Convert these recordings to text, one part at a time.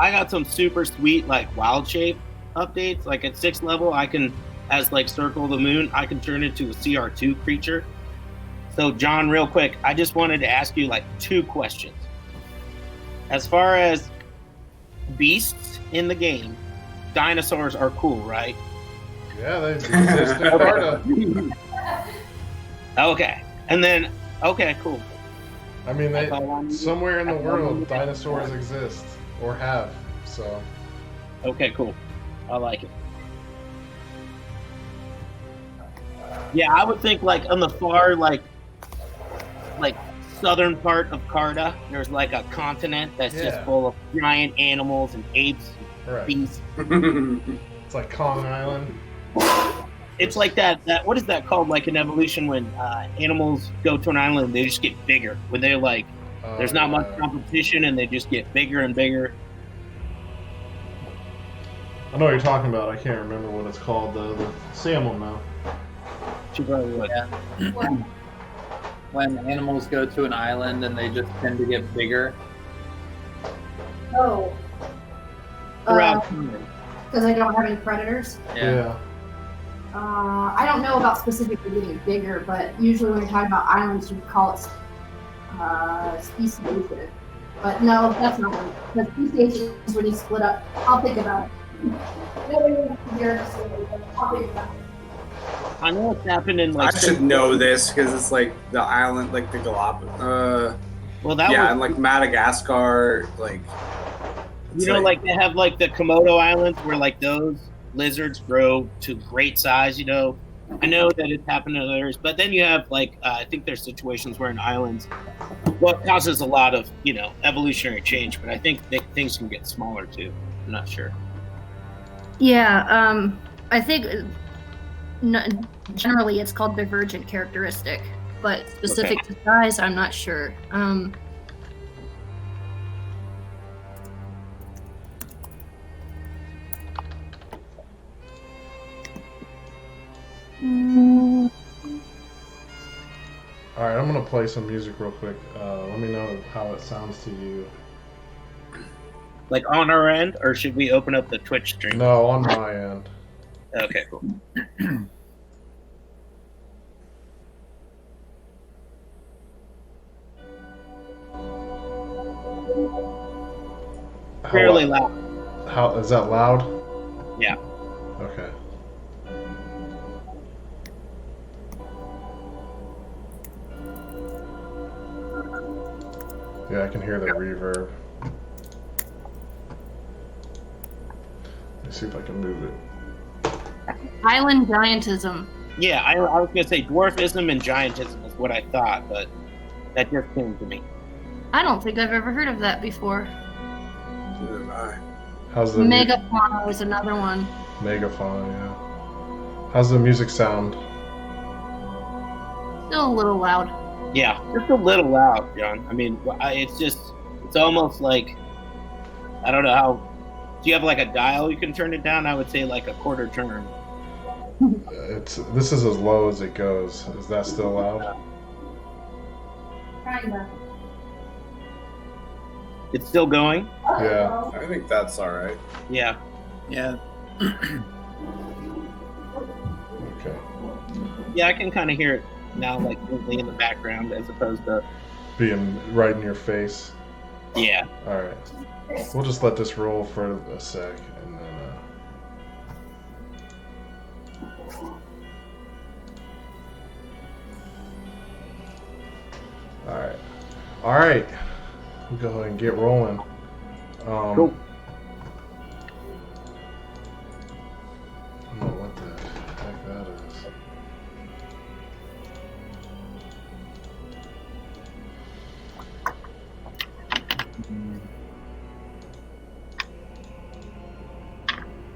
I got some super sweet like wild shape updates. Like at 6th level, I can, as like Circle of the Moon, I can turn into a CR2 creature. So John, real quick, I just wanted to ask you like 2 questions. As far as beasts in the game, dinosaurs are cool, right? Yeah, they exist in Carta. Okay. And then, okay, cool. I mean, somewhere in the world, dinosaurs exist or have. So. Okay, cool. I like it. Yeah, I would think like on the far like southern part of Carta, there's like a continent that's just full of giant animals and apes and beasts. It's like Kong Island. It's like that what is that called? Like an evolution when animals go to an island and they just get bigger. When they're like there's not much competition and they just get bigger and bigger. I know what you're talking about. I can't remember what it's called though. Sam will know. She probably would. Yeah. When animals go to an island and they just tend to get bigger. Oh. Because they don't have any predators? Yeah. I don't know about specifically getting bigger, but usually when you're talking about islands, you call it speciation. But no, that's not right. Because speciation is when you split up. I'll think about it. I'll think about it. I know what's happened in like. I should know this because it's like the island, like the Galapagos. Well, that and like Madagascar, like. You know, like they have like the Komodo Islands where like those lizards grow to great size. You know, I know that it's happened to others, but then you have like I think there's situations where in islands, what causes a lot of evolutionary change, but I think that things can get smaller too. I'm not sure. Yeah, I think. Generally, it's called divergent characteristic, but specific to size, I'm not sure. All right, I'm gonna play some music real quick. Let me know how it sounds to you. Like on our end, or should we open up the Twitch stream? No, on my end. Okay, cool. Fairly loud. How is that loud? Yeah. Okay. Yeah, I can hear the reverb. Let me see if I can move it. Island giantism. Yeah, I was going to say dwarfism and giantism is what I thought, but that just came to me. I don't think I've ever heard of that before. How's the Megafauna is another one. Megafauna, yeah. How's the music sound? Still a little loud. Yeah, just a little loud, John. I mean, it's almost like, I don't know how, do you have like a dial you can turn it down? I would say like a quarter turn. This is as low as it goes. Is that still loud? Kinda. It's still going? Yeah. I think that's all right. Yeah. Yeah. Okay. Yeah, I can kind of hear it now, like in the background, as opposed to being right in your face. Yeah. All right. We'll just let this roll for a sec, and then. All right. We'll go ahead and get rolling. Cool. I don't know what the heck that is.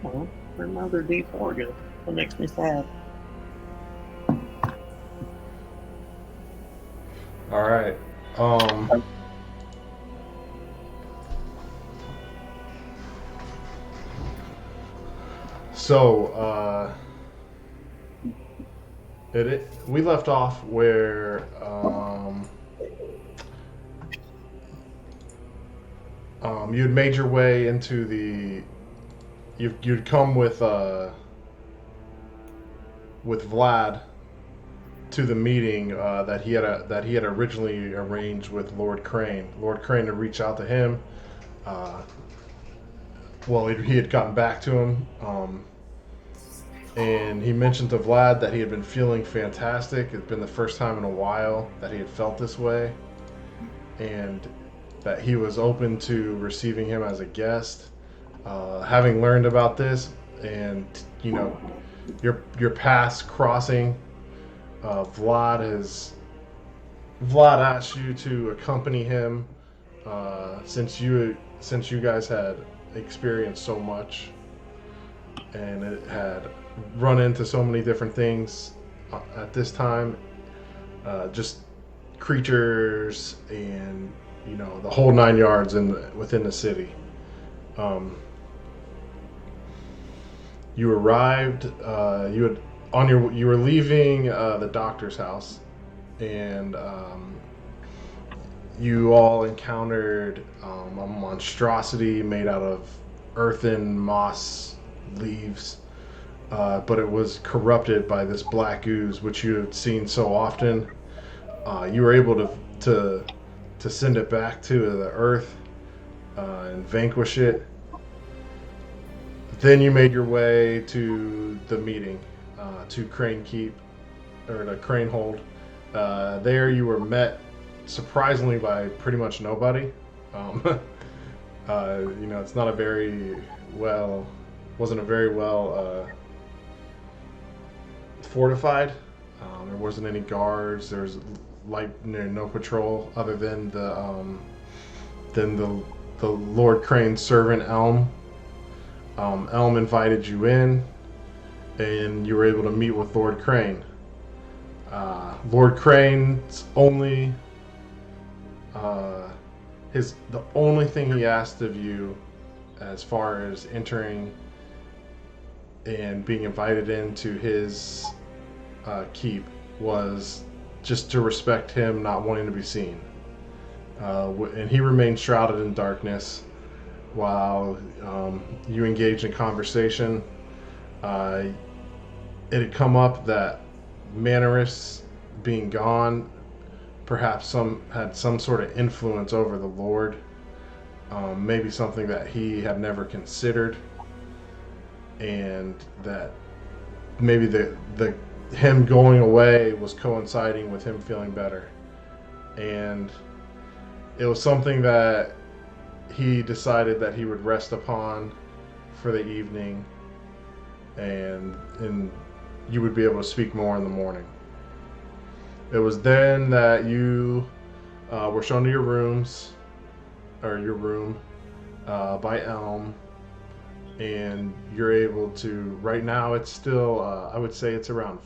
Well, another D4 goes. That makes me sad. All right. So, we left off where You'd made your way into the. You'd come with Vlad to the meeting that he had originally arranged with Lord Crane. Lord Crane had reached out to him. He had gotten back to him, and he mentioned to Vlad that he had been feeling fantastic. It'd been the first time in a while that he had felt this way, and that he was open to receiving him as a guest. Having learned about this, and your paths crossing, Vlad asked you to accompany him, since you guys had experienced so much, and it had run into so many different things at this time, just creatures and the whole 9 yards within the city. You arrived. You were leaving the doctor's house, and you all encountered a monstrosity made out of earthen moss leaves, but it was corrupted by this black ooze, which you had seen so often. You were able to send it back to the earth and vanquish it. Then you made your way to the meeting, to Crane Keep, or to Crane Hold. There you were met, surprisingly, by pretty much nobody. It's not wasn't a very well fortified. There wasn't any guards. There was no patrol other than the Lord Crane's servant Elm. Elm invited you in, and you were able to meet with Lord Crane. Lord Crane's only the only thing he asked of you, as far as entering and being invited into his keep, was just to respect him not wanting to be seen. And he remained shrouded in darkness while you engaged in conversation. It had come up that Manorists being gone, perhaps had some sort of influence over the Lord. Maybe something that he had never considered, and that maybe him going away was coinciding with him feeling better, and it was something that he decided that he would rest upon for the evening, and you would be able to speak more in the morning. It was then that you were shown to your rooms, or your room, by Elm, and you're able to, right now it's still, I would say it's around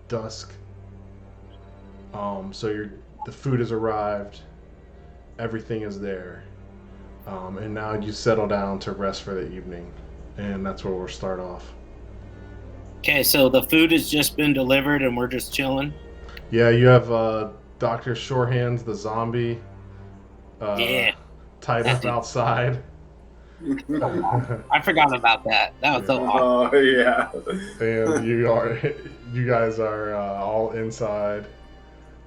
dusk. So the food has arrived, everything is there, and now you settle down to rest for the evening, and that's where we'll start off. Okay, so the food has just been delivered and we're just chilling? Yeah, you have Dr. Shorehands, the zombie, tied up outside. I forgot about that. That was so awesome. Oh, yeah. And you guys are all inside.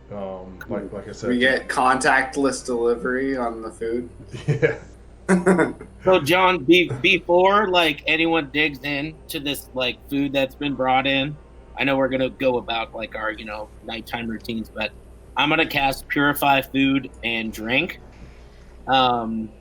Like I said, we get contactless delivery on the food. Yeah. So John, before like anyone digs in to this like food that's been brought in, I know we're gonna go about like our nighttime routines, but I'm gonna cast Purify Food and Drink, and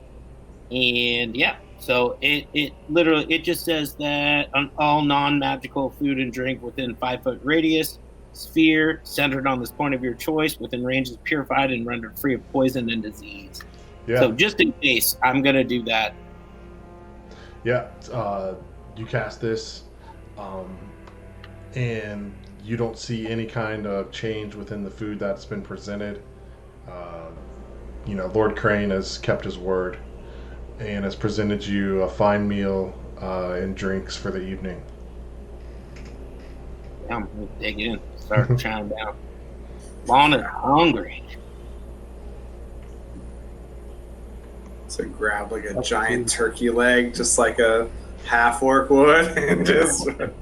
yeah. So it literally just says that on all non-magical food and drink within 5 foot radius sphere centered on this point of your choice within range is purified and rendered free of poison and disease. Yeah. So just in case, I'm gonna do that. Yeah. You cast this, and you don't see any kind of change within the food that's been presented. Lord Crane has kept his word and has presented you a fine meal and drinks for the evening. Yeah, I'm gonna dig in, start chowing down. Lon is hungry. So grab like a giant turkey leg, just like a half orc would, and just I'd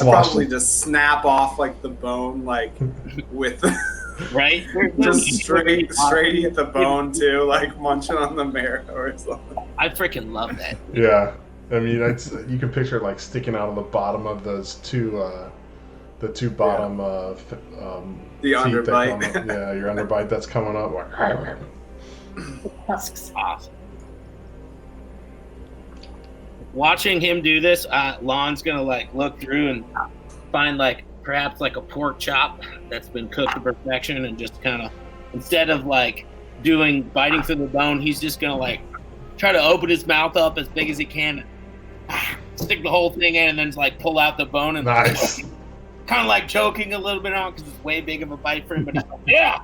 probably just snap off like the bone, like with right? just straight at the bone too, like munching on the marrow or something. I freaking love that. Yeah, I mean, you can picture it like sticking out of the bottom of those two, the two bottom, the teeth underbite. that come up. Yeah, your underbite that's coming up. Like, Husks. Awesome. Watching him do this, Lon's gonna like look through and find like perhaps like a pork chop that's been cooked to perfection, and just kind of, instead of like biting through the bone, he's just gonna like try to open his mouth up as big as he can, and stick the whole thing in, and then just like pull out the bone and nice. kind of like choking a little bit on because it's way big of a bite for him. But he's like, yeah.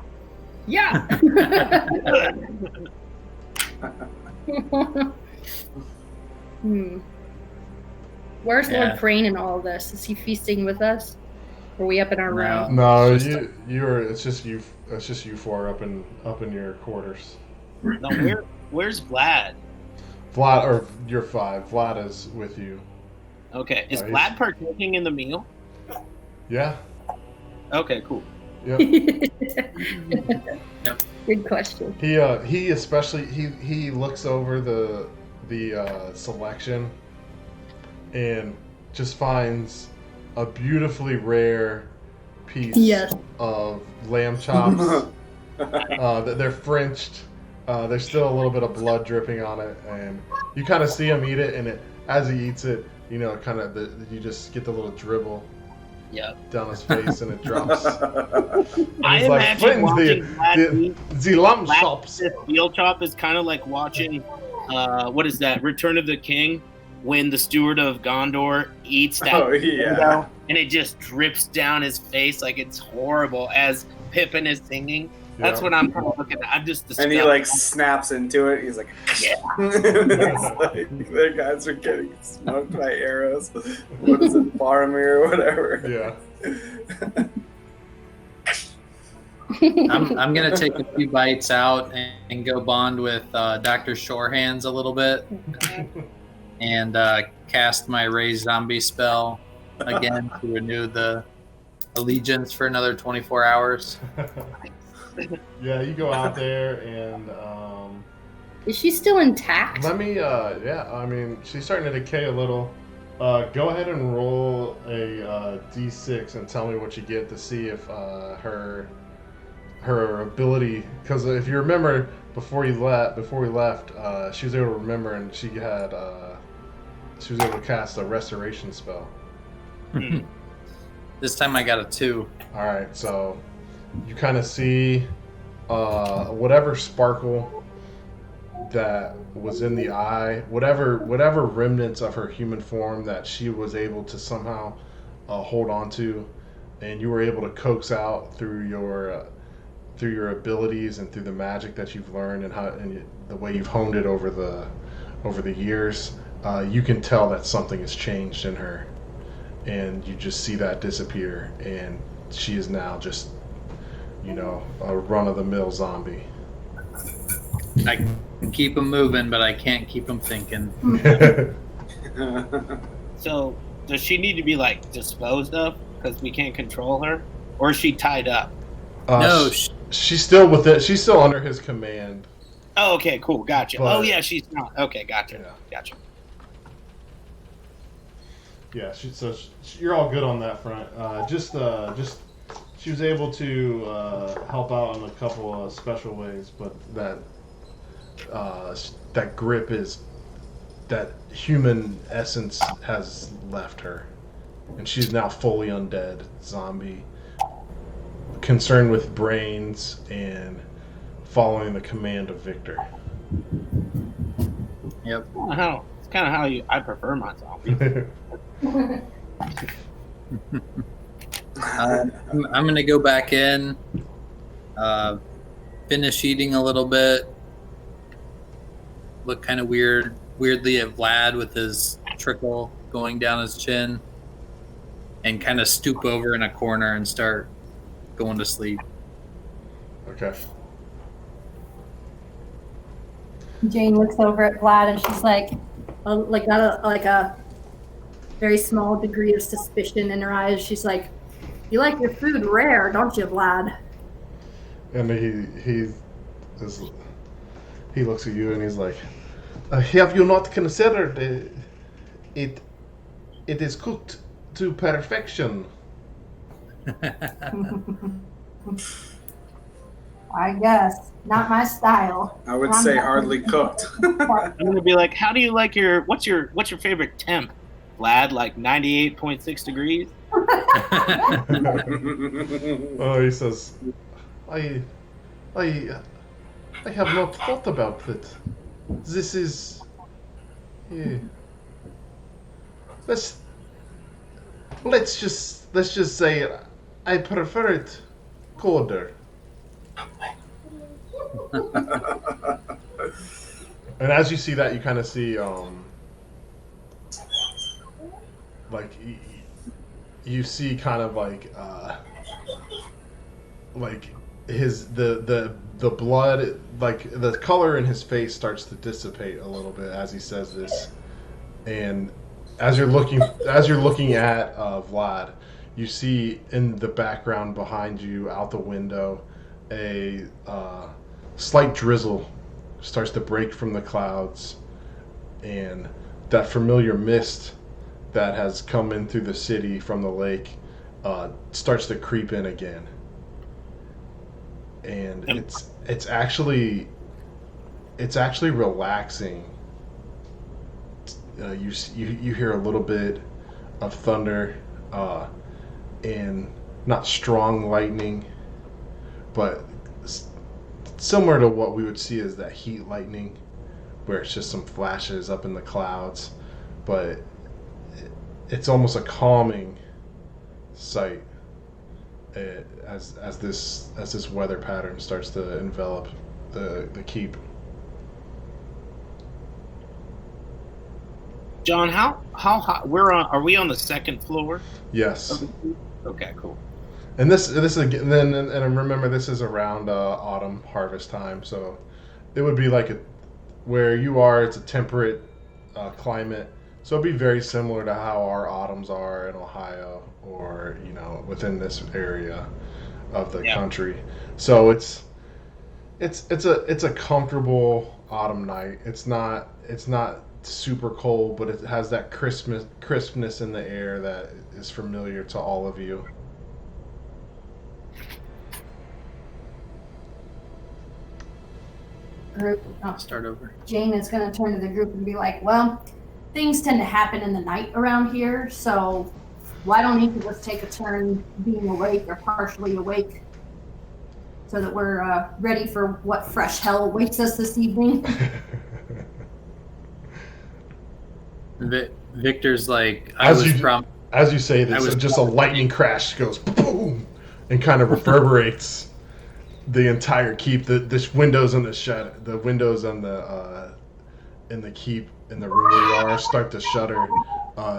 Where's Lord Frayne in all this? Is he feasting with us? Are we up in our room? No, you're. It's just you. It's just you four up in your quarters. No, where's Vlad? Vlad, or you're five. Vlad is with you. Okay, is Vlad partaking in the meal? Yeah. Okay, cool. Yep. Good question. He especially he looks over the selection and just finds a beautifully rare piece of lamb chops. They're Frenched. There's still a little bit of blood dripping on it, and you kind of see him eat it, and as he eats it, you know, you just get the little dribble down his face, and it drops. And I imagine watching the lamb chops. This veal chop is kind of like watching, what is that? Return of the King, when the steward of Gondor eats that, and it just drips down his face like it's horrible as Pippin is singing. That's what I'm kind of looking at. I'm just disgusted. And he like snaps into it. He's like, it's like their guys are getting smoked by arrows. What is it, Faramir or whatever? Yeah. I'm gonna take a few bites out and go bond with Dr. Shorehands a little bit, and cast my raise zombie spell again to renew the allegiance for another 24 hours. Yeah, you go out there and is she still intact? let me I mean, she's starting to decay a little. Go ahead and roll a d6 and tell me what you get to see if her ability, because if you remember before we left, she was able to remember, and she was able to cast a restoration spell. This time I got a 2. All right, so you kind of see whatever sparkle that was in the eye, whatever remnants of her human form that she was able to somehow hold on to, and you were able to coax out through your abilities and through the magic that you've learned and the way you've honed it over the years. You can tell that something has changed in her, and you just see that disappear, and she is now just, you know, a run-of-the-mill zombie. I can keep them moving, but I can't keep them thinking. So, does she need to be like disposed of because we can't control her, or is she tied up? No, she's still with it. She's still under his command. Oh, okay, cool, gotcha. But, She's not. Okay, gotcha, gotcha. Yeah, you're all good on that front. Just she was able to help out in a couple of special ways, but that grip that human essence has left her, and she's now fully undead zombie, concerned with brains and following the command of Victor. Yep. It's kind of how I prefer my zombie. I'm gonna go back in, finish eating a little bit, look kind of weirdly at Vlad with his trickle going down his chin, and kind of stoop over in a corner and start going to sleep. Okay. Jane looks over at Vlad and she's like a very small degree of suspicion in her eyes. She's like, "You like your food rare, don't you, Vlad?" And he looks at you and he's like, "Have you not considered it? It is cooked to perfection." I guess not my style. I would say hardly cooked. I'm gonna be like, how do you like your what's your favorite temp, Vlad? Like 98.6 degrees? Oh, he says, I have not thought about it. This is, yeah. Let's just say I prefer it colder. And as you see that, you kind of see, like you see kind of like his the blood, like the color in his face starts to dissipate a little bit as he says this, and as you're looking at Vlad, you see in the background behind you out the window a slight drizzle starts to break from the clouds, and that familiar mist that has come in through the city from the lake starts to creep in again, and it's actually relaxing. You hear a little bit of thunder and not strong lightning, but similar to what we would see as that heat lightning, where it's just some flashes up in the clouds, but it's almost a calming sight as this weather pattern starts to envelop the keep. John, how hot? Are we on the second floor? Yes. Okay, cool. And this again, and remember, this is around autumn harvest time, so it would be like where you are. It's a temperate climate, so it'd be very similar to how our autumns are in Ohio, or within this area of the country. So it's a comfortable autumn night. It's not super cold, but it has that crispness in the air that is familiar to all of you. Group. Start over. Jane is going to turn to the group and be like, "Well, things tend to happen in the night around here, so why don't each of us take a turn being awake or partially awake, so that we're ready for what fresh hell awaits us this evening?" Victor's like, as you say this, just a lightning crash goes boom and kind of reverberates the entire keep. The windows on the windows on the in the keep in the room where you are start to shudder.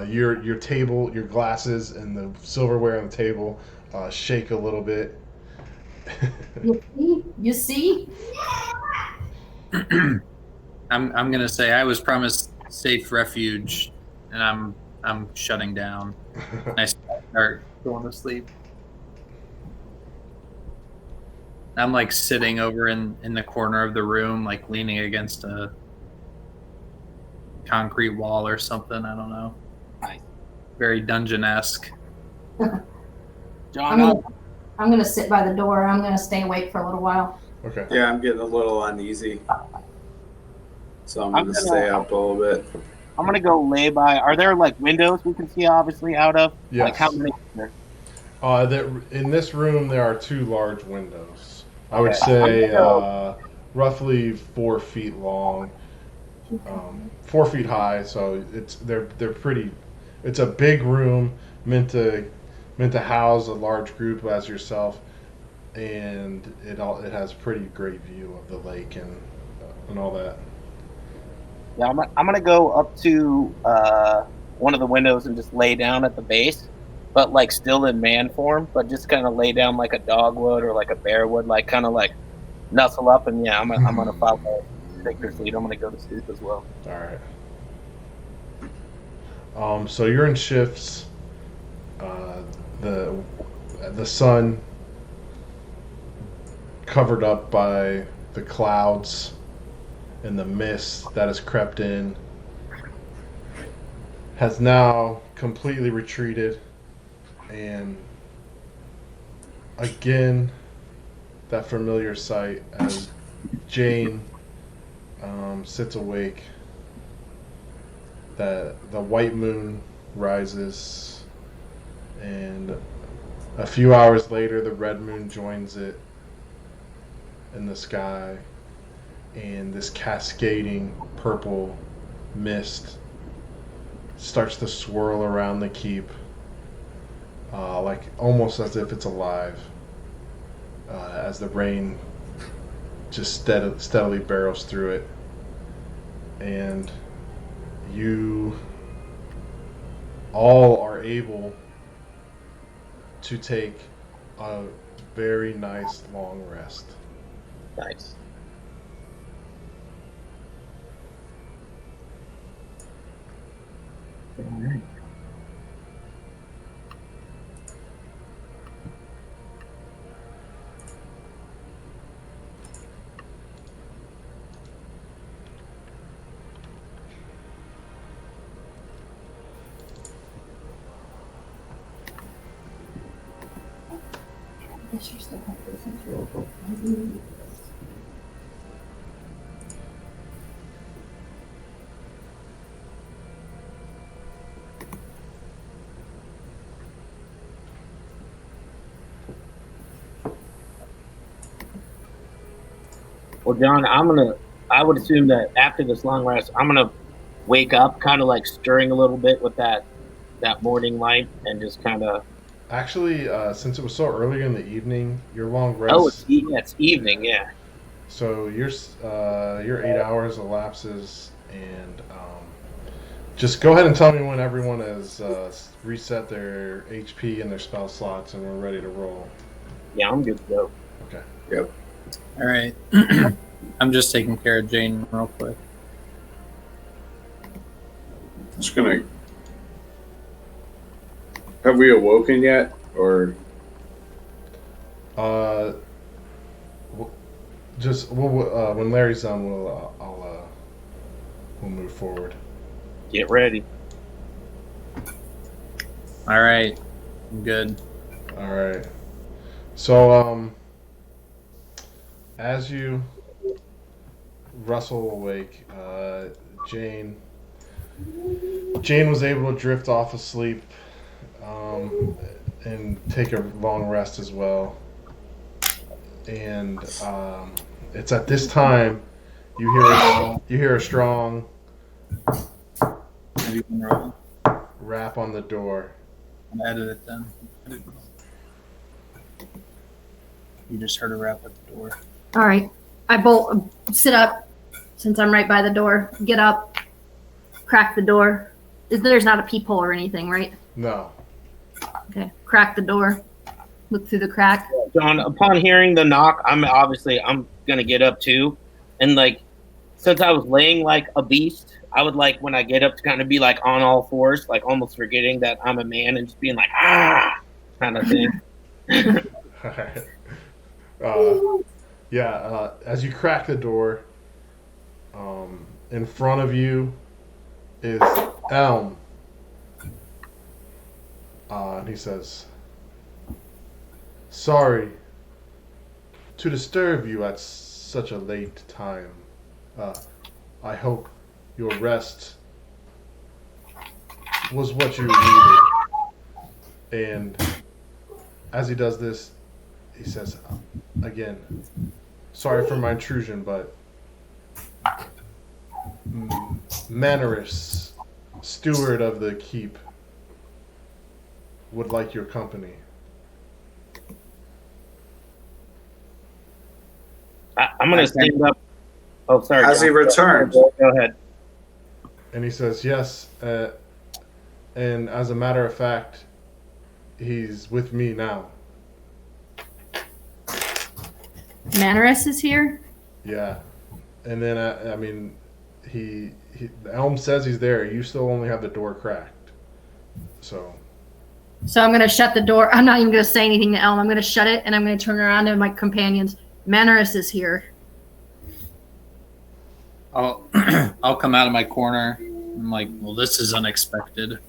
Your table, your glasses, and the silverware on the table shake a little bit. You see? I'm gonna say I was promised safe refuge, and I'm shutting down. I start going to sleep. I'm like sitting over in the corner of the room, like leaning against a concrete wall or something. I don't know. Nice. Very dungeon-esque. John, I'm gonna sit by the door. I'm gonna stay awake for a little while. Okay. Yeah, I'm getting a little uneasy, so I'm gonna stay up a little bit. I'm gonna go lay by. Are there like windows we can see obviously out of? Yes. Like how many? In this room there are 2 large windows. I would say roughly 4 feet long, 4 feet high. So they're pretty. It's a big room meant to house a large group as yourself, and it has a pretty great view of the lake and all that. Yeah, I'm gonna go up to one of the windows and just lay down at the base, but like still in man form, but just kind of lay down like a dog would or like a bear would, like kind of like nuzzle up, and I'm gonna follow take their seat. I'm gonna go to sleep as well. All right. So you're in shifts. The sun covered up by the clouds and the mist that has crept in has now completely retreated, and again that familiar sight as Jane sits awake. The white moon rises, and a few hours later the red moon joins it in the sky, and this cascading purple mist starts to swirl around the keep, like almost as if it's alive, as the rain just steadily barrels through it. And you all are able to take a very nice long rest. Nice. All right. Well, John, I would assume that after this long rest, I'm gonna wake up, kind of like stirring a little bit with that morning light, and just kind of. Actually, since it was so early in the evening, your long rest. Oh, it's evening, yeah. So your 8 hours elapses, and just go ahead and tell me when everyone has reset their HP and their spell slots, and we're ready to roll. Yeah, I'm good to go. Okay. Yep. All right. I'm just taking care of Jane real quick. Just gonna. Have we awoken yet, or? When Larry's done, we'll move forward. Get ready. All right. I'm good. All right. So as you rustle awake, Jane was able to drift off asleep and take a long rest as well. And it's at this time you hear a strong rap on the door. I'll edit it then. You just heard a rap at the door. All right. I sit up since I'm right by the door. Get up, crack the door. There's not a peephole or anything, right? No. Okay. Crack the door. Look through the crack. John, upon hearing the knock, I'm gonna get up too, and like, since I was laying like a beast, I would like when I get up to kind of be like on all fours, like almost forgetting that I'm a man and just being like kind of thing. As you crack the door, in front of you is Elm. And he says, "Sorry to disturb you at such a late time. I hope your rest was what you needed." And as he does this, he says, again, "Sorry for my intrusion, but Mannerus, steward of the keep, would like your company." I'm gonna stand up. Oh, sorry. As John. he returns. Go ahead. And he says, "Yes, and as a matter of fact, he's with me now." Mannerus is here? Yeah. And then I mean, the Elm says he's there. You still only have the door cracked. So I'm going to shut the door. I'm not even going to say anything to Elm. I'm going to shut it, and I'm going to turn around to my companions. Mannerus is here. I'll come out of my corner. I'm like, well, this is unexpected.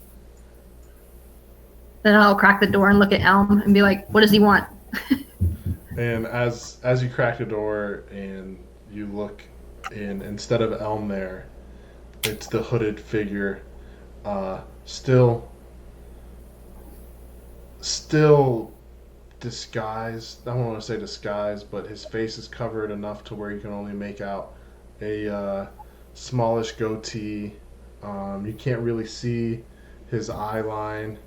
Then I'll crack the door and look at Elm and be like, what does he want? And as you crack the door and you look in, instead of Elm there, it's the hooded figure, still disguised. I don't want to say disguised, but his face is covered enough to where you can only make out a smallish goatee. You can't really see his eye line.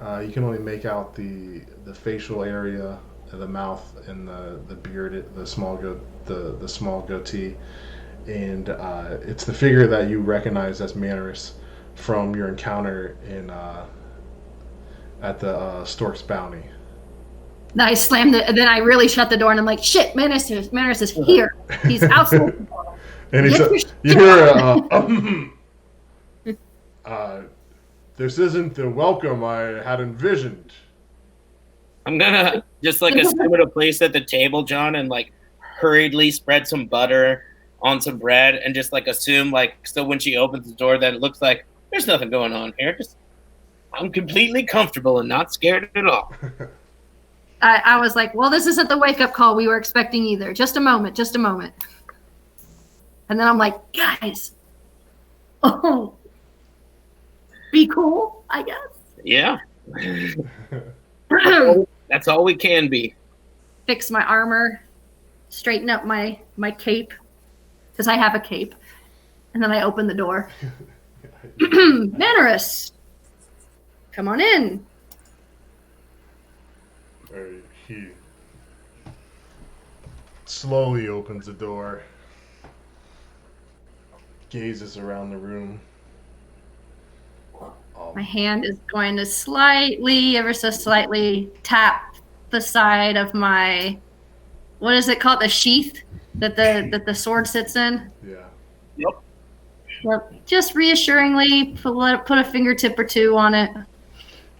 You can only make out the facial area, the mouth, and the beard, the small goatee, and it's the figure that you recognize as Mannerus from your encounter in at the Stork's Bounty. Then I slammed it, and then I really shut the door, and I'm like, shit, Mannerus is here. He's outside the door. And he said, you hear this isn't the welcome I had envisioned. I'm gonna just like assume a place at the table, John, and like hurriedly spread some butter on some bread, and just like assume like so when she opens the door, that it looks like there's nothing going on here. Just I'm completely comfortable and not scared at all. I was like, well, this isn't the wake-up call we were expecting either. Just a moment. And then I'm like, guys, be cool, I guess. Yeah. That's all we can be. Fix my armor, straighten up my cape, because I have a cape. And then I open the door. Mannerus, come on in. He slowly opens the door, gazes around the room. My hand is going to slightly, ever so slightly, tap the side of my, what is it called, the sheath that the sword sits in. Yeah. Yep. Just reassuringly put a fingertip or two on it.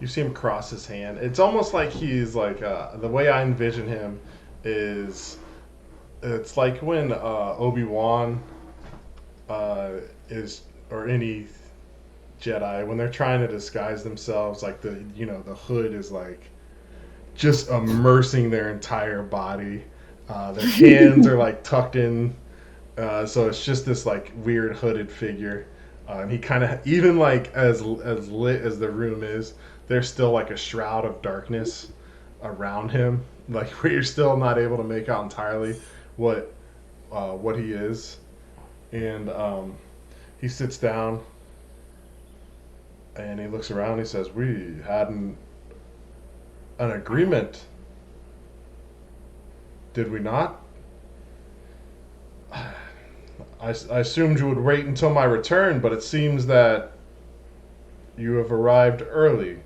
You see him cross his hand. It's almost like he's like the way I envision him is it's like when Obi-Wan is, or any Jedi, when they're trying to disguise themselves, like the hood is like just immersing their entire body. Their hands are like tucked in, so it's just this like weird hooded figure. And he kind of, even like as lit as the room is, there's still like a shroud of darkness around him, like where you're still not able to make out entirely what he is. And he sits down and he looks around. He says, "We had an agreement, did we not? I assumed you would wait until my return, but it seems that you have arrived early."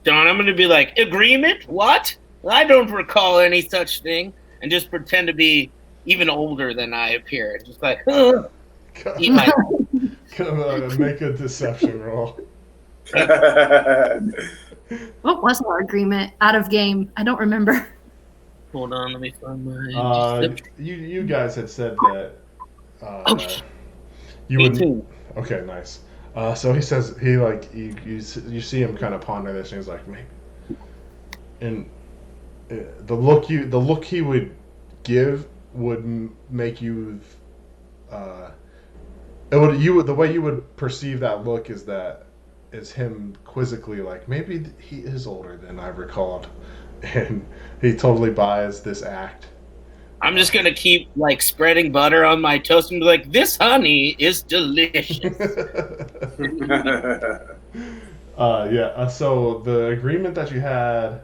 John, I'm going to be like, agreement? What? I don't recall any such thing. And just pretend to be even older than I appear. Just like, eat my... Make a deception roll. What was our agreement? Out of game. I don't remember. Hold on, let me find my... You guys had said that you 18. would... Okay, nice. So he says, you see him kind of ponder this, and he's like, maybe. And the look he would give would make you, the way you would perceive that look is him quizzically like, maybe he is older than I recalled, and he totally buys this act. I'm just going to keep like spreading butter on my toast and be like, this honey is delicious. So the agreement that you had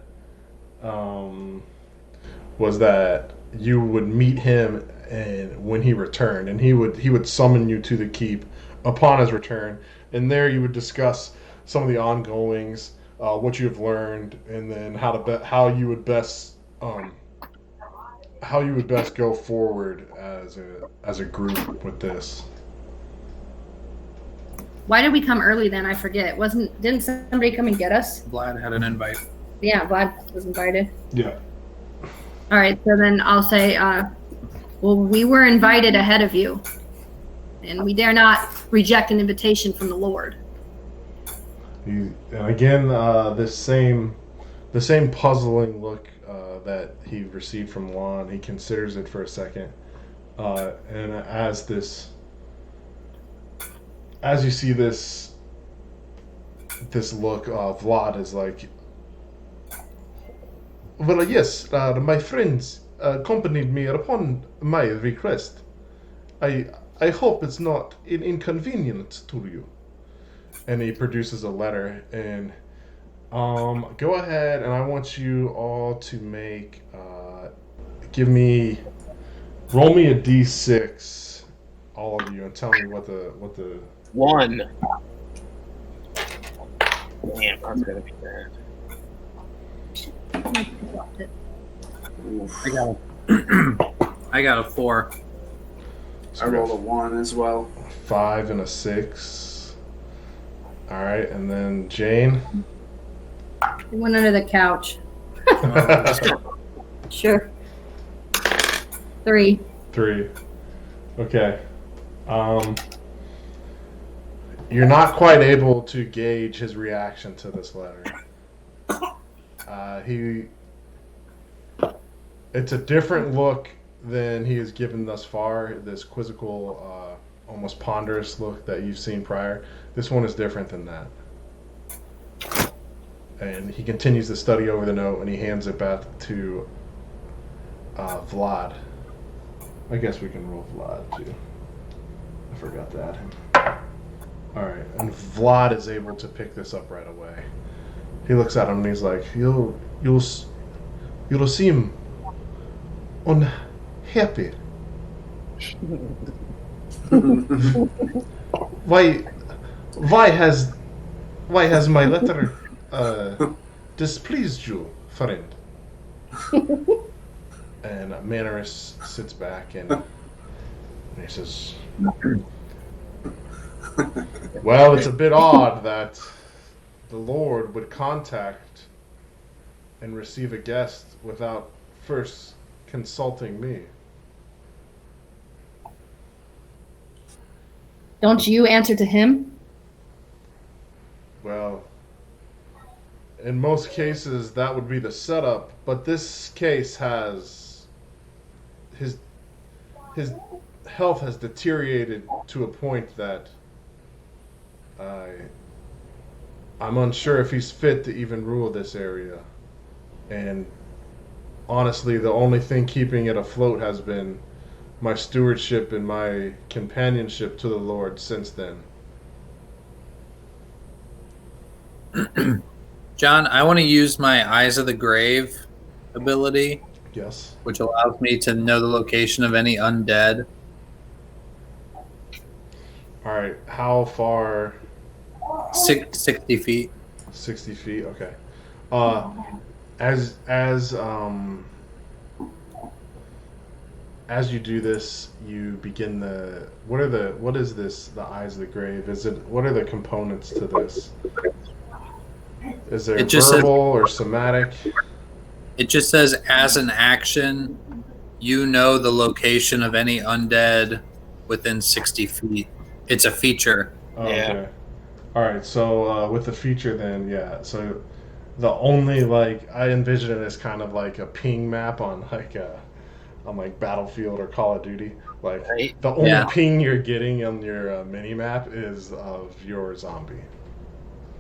was that you would meet him and when he returned, and he would summon you to the keep upon his return, and there you would discuss some of the ongoings, what you have learned, and then how you would best how you would best go forward as a group with this. Why did we come early then? I forget. Didn't somebody come and get us? Vlad had an invite. Yeah, Vlad was invited. Yeah. All right, so then I'll say, well, we were invited ahead of you, and we dare not reject an invitation from the Lord. And again, the same puzzling look that he received from Lon. He considers it for a second, and as you see this look, Vlad is like, well, yes, my friends accompanied me upon my request. I hope it's not an inconvenience to you. And he produces a letter, and go ahead, and I want you all to make roll me a d6, all of you, and tell me what the 1. Damn, that's gonna be bad. I got a 4. I rolled a 1 as well. 5 and a 6. All right, and then Jane. We went under the couch. Sure. 3. 3. Okay. You're not quite able to gauge his reaction to this letter. It's a different look than he has given thus far. This quizzical, almost ponderous look that you've seen prior. This one is different than that. And he continues to study over the note, and he hands it back to Vlad. I guess we can roll Vlad too. I forgot to add him. Alright, and Vlad is able to pick this up right away. He looks at him and he's like, You'll seem unhappy. Why has my letter displeased you, friend? And Mannerus sits back and he says, well, it's a bit odd that the Lord would contact and receive a guest without first consulting me. Don't you answer to him? Well, in most cases that would be the setup, but this case has his health has deteriorated to a point that I'm unsure if he's fit to even rule this area. And honestly, the only thing keeping it afloat has been my stewardship and my companionship to the Lord since then. John, I want to use my Eyes of the Grave ability, Yes. which allows me to know the location of any undead. All right. How far? 60 feet. 60 feet. Okay. As you do this, you begin what is this? The Eyes of the Grave. What are the components to this? Is there verbal or somatic? It just says, as an action, you know the location of any undead within 60 feet. It's a feature. Oh, Yeah. okay. All right. So with the feature, then yeah. So the only I envision it as kind of like a ping map on Battlefield or Call of Duty. Right. The only ping you're getting on your mini map is of your zombie.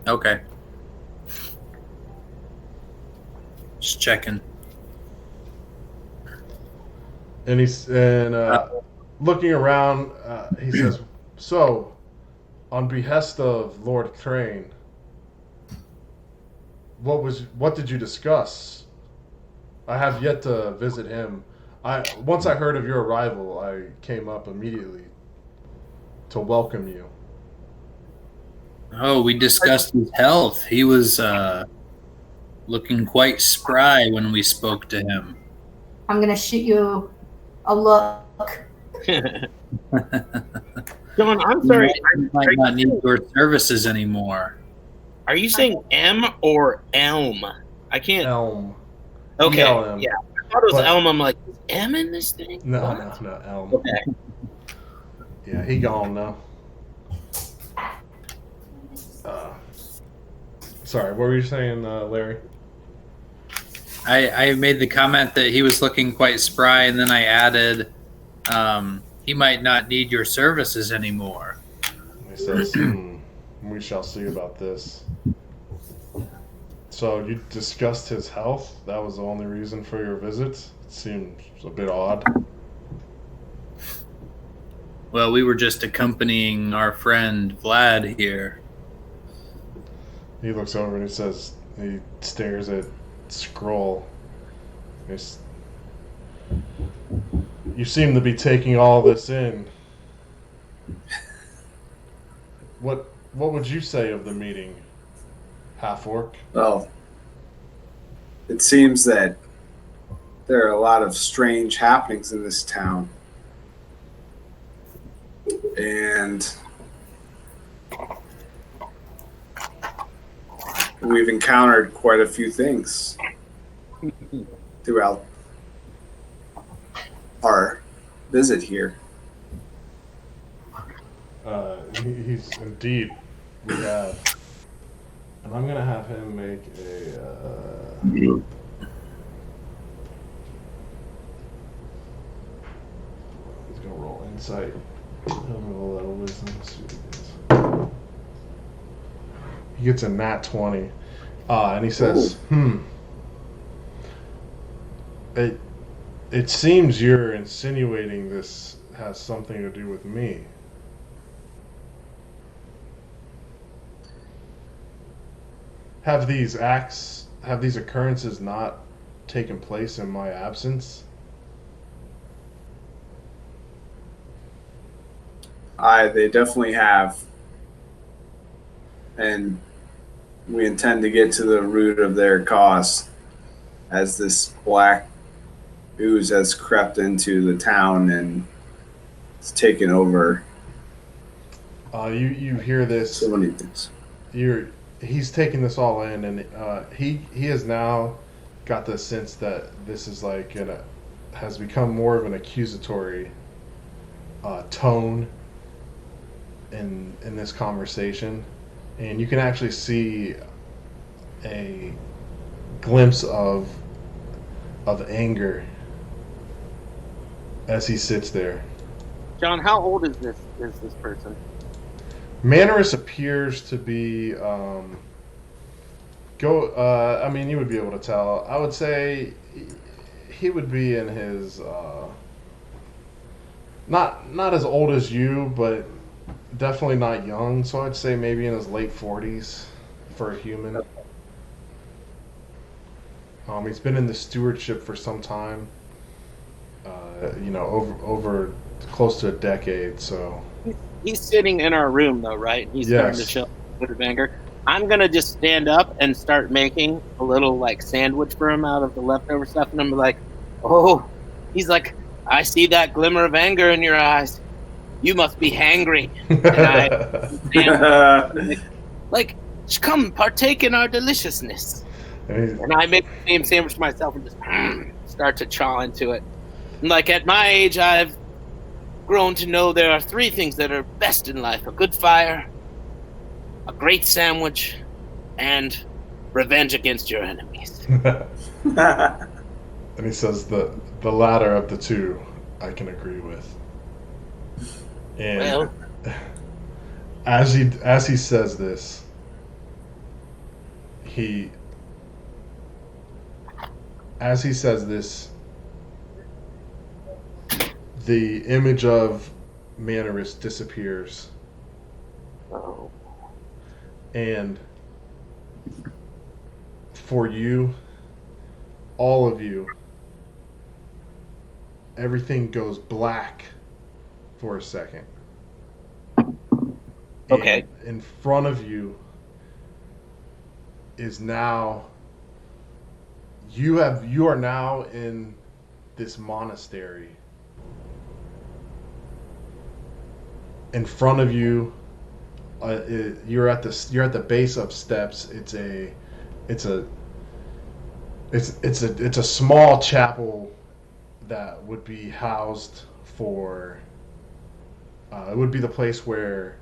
Okay. Just checking. And looking around, he says, "So, on behest of Lord Crane, what did you discuss? I have yet to visit him. Once I heard of your arrival, I came up immediately to welcome you." Oh, we discussed his health. He was looking quite spry when we spoke to him. I'm gonna shoot you a look. John, I'm sorry. You might not need your services anymore. Are you saying M or Elm? I can't. Elm. Okay. ELM. Yeah. I thought it was But- Elm. I'm like, is M in this thing? No, What? no, Elm. Okay. Yeah, he gone now. Sorry, what were you saying, Larry? I made the comment that he was looking quite spry, and then I added, he might not need your services anymore. He says, we shall see about this. So you discussed his health? That was the only reason for your visit? It seems a bit odd. Well, we were just accompanying our friend Vlad here. He looks over and he says, he stares at Scroll. You seem to be taking all this in. What would you say of the meeting, half-orc? Well, it seems that there are a lot of strange happenings in this town. And we've encountered quite a few things throughout our visit here. He's indeed, we have. And I'm going to have him make a... he's going to roll insight. He'll roll a little wisdom. Let's see what he gets. He gets a nat 20. And he says, It seems you're insinuating this has something to do with me. Have these occurrences not taken place in my absence? They definitely have. And we intend to get to the root of their cause, as this black ooze has crept into the town and it's taken over You hear this. so many things. He's taking this all in, and he has now got the sense that this is like has become more of an accusatory tone in this conversation, and you can actually see a glimpse of anger as he sits there. John, how old is this person? Mannerus appears to be I mean, you would be able to tell. I would say he would be in his not as old as you, but definitely not young. So I'd say maybe in his late 40s for a human. He's been in the stewardship for some time. Over close to a decade. So He's sitting in our room, though, right? He's starting to show a bit of anger. I'm going to just stand up and start making a little, like, sandwich for him out of the leftover stuff. And I'm like, oh, he's like, I see that glimmer of anger in your eyes. You must be hangry. And like, come partake in our deliciousness. And I make the same sandwich for myself and just start to chaw into it. And like, at my age, I've grown to know there are three things that are best in life: a good fire, a great sandwich, and revenge against your enemies. And he says the latter of the two I can agree with. And Well, as he says this, the image of Mannerus disappears. oh, And for you, all of you, everything goes black for a second. Okay. And in front of you is now you are now in this monastery. In front of you, you're at the base of steps. It's a small chapel that would be housed for. It would be the place where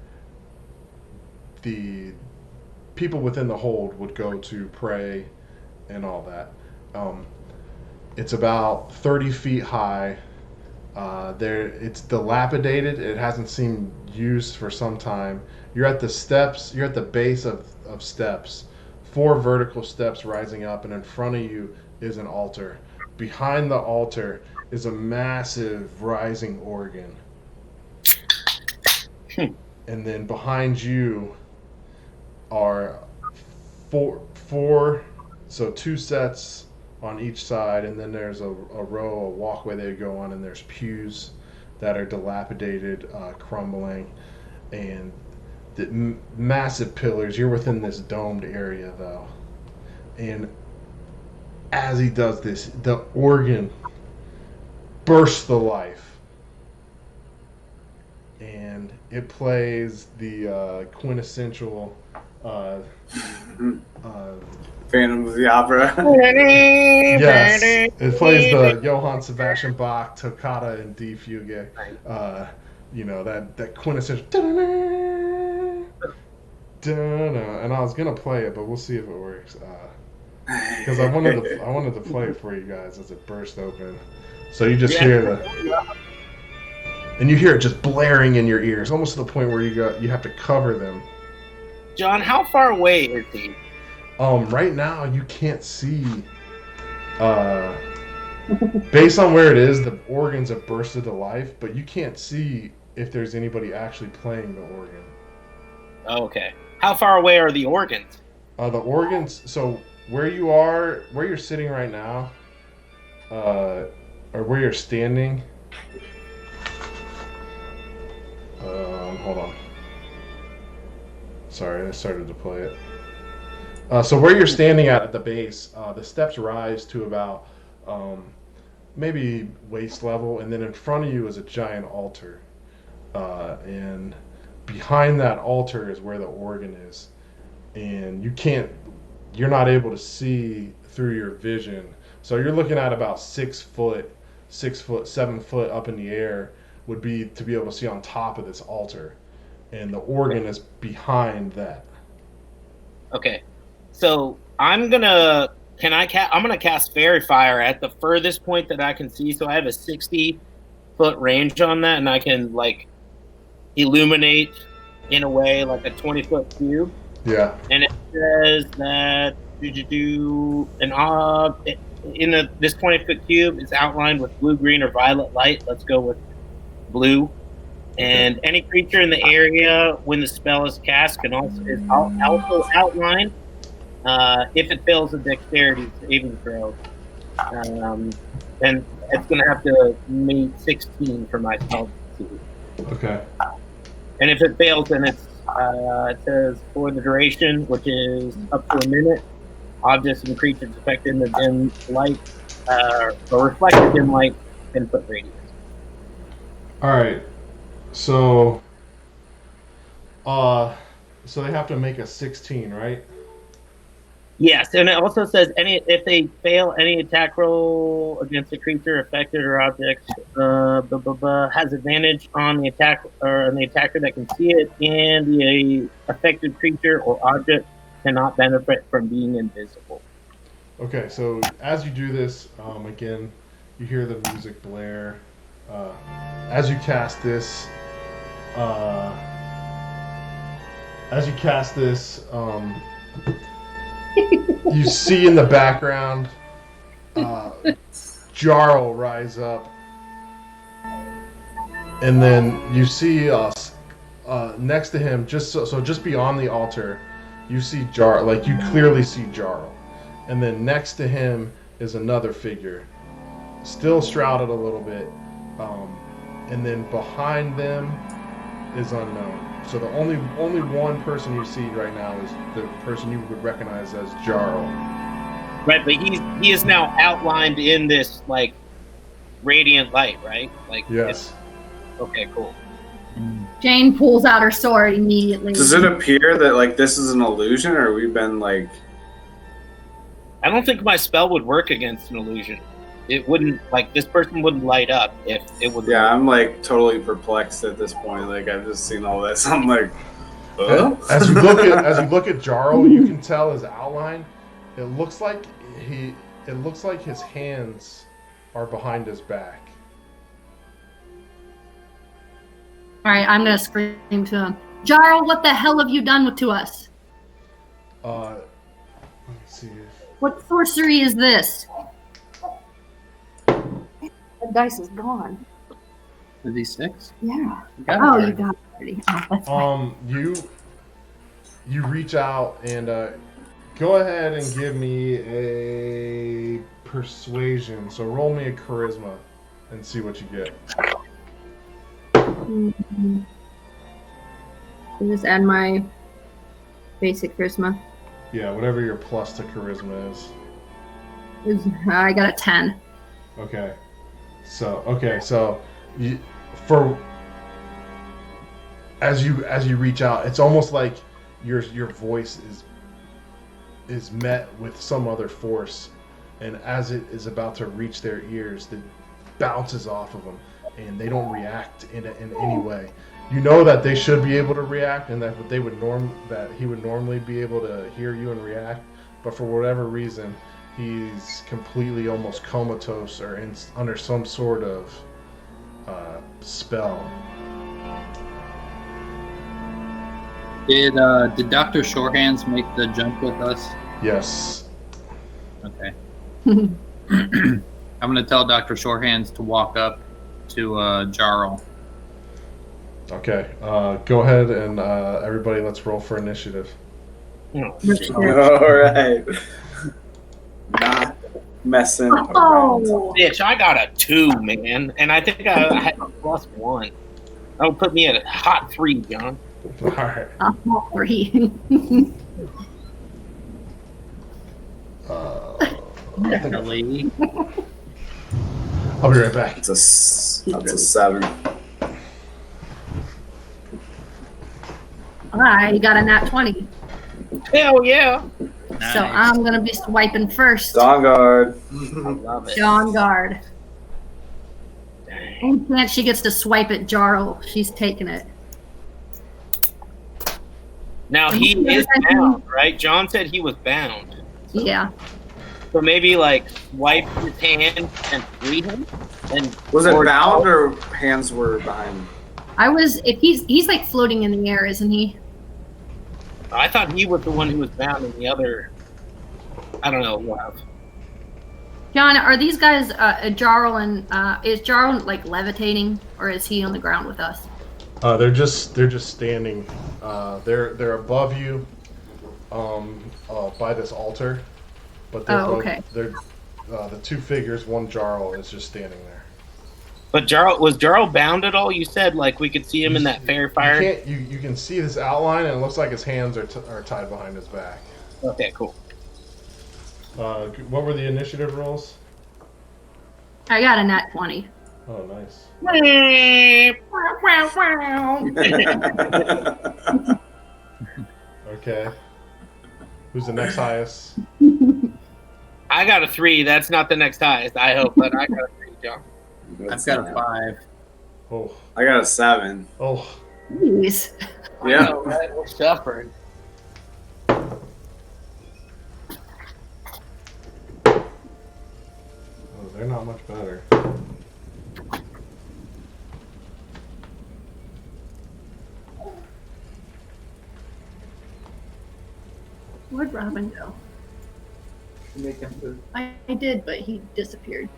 the people within the hold would go to pray and all that. It's about 30 feet high. It's dilapidated. It hasn't seen use for some time. You're at the steps. You're at the base of steps. 4 vertical steps rising up, and in front of you is an altar. Behind the altar is a massive rising organ. And then behind you are four, so 2 sets on each side, and then there's a walkway they go on, and there's pews that are dilapidated, crumbling, and the massive pillars. You're within this domed area, though, and as he does this, the organ bursts to life, and it plays the quintessential Phantom of the Opera. Yes, it plays the Johann Sebastian Bach Toccata in D Fugue. That quintessential. And I was gonna play it, but we'll see if it works. Because I wanted to play it for you guys as it burst open. So you just hear and you hear it just blaring in your ears, almost to the point where you have to cover them. John, how far away is he? Right now you can't see. Based on where it is, the organs have bursted to life, but you can't see if there's anybody actually playing the organ. Okay. How far away are the organs? The organs. So where you're sitting right now, or where you're standing. Hold on. Sorry, I started to play it. So where you're standing at the base, the steps rise to about maybe waist level, and then in front of you is a giant altar, and behind that altar is where the organ is, and you're not able to see through your vision. So you're looking at about 6 foot, 7 foot up in the air would be to be able to see on top of this altar, and the organ is behind that. Okay. So I'm gonna cast Fairy Fire at the furthest point that I can see. So I have a 60-foot range on that, and I can illuminate in a way like a 20-foot cube. Yeah. And it says that this 20-foot cube is outlined with blue, green, or violet light. Let's go with blue. And any creature in the area when the spell is cast is also outlined. If it fails a dexterity saving throw, and it's going to have to meet 16 for my spell to succeed. Okay. And if it fails, then it says for the duration, which is up to a minute, objects and creatures affected in the dim light, or reflected dim light, 10-foot radius. All right. So they have to make a 16, right? Yes, and it also says if they fail any attack roll against a creature affected or object, has advantage on the attack or on the attacker that can see it, and the affected creature or object cannot benefit from being invisible. Okay, so as you do this, again, you hear the music blare. As you cast this, you see in the background Jarl rise up, and then you see next to him, just beyond the altar, you see Jarl. Like, you clearly see Jarl, and then next to him is another figure, still shrouded a little bit, and then behind them is unknown. So the only one person you see right now is the person you would recognize as Jarl. Right, but he is now outlined in this radiant light, right? Like Yes. Okay, cool. Jane pulls out her sword immediately. Does it appear that like this is an illusion, or we've been like? I don't think my spell would work against an illusion. It wouldn't, like, this person wouldn't light up if it would. Yeah, I'm like totally perplexed at this point. Like I've just seen all this. I'm like, As you look at Jarl, you can tell his outline. It looks like his hands are behind his back. All right, I'm gonna scream to him. Jarl, what the hell have you done to us? Let me see. What sorcery is this? The dice is gone. The D6? Yeah. You got it Oh, already. you got it already. Oh, that's fine. You reach out and go ahead and give me a persuasion. So roll me a charisma and see what you get. Mm-hmm. Just add my basic charisma. Yeah, whatever your plus to charisma is. I got a 10. Okay. So as you reach out, it's almost like your voice is met with some other force, and as it is about to reach their ears, it bounces off of them, and they don't react in any way. You know that they should be able to react, and that he would normally be able to hear you and react, but for whatever reason, he's completely almost comatose or under some sort of spell. Did Dr. Shorehands make the jump with us? Yes. Okay. I'm going to tell Dr. Shorehands to walk up to Jarl. Okay. Go ahead and everybody, let's roll for initiative. Oh, all right. Not messing around. Oh, bitch, I got a 2, man. And I think I had a +1. That would put me at a hot 3, John. All right. I'm all 3. Definitely. I'll be right back. That's a 7. I got a nat 20. Hell yeah. Nice. So I'm going to be swiping first. On guard. I love it. On guard. Dang. Any chance she gets to swipe at Jarl, she's taking it. Now he is bound, right? John said he was bound. Yeah. So maybe like wipe his hand and free him. And Was it bound or hands were behind? If he's like floating in the air, isn't he? I thought he was the one who was bound, and the other, I don't know. Wow. John, are these guys Jarl and is Jarl like levitating, or is he on the ground with us? They're just standing. They're above you, by this altar, but they're okay. They're the two figures. One Jarl is just standing there. But was Jarl bound at all? You said like we could see him in that fair fire. You can see this outline, and it looks like his hands are tied behind his back. Okay, cool. What were the initiative rolls? I got a nat 20. Oh, nice. Okay. Who's the next highest? I got a 3. That's not the next highest, I hope, but I got a 3, John. I've got a 5. Oh. I got a 7. Oh. Jeez. Yeah. I know, right? We're suffering. Oh, they're not much better. Where'd Robin go? Make him food. I did, but he disappeared.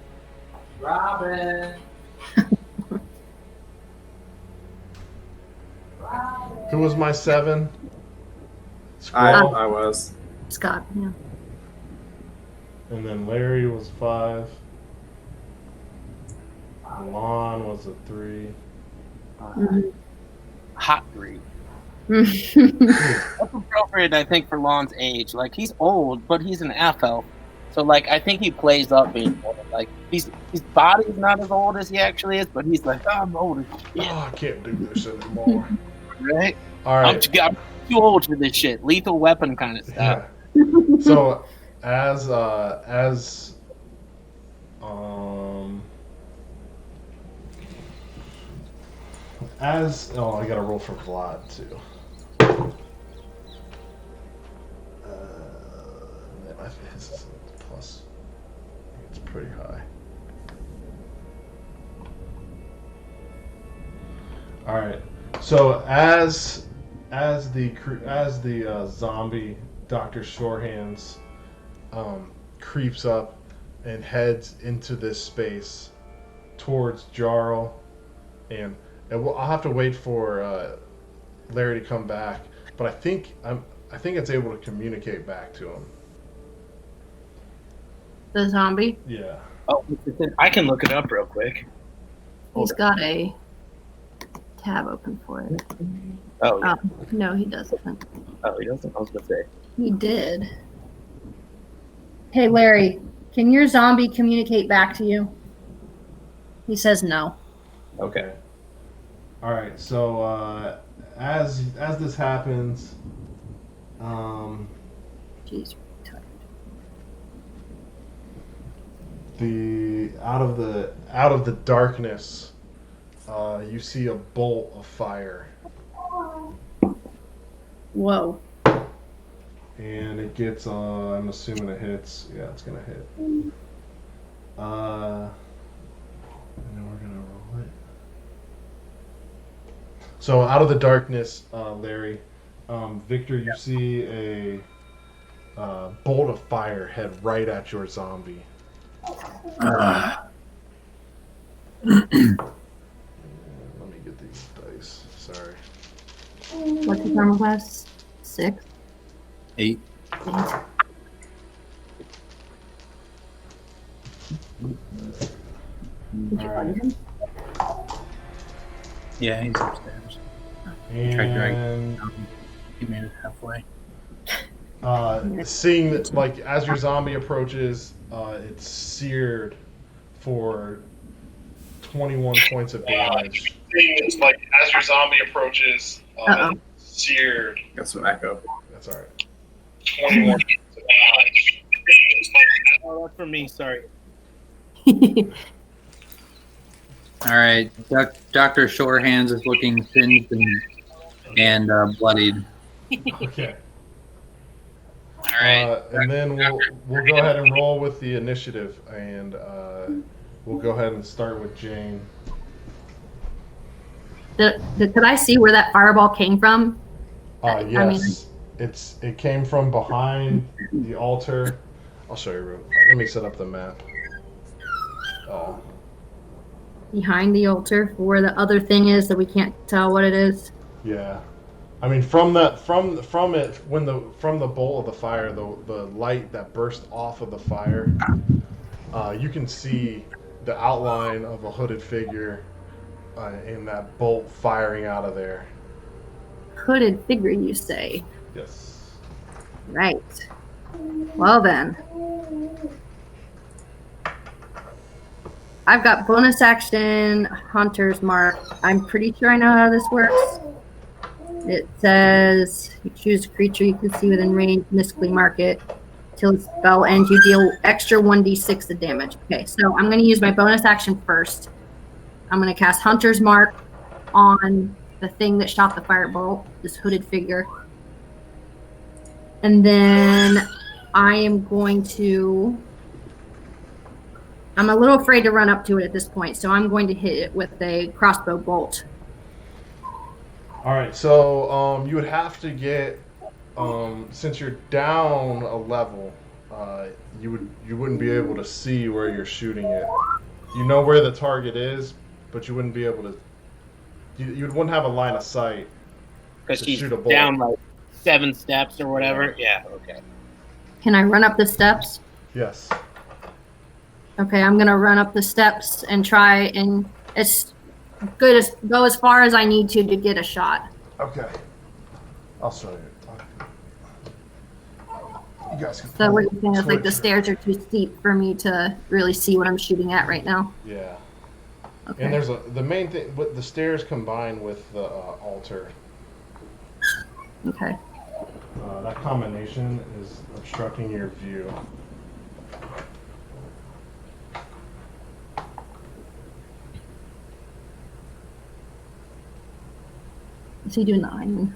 Robin. Who was my 7? I Squirrel. was. Scott, yeah. And then Larry was 5. Lon was a 3. Hot 3. Mhm. That's appropriate, I think, for Lon's age. Like, he's old, but he's an elf. So like I think he plays up being old. Like his body's not as old as he actually is, but he's like, oh, I'm old as shit, Oh, I can't do this anymore. right? All right. I'm too old for this shit. Lethal Weapon kind of stuff. Yeah. So as I gotta roll for Vlad too. His is a plus. It's pretty high. All right. So as the zombie Dr. Shorehands creeps up and heads into this space towards Jarl, and I'll have to wait for Larry to come back, but I think it's able to communicate back to him. The zombie? Yeah. Oh, I can look it up real quick. He's got a tab open for it. Oh, yeah. No, he doesn't. Oh, he doesn't. I was gonna say. He did. Hey, Larry, can your zombie communicate back to you? He says no. Okay. All right. So as this happens, Jeez, tired. out of the darkness, you see a bolt of fire, Whoa. and it gets. I'm assuming it hits. Yeah, it's gonna hit. And then we're gonna roll it. So out of the darkness, Larry, Victor, you see a bolt of fire head right at your zombie. Let me get these dice. Sorry. What's his normal class? 6? 8. 8. Did you find him? Yeah, he's upstairs. Tried dragging And him. He made it halfway. seeing that, like, as your zombie approaches, it's seared for 21 points of damage. It's like as your zombie approaches, seared. Got some echo. That's all right. 21 points of damage. Oh, that's for me. Sorry. All right, Dr. Shorehands is looking singed and bloodied. Okay. All right. And then we'll go ahead and roll with the initiative, and we'll go ahead and start with Jane. Could I see where that fireball came from? Yes, it came from behind the altar. I'll show you. Let me set up the map. Behind the altar, where the other thing is that we can't tell what it is. Yeah, I mean from the bolt of the fire, the light that burst off of the fire, you can see the outline of a hooded figure in that bolt firing out of there. Hooded figure, you say? Yes. Right. Well then. I've got bonus action, Hunter's Mark. I'm pretty sure I know how this works. It says you choose a creature you can see within range, mystically mark it. Till the spell ends, you deal extra 1d6 of damage. Okay, so I'm going to use my bonus action first. I'm going to cast Hunter's Mark on the thing that shot the firebolt, this hooded figure. And then I am going to... I'm a little afraid to run up to it at this point, so I'm going to hit it with a crossbow bolt. All right, so you would have to get, since you're down a level, you wouldn't be able to see where you're shooting it. You know where the target is, but you wouldn't be able to. You wouldn't have a line of sight. Because she's shoot a bolt. down like 7 steps or whatever. Yeah. Okay. Can I run up the steps? Yes. Okay, I'm gonna run up the steps and try and go as far as I need to get a shot. Okay. I'll show you. You guys can So what you're saying is like the torch. stairs are too steep for me to really see what I'm shooting at right now. Yeah. Okay. And there's the main thing, with the stairs combined with the altar. Okay. That combination is obstructing your view. Is he doing the iron?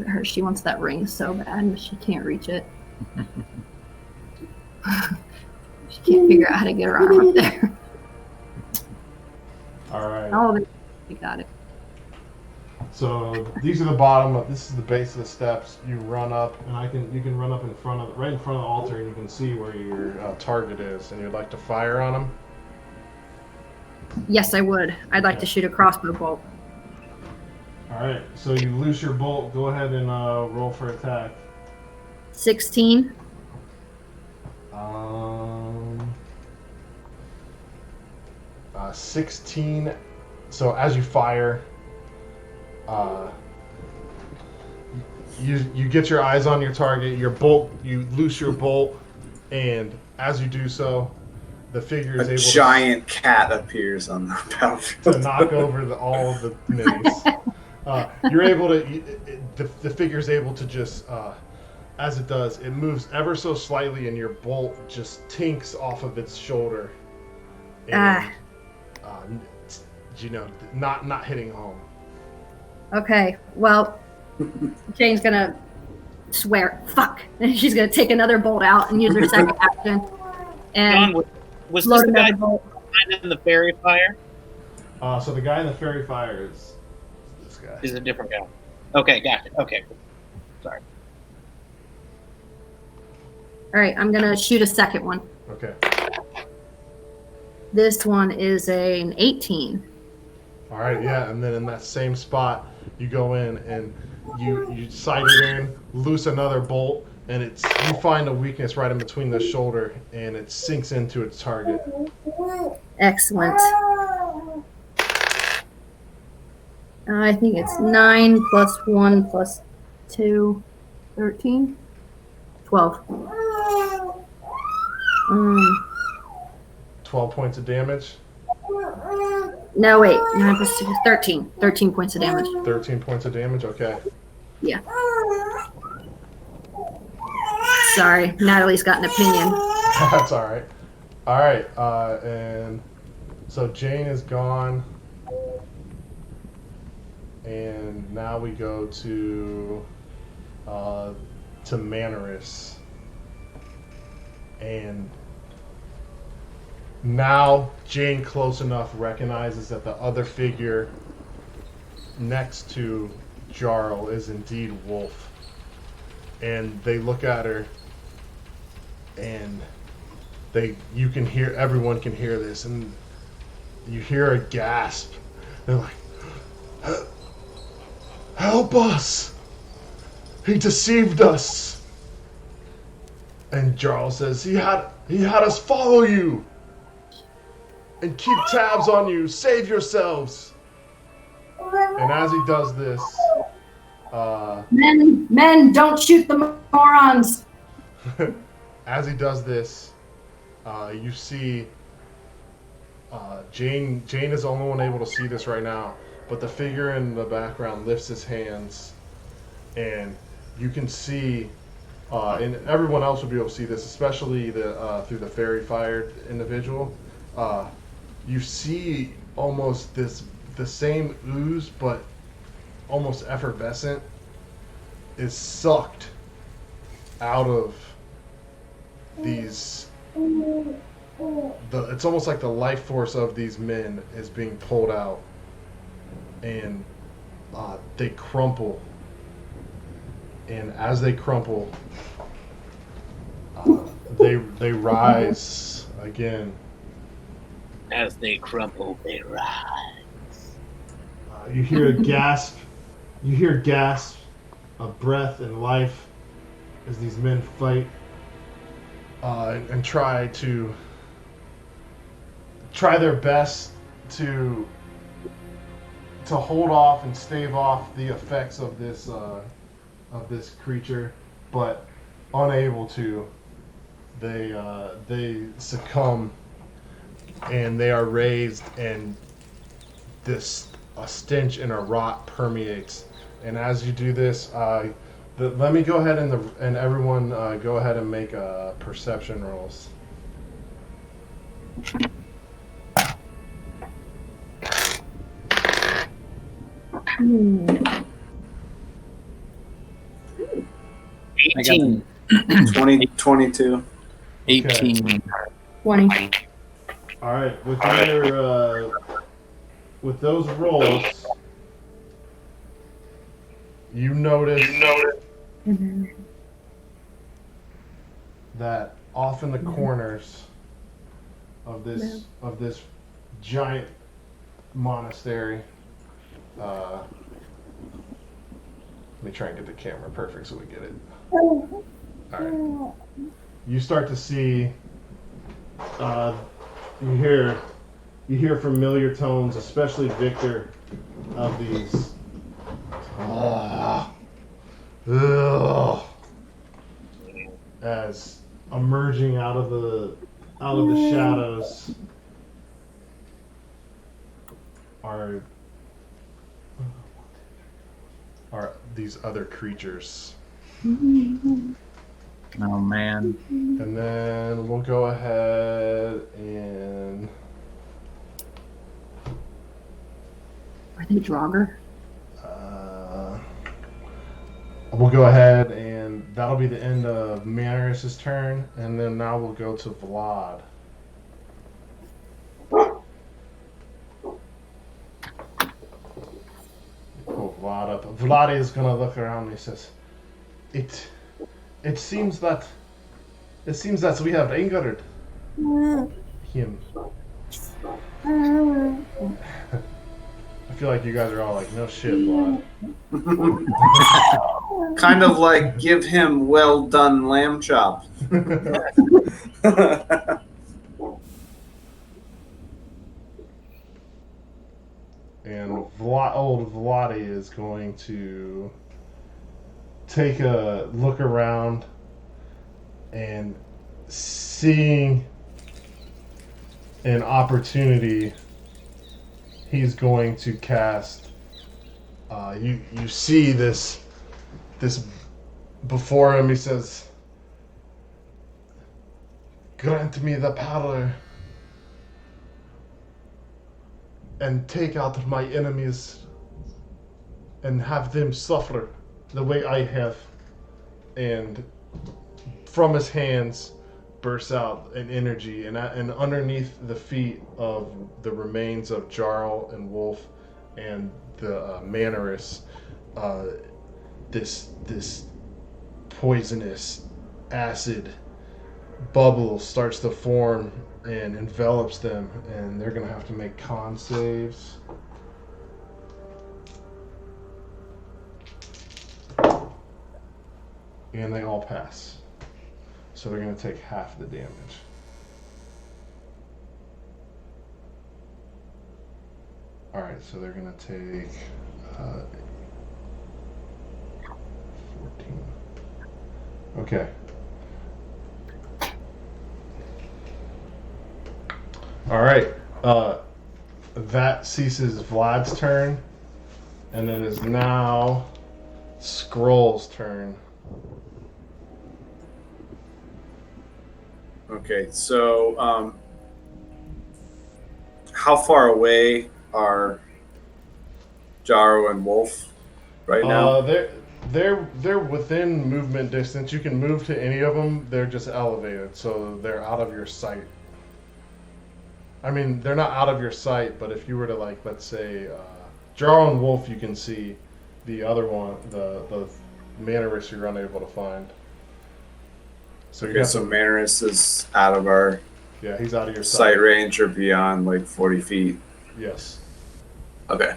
Her, she wants that ring so bad, but she can't reach it. She can't figure out how to get her arm up there. All right. Oh, you got it. So these are the bottom. This is the base of the steps. You run up, and you can run up in front of right in front of the altar, and you can see where your target is, and you'd like to fire on him. Yes, I would. I'd like to shoot a crossbow bolt. All right. So you loose your bolt. Go ahead and roll for attack. 16. 16. So as you fire, you get your eyes on your target. Your bolt. You loose your bolt, and as you do so, the figure is A able giant cat appears on the battlefield. to knock over all of the minis. You're able to. The figure's able to just. As it does, it moves ever so slightly, and your bolt just tinks off of its shoulder. And, not hitting home. Okay, well, Jane's gonna swear, fuck, and she's gonna take another bolt out and use her second action. And John, was load this the guy another bolt. in the fairy fire? So the guy in the fairy fire is this guy. Is a different guy. Okay, gotcha. Okay, sorry. All right, I'm gonna shoot a second one. Okay. This one is an 18. All right, yeah, and then in that same spot, you go in and you sight it in, loose another bolt, and you find a weakness right in between the shoulder, and it sinks into its target. Excellent. I think it's 9 plus 1 plus 2, 13, 12. 12 points of damage. No, wait. 9 plus 2 is 13. 13 points of damage. 13 points of damage, okay. Yeah. Sorry, Natalie's got an opinion. That's all right. All right, and so Jane is gone. And now we go to Manorus. And now Jane, close enough, recognizes that the other figure next to Jarl is indeed Wolf. And they look at her, and everyone can hear this, and you hear a gasp. They're like, "Help us! He deceived us!" And Jarl says, he had us follow you and keep tabs on you. Save yourselves. And as he does this, Men, don't shoot the morons. as he does this, you see Jane is the only one able to see this right now, but the figure in the background lifts his hands, and you can see, and everyone else will be able to see this, especially through the fairy fired individual. You see almost the same ooze, but almost effervescent, is sucked out of these. It's almost like the life force of these men is being pulled out, and they crumple. And as they crumple, they rise again. As they crumple, they rise. You hear a gasp. You hear gasp, of breath and life as these men fight and try their best to hold off and stave off the effects of this creature, but unable to. They succumb, and they are raised, and a stench and a rot permeates. And as you do this, let me go ahead and everyone go ahead and make perception rolls. Hmm. 18. 22. 18. 20. All right, with those rolls, you notice that off in the corners of this giant monastery. Let me try and get the camera perfect so we get it. All right. You start to see. You hear familiar tones, especially Victor, of these. As emerging out of the shadows are these other creatures. Oh man. And then we'll go ahead and Are they Draugr? we'll go ahead and that'll be the end of Manneris's turn, and then now we'll go to Vlad. Pull Vlad up. Vlad is gonna look around and he says, It seems that we have angered him. I feel like you guys are all like, no shit, Vlad. Kind of like give him well done lamb chop. And old Vladi is going to take a look around, and seeing an opportunity, he's going to cast. You see this before him. He says, "Grant me the power and take out my enemies and have them suffer the way I have." And from his hands bursts out an energy, and underneath the feet of the remains of Jarl and Wolf and the Manneris, this poisonous acid bubble starts to form and envelops them, and they're gonna have to make con saves. And they all pass. So they're going to take half the damage. Alright, so they're going to take 14. Okay. Alright. That ceases Vlad's turn. And it is now Skrull's turn. Okay, so how far away are Jaro and Wolf right now? They're within movement distance. You can move to any of them. They're just elevated, so they're out of your sight. I mean, they're not out of your sight, but if you were to, like, let's say, Jaro and Wolf, you can see. The other one, the Manneris, you're unable to find. So okay, so Manneris is out of our he's out of your sight range or beyond like 40 feet. Yes. Okay.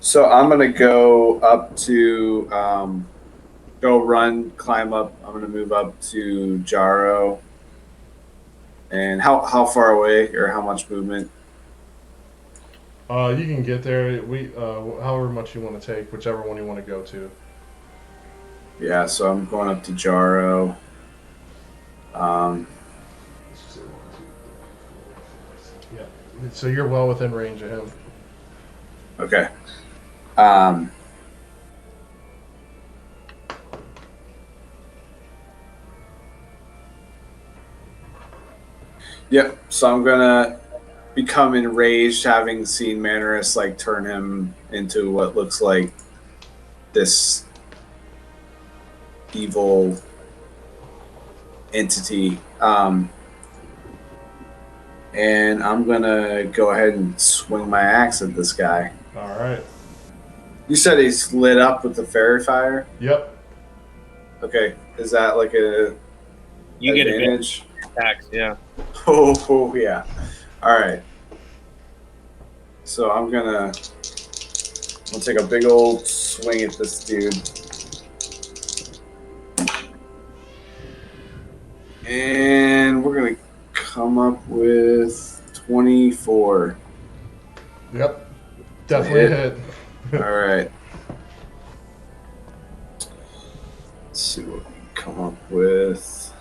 So I'm gonna go up to climb up. I'm gonna move up to Jaro. And how far away or how much movement? You can get there. However much you want to take, whichever one you want to go to. Yeah, so I'm going up to Jaro. Yeah. So you're well within range of him. Okay. Yep. So I'm gonna become enraged, having seen Manarus like turn him into what looks like this evil entity. And I'm gonna go ahead and swing my axe at this guy. All right. You said he's lit up with the fairy fire? Yep. Okay. Is that like a You get advantage? attacks, yeah. Oh yeah. All right. So I'm gonna take a big old swing at this dude. And we're gonna come up with 24. Yep. Definitely hit. All right. Let's see what we can come up with.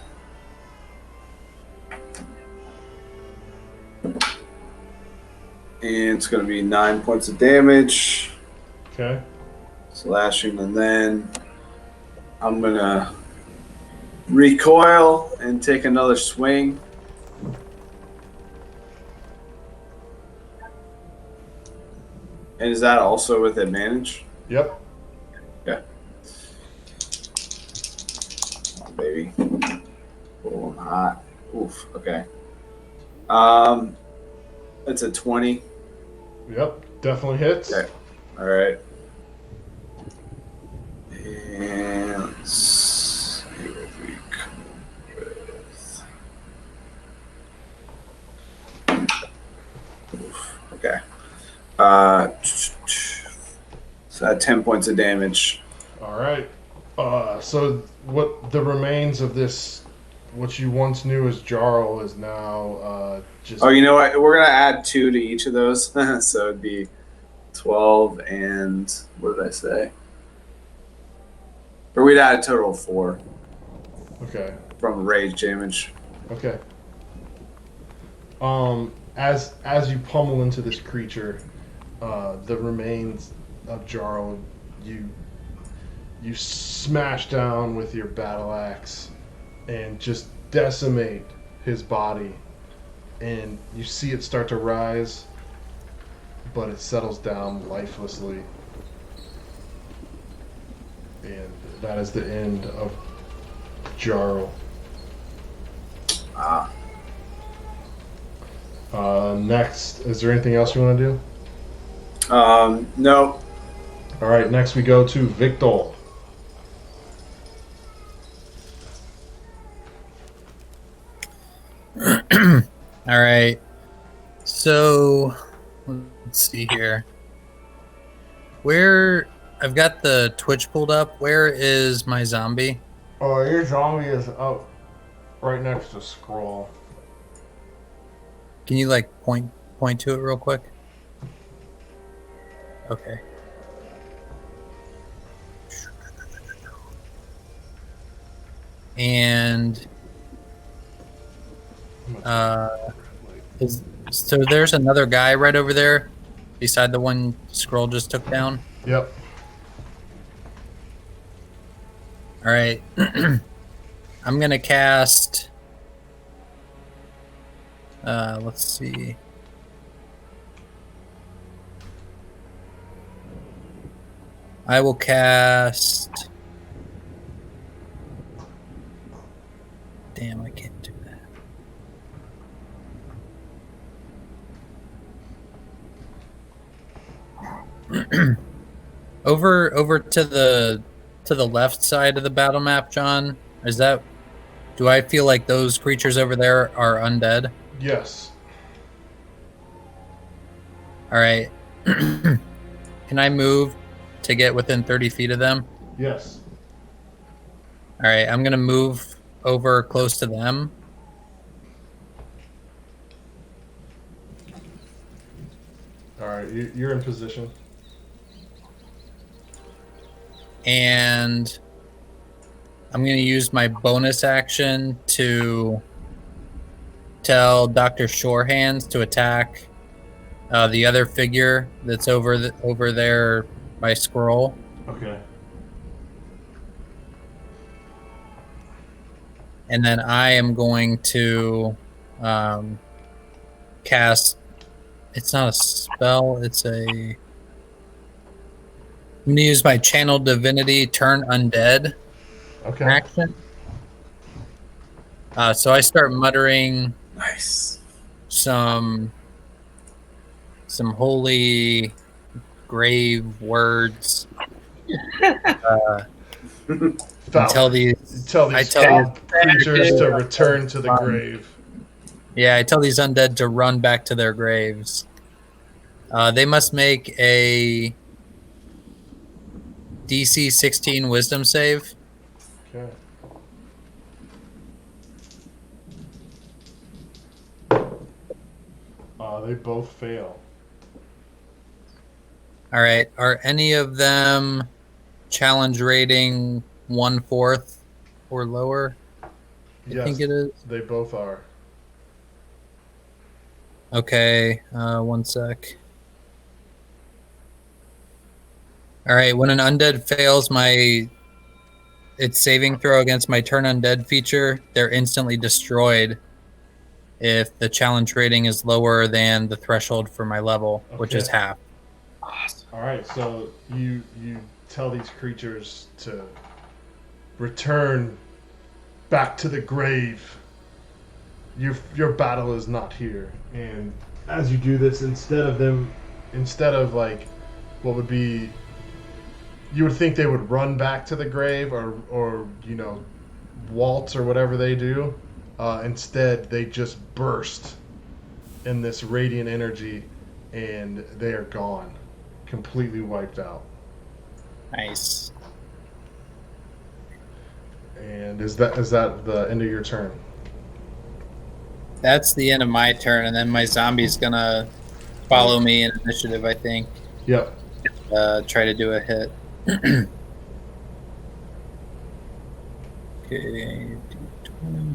And it's going to be 9 points of damage. Okay. Slashing, and then I'm going to recoil and take another swing. And is that also with advantage? Yep. Yeah. Come on, baby. Oh, I'm hot. Oof. Okay. It's a 20. Yep. Definitely hits. Okay. All right. And let's see what we come with. Oof. Okay. So that 10 points of damage. All right. So what the remains of this, what you once knew as Jarl, is now just. Oh, you know what? We're gonna add 2 to each of those, so it'd be 12 and what did I say? Or we'd add a total of 4 Okay. from rage damage. Okay. As you pummel into this creature, the remains of Jarl, you smash down with your battle axe and just decimate his body, and you see it start to rise, but it settles down lifelessly, and that is the end of Jarl. Next, is there anything else you want to do? No. All right, next we go to Victor. All right. So let's see here. I've got the Twitch pulled up. Where is my zombie? Oh, your zombie is up right next to Scroll. Can you like point to it real quick? Okay. And so there's another guy right over there beside the one Scroll just took down. Yep. All right. I'm going to cast let's see. I will cast. Damn, I can't do that. Over to the left side of the battle map, John. Do I feel like those creatures over there are undead? Yes. All right. Can I move to get within 30 feet of them? Yes. All right, I'm gonna move over close to them. All right, you're in position. And I'm going to use my bonus action to tell Dr. Shorehands to attack the other figure that's over there by Scroll. Okay. And then I am going to cast. It's not a spell. It's a. I'm going to use my Channel Divinity Turn Undead action. So I start muttering Nice. some holy grave words. Tell these creatures to return to the grave. Yeah, I tell these undead to run back to their graves. They must make a DC 16 Wisdom save. Okay. They both fail. All right. Are any of them challenge rating 1/4 or lower? Yes, I think it is. They both are. Okay. 1 sec. All right. When an undead fails its saving throw against my turn undead feature, they're instantly destroyed if the challenge rating is lower than the threshold for my level, which is half. Awesome. All right, so you tell these creatures to return back to the grave. Your battle is not here. And as you do this, instead of like what would be, you would think they would run back to the grave or waltz or whatever they do. Instead, they just burst in this radiant energy, and they are gone, completely wiped out. Nice. And is that the end of your turn? That's the end of my turn, and then my zombie's gonna follow me in initiative, I think. Yep. Try to do a hit. Okay. D20.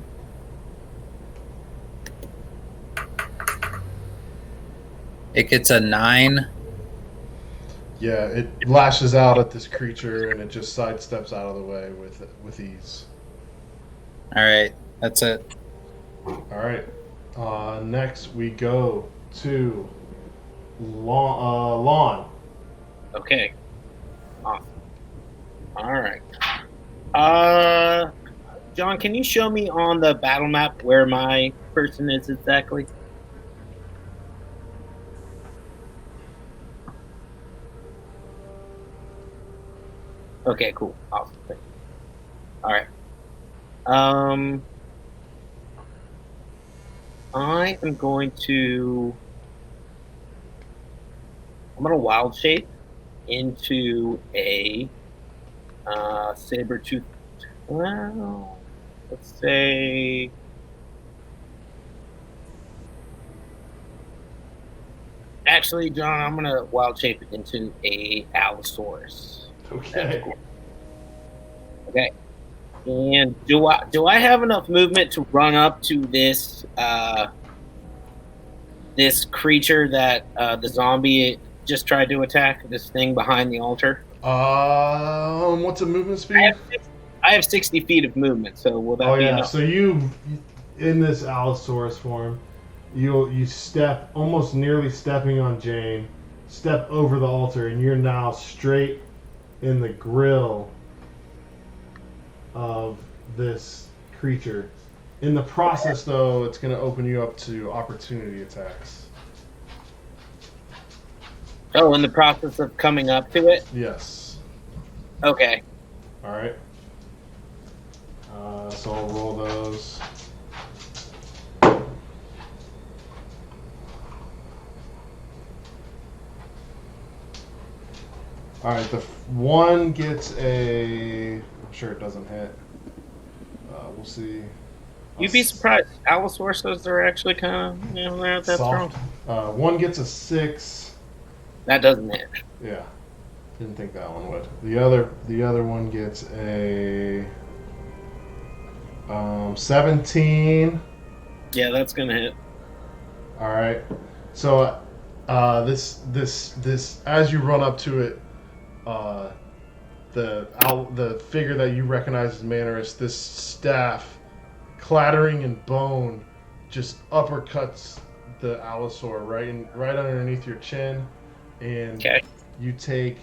It gets a 9. Yeah, it lashes out at this creature, and it just sidesteps out of the way with ease. All right, that's it. All right. Next, we go to Lawn. Okay. Awesome. All right. John, can you show me on the battle map where my person is exactly? Okay, cool. Awesome. All right. I am going to. I'm gonna wild shape into a saber-tooth. Well, let's say. Actually, John, I'm gonna wild shape it into a Allosaurus. Okay. Cool. Okay. And do I have enough movement to run up to this this creature that the zombie just tried to attack? This thing behind the altar. What's a movement speed? I have 60 feet of movement, so will that be enough? So you, in this Allosaurus form, you step, almost nearly stepping on Jane, step over the altar, and you're now straight in the grill of this creature. In the process, though, it's going to open you up to opportunity attacks. Oh, in the process of coming up to it? Yes. Okay. All right. So I'll roll those. All right, the one gets a. I'm sure it doesn't hit. We'll see. You'd be surprised. Allosaurus are actually kind of, not that strong. Soft. One gets a 6. That doesn't hit. Yeah, didn't think that one would. The other one gets a 17. Yeah, that's gonna hit. All right. So this as you run up to it, the figure that you recognize as Manarus, this staff, clattering in bone, just uppercuts the Allosaur right underneath your chin, and Okay. you take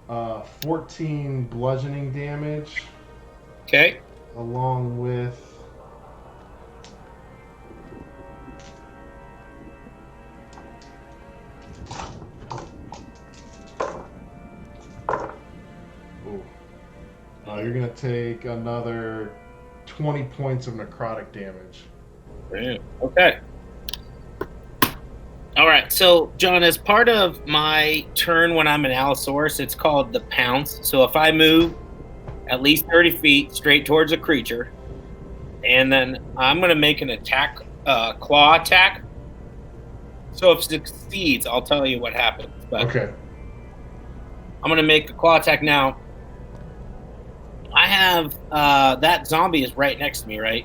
14 bludgeoning damage, Okay. along with you're going to take another 20 points of necrotic damage. Brilliant. Okay. All right. So, John, as part of my turn when I'm an Allosaurus, it's called the pounce. So if I move at least 30 feet straight towards a creature, and then I'm going to make an attack, claw attack. So if it succeeds, I'll tell you what happens. But Okay. I'm going to make a claw attack now. I have that zombie is right next to me, right?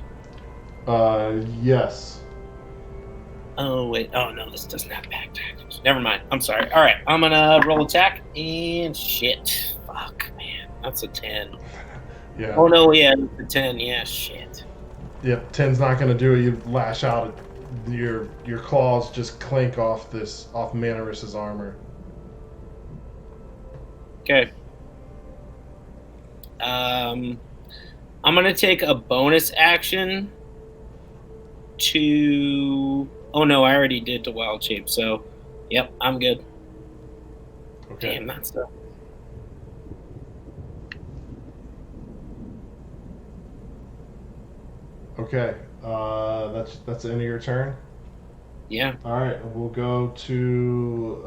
Yes. Oh, wait. Oh, no, this doesn't have back tactics. Never mind. I'm sorry. All right. I'm going to roll attack. And shit. Fuck, man. That's a 10. Yeah. Oh, no, yeah. It's a 10. Yeah, shit. Yep. 10's not going to do it. You lash out. Your claws just clink off Manarus's armor. Okay. I'm going to take a bonus action to... Oh, no, I already did to Wild Shape, so... Yep, I'm good. Okay. Damn, that's the... Okay. That's the end of your turn? Yeah. All right. We'll go to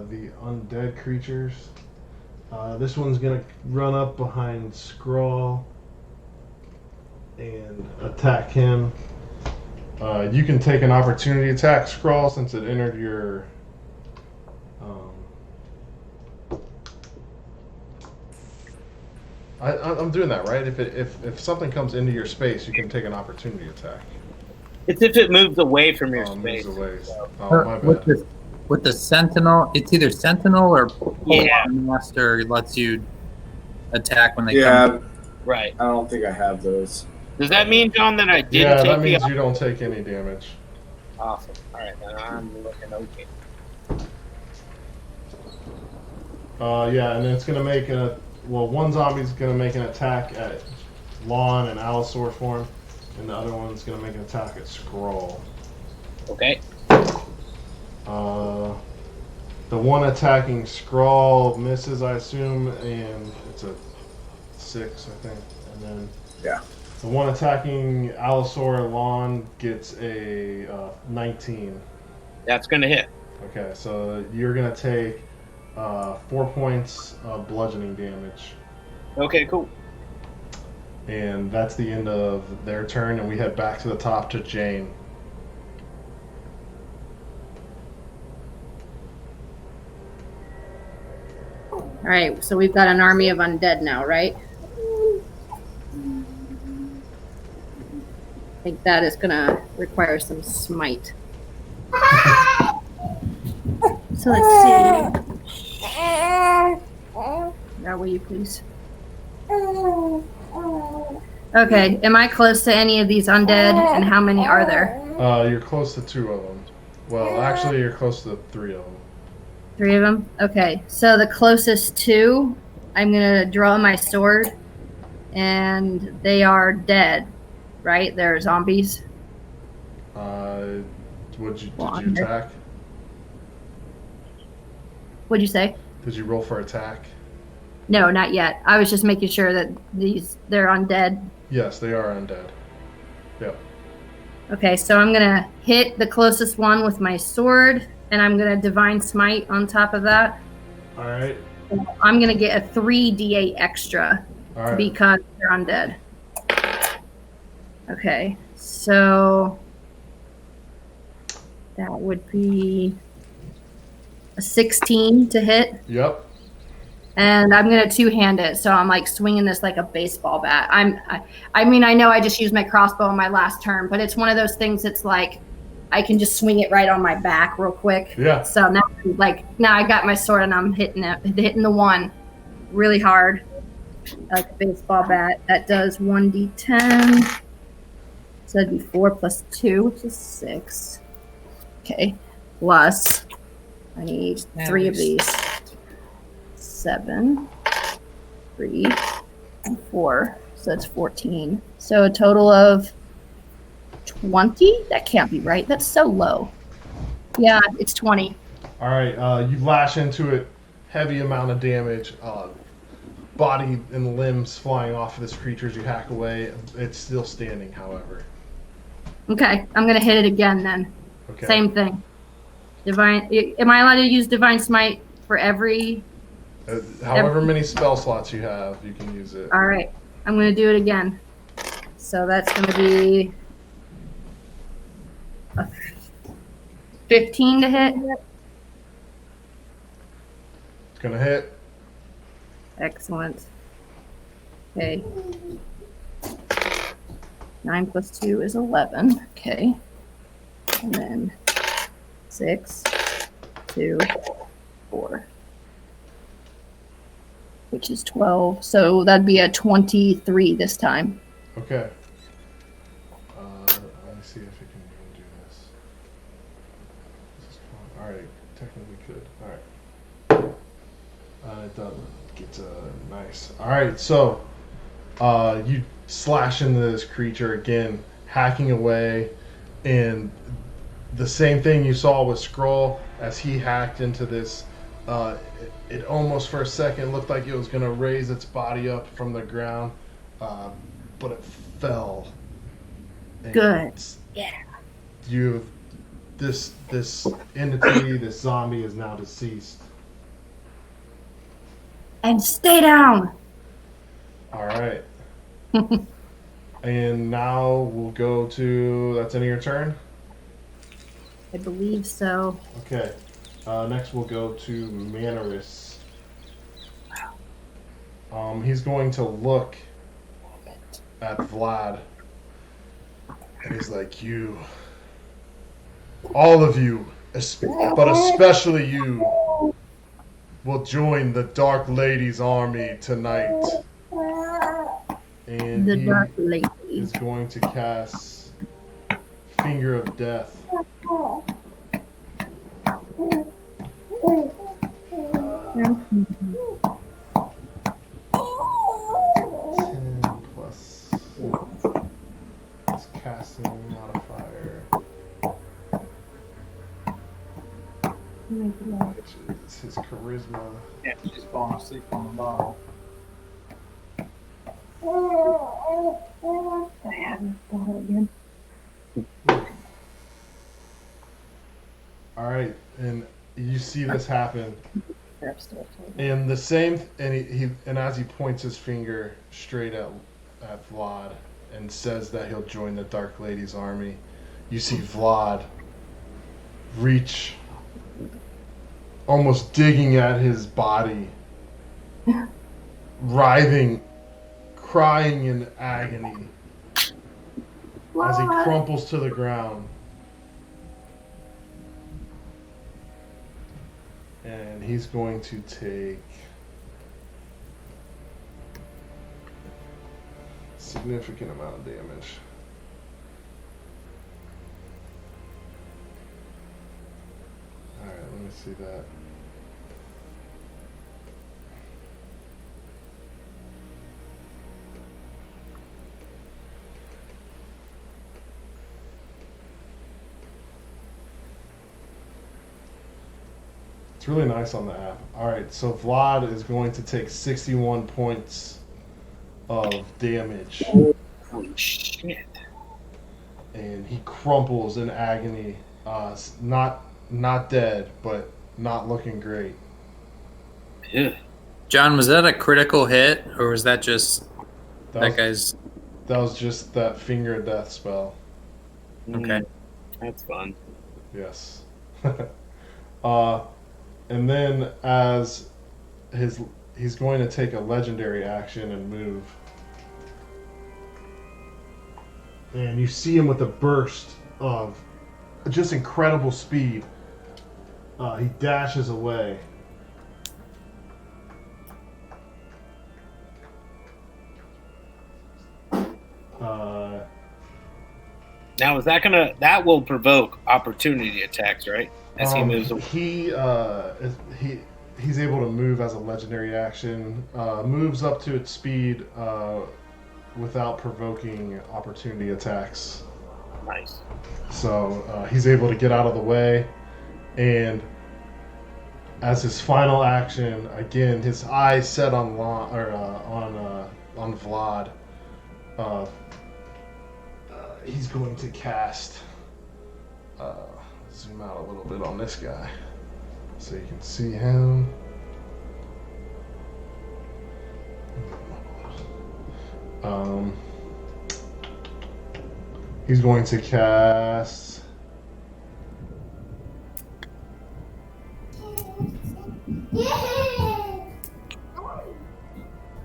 the undead creatures. This one's going to run up behind Skrull and attack him. You can take an opportunity attack, Skrull, since it entered your... I'm doing that, right? If something comes into your space, you can take an opportunity attack. It's if it moves away from your Moves space. away. Oh, my With bad. the Sentinel, it's either Sentinel or Yeah. Master lets you attack when they Yeah, come. Right. I don't think I have those. Does that mean, John, that I didn't Yeah, take that means the... you don't take any damage. Awesome. All right, then I'm looking okay. Yeah, and then it's gonna make one zombie's gonna make an attack at Lon and Allosaur form, and the other one's gonna make an attack at Skrull. Okay. The one attacking Skrull misses, I assume, and it's a 6, I think. And then Yeah. the one attacking Allosaur and Lon gets a 19. That's going to hit. Okay, so you're gonna take 4 points of bludgeoning damage. Okay, cool. And that's the end of their turn, and we head back to the top to Jane. All right, so we've got an army of undead now, right? I think that is gonna require some smite. So let's see. Now, will you please? Okay, am I close to any of these undead, and how many are there? You're close to 2 of them. Well, actually, you're close to 3 of them. 3 of them? Okay, so the closest 2, I'm gonna draw my sword, and they are dead, right? They're zombies. Did you Wander. attack? What'd you say? Did you roll for attack? No, not yet. I was just making sure that they're undead. Yes, they are undead. Yep. Okay, so I'm gonna hit the closest one with my sword, and I'm gonna divine smite on top of that. All right. I'm going to get a 3d8 extra All right. because they're undead. Okay, so that would be a 16 to hit. Yep. And I'm gonna two-hand it, so I'm like swinging this like a baseball bat. I mean, I know I just used my crossbow on my last turn, but it's one of those things that's like I can just swing it right on my back real quick. Yeah. So now I got my sword and I'm hitting the one really hard, like a baseball bat. That does 1d10. So that'd be 4 plus 2, which is 6. Okay, plus I need 3 of these. 7, 3, and 4. So that's 14. So a total of 20? That can't be right. That's so low. Yeah, it's 20. All right. You lash into it. Heavy amount of damage. Body and limbs flying off of this creature as you hack away. It's still standing, however. Okay, I'm going to hit it again then. Okay. Same thing. Divine. Am I allowed to use Divine Smite for every... However many spell slots you have, you can use it. All right, I'm going to do it again. So that's going to be a 15 to hit. It's going to hit. Excellent. Okay. 9 plus 2 is 11. Okay. And then 6, 2, 4. Which is 12. So that'd be a 23 this time. Okay. Let me see if it can even do this. All right. Technically could. All right. It doesn't. It's nice. All right. So you slash into this creature again, hacking away, and the same thing you saw with Skrull as he hacked into this. It almost for a second looked like it was going to raise its body up from the ground, but it fell. And Good. Yeah. You, this entity, this zombie is now deceased. And stay down. All right. And now we'll go to. That's end of your turn. I believe so. Okay. Next, we'll go to Manarus. He's going to look at Vlad, and he's like, "You, all of you, but especially you, will join the Dark Lady's army tonight." And The he Dark Lady. is going to cast Finger of Death. 10 plus his casting modifier, which is his charisma. Yeah, she's falling asleep on the bottle. I haven't thought again. All right, and you see this happen, and the same, and as he points his finger straight at Vlad and says that he'll join the Dark Lady's army, you see Vlad reach, almost digging at his body, writhing, crying in agony as he crumples to the ground. And he's going to take a significant amount of damage. Alright, let me see that. It's really nice on the app. Alright, so Vlad is going to take 61 points of damage. Holy shit. And he crumples in agony. Not dead, but not looking great. Ugh. John, was that a critical hit, or was that just That that was, guy's? that was just that finger death spell. Okay. That's fun. Yes. And then as he's going to take a legendary action and move. And you see him with a burst of just incredible speed. He dashes away. Now, is that will provoke opportunity attacks, right? As he moves away. He's able to move as a legendary action. Moves up to its speed without provoking opportunity attacks. Nice. So he's able to get out of the way, and as his final action, again, his eyes set on Vlad. He's going to cast. Zoom out a little bit on this guy, so you can see him. He's going to cast.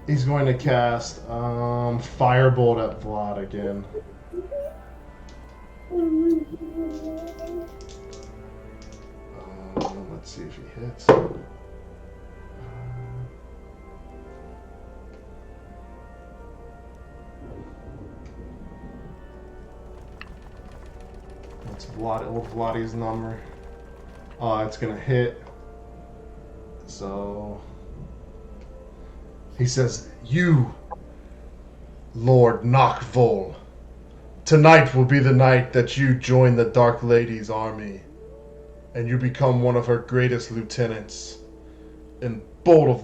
He's going to cast Firebolt at Vlad again. Let's see if he hits. That's old Vladdy's number. It's gonna hit. So he says, "You, Lord Nockvol, tonight will be the night that you join the Dark Lady's army, and you become one of her greatest lieutenants." And bolt of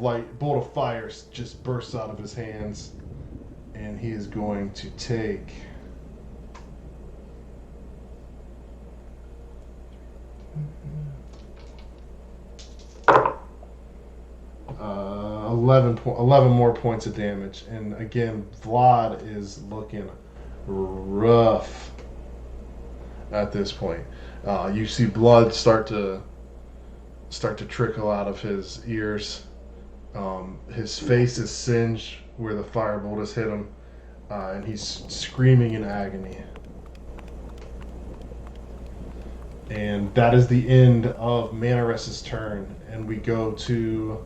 fire just bursts out of his hands, and he is going to take 11 more points of damage. And again, Vlad is looking rough at this point. You see blood start to trickle out of his ears. His face is singed where the firebolt has hit him, and he's screaming in agony. And that is the end of Manaress's turn, and we go to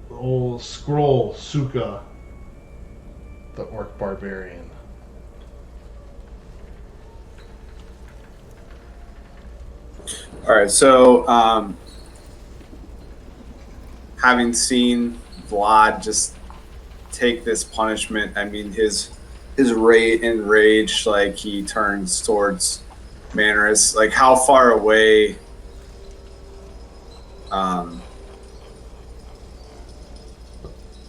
old Scroll Suka, the orc barbarian. All right, so having seen Vlad just take this punishment, I mean his enraged, like he turns towards Manaress. Like, how far away?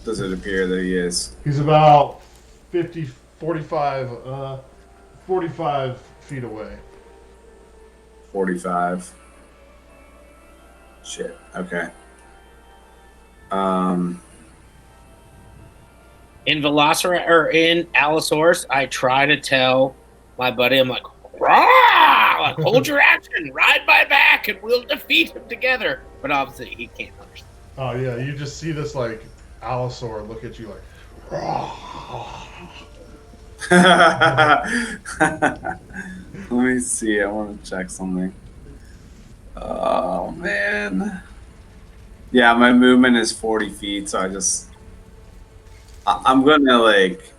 Does it appear that he is? He's about 45 feet away. 45. Shit. Okay. In Velociraptor or in Allosaurus, I try to tell my buddy, I'm like, "Rah! Like, hold your action, ride my back, and we'll defeat him together." But obviously, he can't understand. Oh yeah, you just see this like Allosaur look at you like. Let me see. I want to check something. Oh man. Yeah, my movement is 40 feet, so I'm gonna like.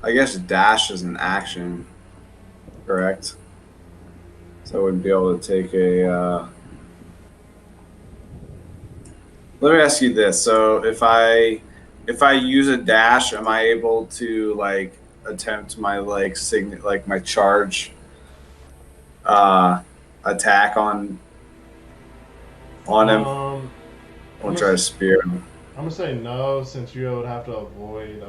I guess dash is an action, correct? So I would be able to take a. Let me ask you this: so if I use a dash, am I able to like attempt my like my charge attack on him? I'll try to spear him. I'm gonna say no, since you would have to avoid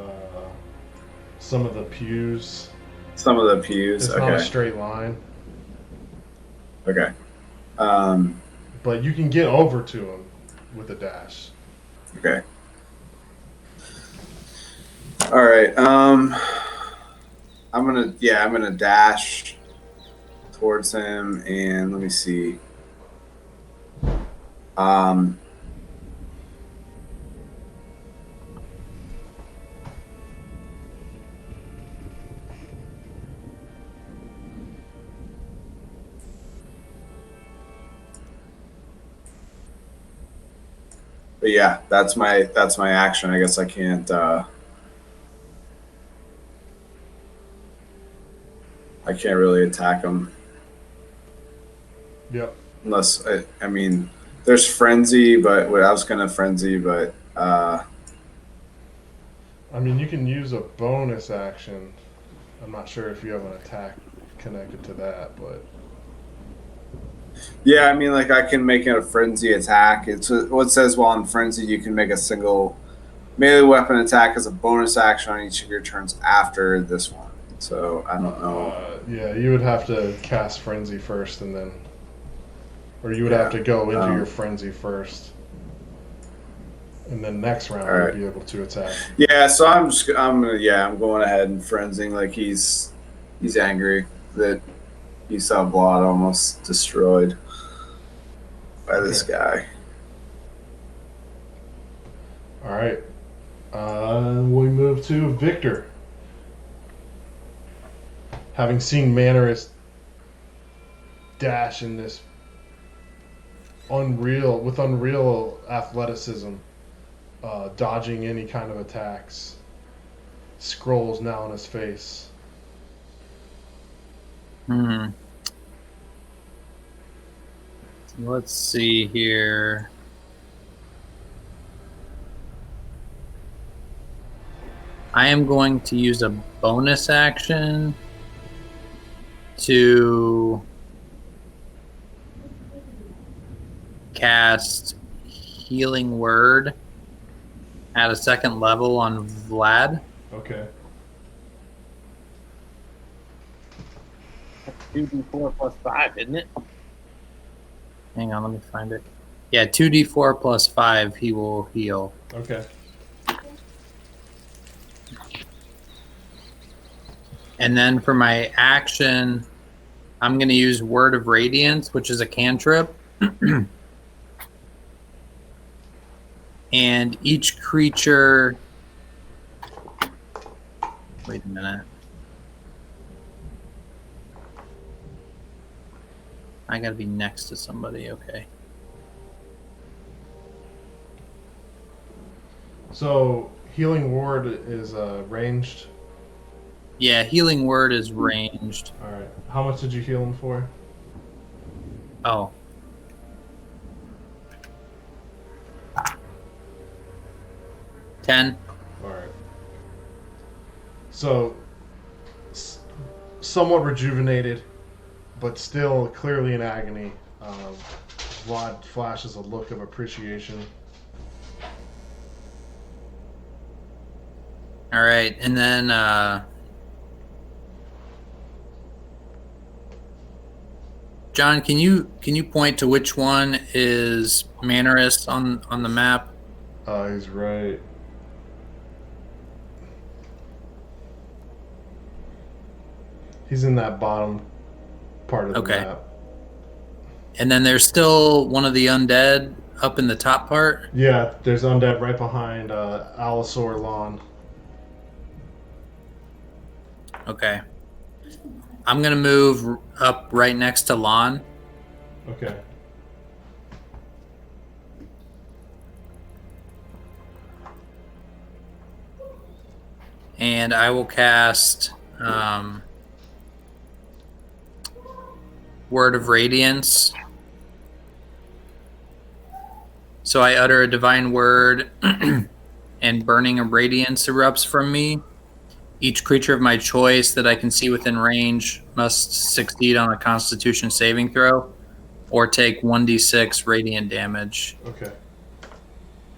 some of the pews. Some of the pews. It's Okay. not a straight line, Okay. but you can get over to them with a dash. Okay. All right. I'm gonna dash towards him, and let me see. But yeah, that's my action. I guess I can't. I can't really attack him Yep. unless I mean, there's frenzy, but I was gonna frenzy, but I mean, you can use a bonus action. I'm not sure if you have an attack connected to that, but yeah, I mean, like I can make it a frenzy attack. It's what it says while in frenzy, you can make a single melee weapon attack as a bonus action on each of your turns after this one. So I don't know. yeah, you would have to cast frenzy first, and then, or you would have to go into your frenzy first, and then next round Alright. you'd be able to attack. Yeah, so I'm going ahead and frenzying like he's angry that he saw Blood almost destroyed by this guy. All right. We move to Victor. Having seen Mannerist dash in this unreal athleticism, dodging any kind of attacks, scrolls now on his face. Let's see here. I am going to use a bonus action to cast Healing Word at a second level on Vlad. Okay. 2d4 plus 5, isn't it? Hang on, let me find it. Yeah, 2d4 plus 5, he will heal. Okay. And then for my action, I'm going to use Word of Radiance, which is a cantrip. And each creature... Wait a minute. I got to be next to somebody, okay. So, Healing Ward is ranged. Yeah, Healing Word is ranged. All right. How much did you heal him for? Oh. $10. All right. So, somewhat rejuvenated, but still clearly in agony. Vlad flashes a look of appreciation. All right, and then John, can you point to which one is Mannerist on the map? He's right. He's in that bottom part of the map. And then there's still one of the undead up in the top part? Yeah, there's undead right behind Allosaur Lawn. Okay. I'm going to move up right next to Lon. Okay. And I will cast Word of Radiance. So I utter a divine word, and burning of radiance erupts from me. Each creature of my choice that I can see within range must succeed on a Constitution saving throw, or take 1d6 radiant damage. Okay.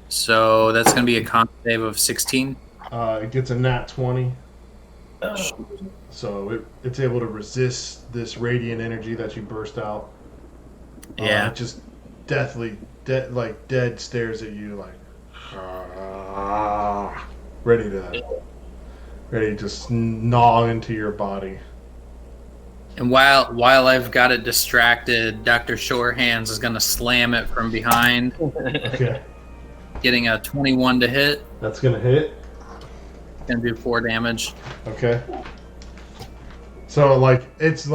So that's going to be a con save of 16. It gets a nat 20. So it's able to resist this radiant energy that you burst out. Yeah. It just deathly, dead stares at you, like ready to just gnaw into your body. And while I've got it distracted, Dr. Shorehands is going to slam it from behind, Okay, getting a 21 to hit. that's gonna hit. Going to do 4 damage. Okay. So it's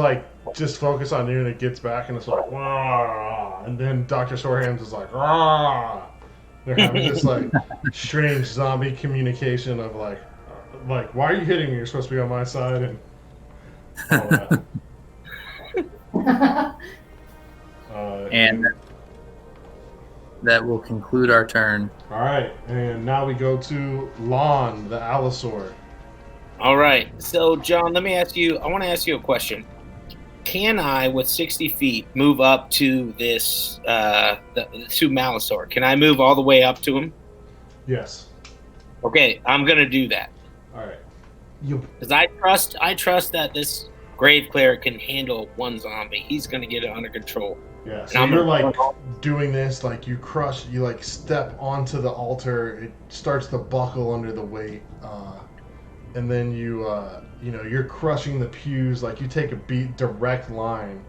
just focus on you, and it gets back, and it's like "Wah!" And then Dr. Sorehands is like "Rah!" They're having this strange zombie communication of like why are you hitting me? You're supposed to be on my side and all that. And that will conclude our turn. All right, and now we go to Lon, the Allosaur. All right. So, John, I want to ask you a question. Can I, with 60 feet, move up to this, to Malisaur? Can I move all the way up to him? Yes. Okay, I'm going to do that. All right. Because I trust that this Grave Cleric can handle one zombie. He's going to get it under control. Yeah, so you're doing this, you step onto the altar, it starts to buckle under the weight, and then you're crushing the pews, you take a direct line.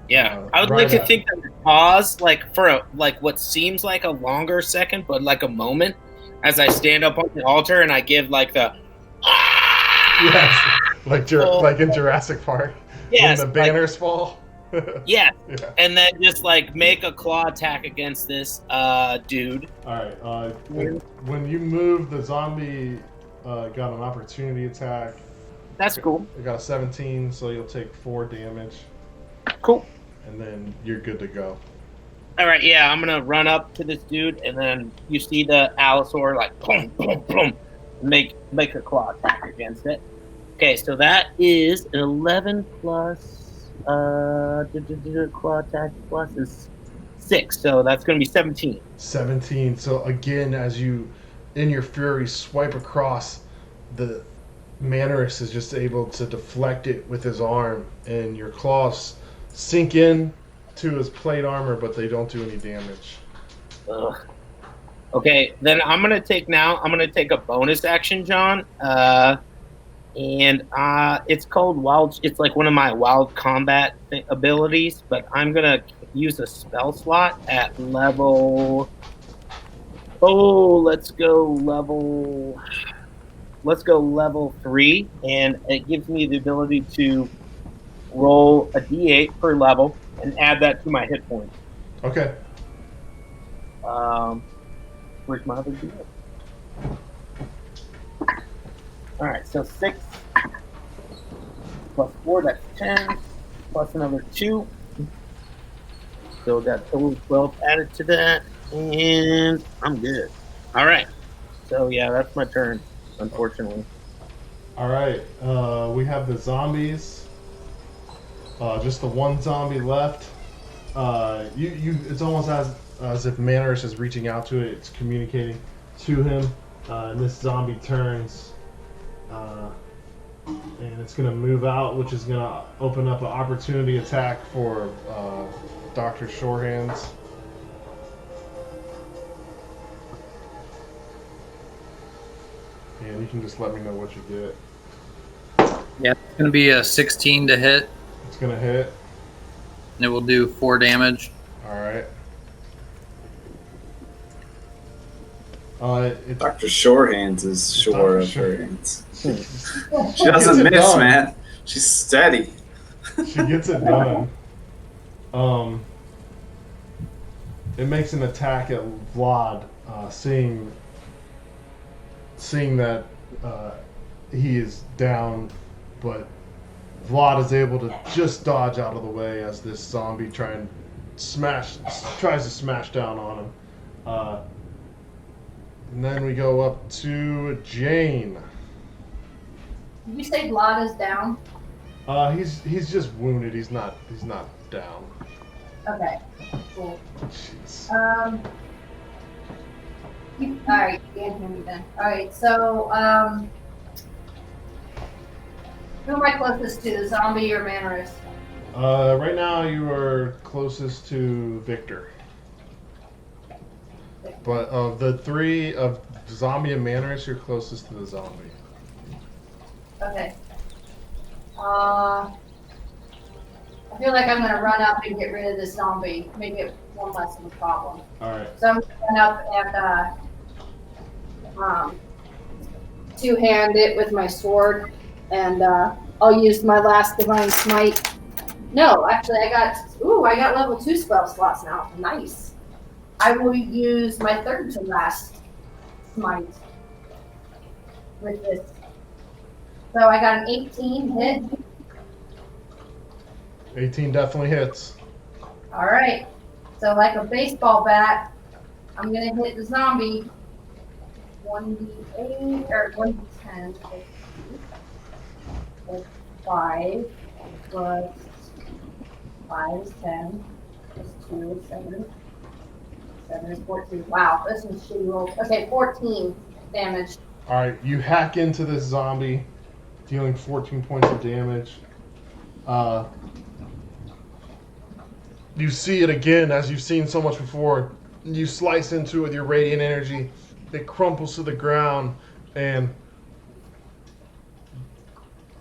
Yeah, I would like to think that we pause, for what seems like a longer second, but like a moment, as I stand up on the altar and I give the. Yes, like in Jurassic Park. Yes, when the banners fall. Yeah, and then just make a claw attack against this dude. All right. When you move, the zombie got an opportunity attack. That's cool. It got a 17, so you'll take 4 damage. Cool. And then you're good to go. All right, yeah, I'm gonna run up to this dude, and then you see the Allosaur boom, boom, boom, make a claw attack against it. Okay, so that is an 11 plus. Claw attack plus is 6, so that's going to be 17. 17. So again, as you, in your fury, swipe across, the Mannerus is just able to deflect it with his arm, and your claws sink in to his plate armor, but they don't do any damage. Ugh. Okay, then I'm going to take a bonus action, John. And it's called Wild. It's one of my wild combat abilities, but I'm gonna use a spell slot at level. Oh, let's go level 3, and it gives me the ability to roll a d8 per level and add that to my hit points. Okay. Where's my other d8? All right, so 6 plus 4, that's 10, plus another 2. So that total 12 added to that, and I'm good. All right. So, yeah, that's my turn, unfortunately. All right. We have the zombies. Just the one zombie left. It's almost as if Mannerus is reaching out to it. It's communicating to him. And this zombie turns. And it's going to move out, which is going to open up an opportunity attack for Dr. Shorehands. And you can just let me know what you get. Yeah, it's going to be a 16 to hit. It's going to hit. And it will do 4 damage. All right. Dr. Shorehands is sure of her hands. She doesn't miss, done. Man. She's steady. She gets it done. It makes an attack at Vlad, seeing that he is down, but Vlad is able to just dodge out of the way as this zombie tries to smash down on him. And then we go up to Jane. Did you say Vlad is down? He's just wounded. He's not down. Okay, cool. Jeez. All right, you can't hear me then. All right, so Who am I closest to, the zombie or Manarus? Right now, you are closest to Victor. But of the three, of zombie and Manarus, you're closest to the zombie. Okay. I feel like I'm gonna run up and get rid of this zombie, make it one less of a problem. Alright. So I'm gonna run up and two-hand it with my sword, and I'll use my last divine smite. No, actually, I got level 2 spell slots now. Nice. I will use my third to last smite with this. So I got an 18 hit. 18 definitely hits. All right. So like a baseball bat, I'm gonna hit the zombie. 1d8 or 1d10 plus 5 plus 5 is 10 plus 2 is 7. 7 is 14. Wow, this is shitty rolls. Okay, 14 damage. Alright, you hack into this zombie, dealing 14 points of damage. You see it again, as you've seen so much before. You slice into it with your radiant energy. It crumples to the ground, and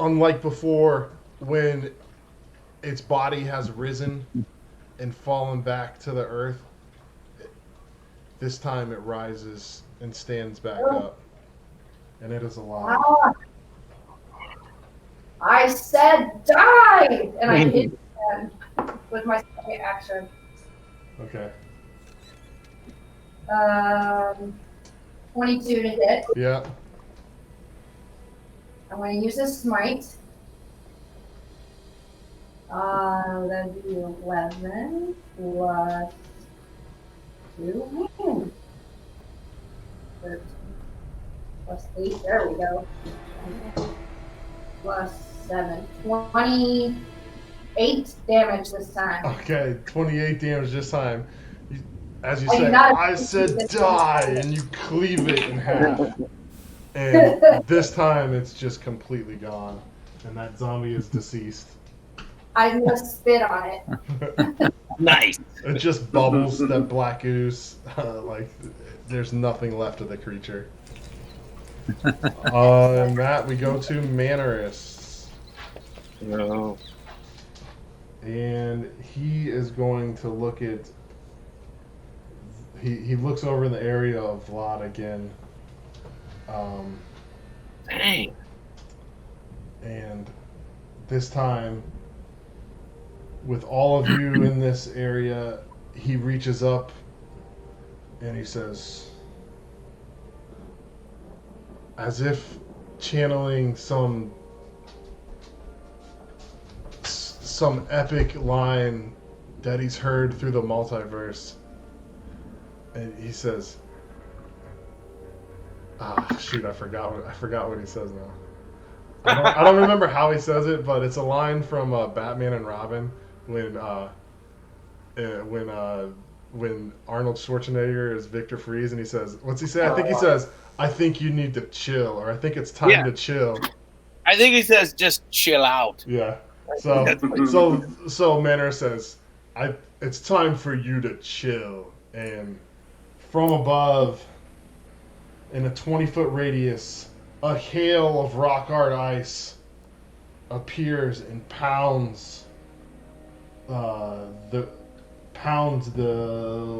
unlike before, when its body has risen and fallen back to the earth, this time it rises and stands back up. And it is alive. Ah, I said die! And I hit him with my second action. Okay. 22 to hit. Yeah. I'm going to use a smite. That'd be 11 plus 2. 13 plus 8. There we go. Plus 7. 28 damage this time. Okay, 28 damage this time. As you Oh, you said, gotta I said this die, one. and you cleave it in half. And this time it's just completely gone. And that zombie is deceased. I just spit on it. Nice. It just bubbles, that black ooze. Like, there's nothing left of the creature. And that, we go to Manarus. No. And he is going to look at... He looks over in the area of Vlad again. Dang. And this time, with all of you in this area, he reaches up and he says, as if channeling some epic line that he's heard through the multiverse. And he says, shoot, I forgot what he says now. I don't remember how he says it, but it's a line from Batman and Robin when Arnold Schwarzenegger is Victor Freeze, and he says, what's he say? I think he says, I think you need to chill, or I think it's time to chill. I think he says just chill out. Yeah. So Manor says, it's time for you to chill. And from above, in a 20-foot radius, a hail of rock art ice appears and pounds the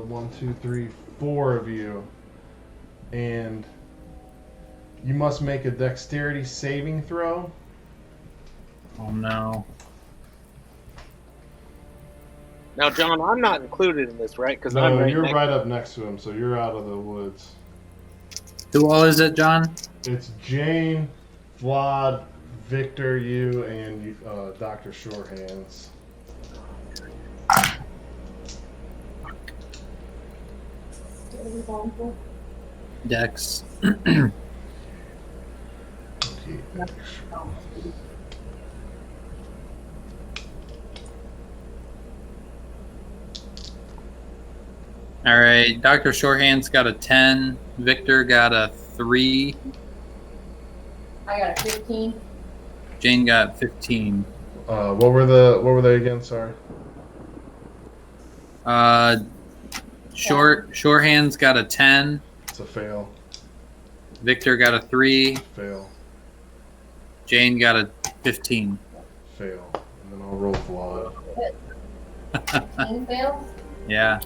1, 2, 3, 4 of you, and you must make a dexterity saving throw. Oh no. Now, John, I'm not included in this, right? Because No, you're right up next to him, so you're out of the woods. Who all is it, John? It's Jane, Vlad, Victor, you, and Dr. Shorthands. Dex. Okay. All right, Dr. Shorthand's got a 10. Victor got a 3. I got a 15. Jane got 15. What were they again? Sorry. Shorehand's got a 10. It's a fail. Victor got a 3. Fail. Jane got a 15. Fail. And then I'll roll Vlad. 15 fails? Yeah.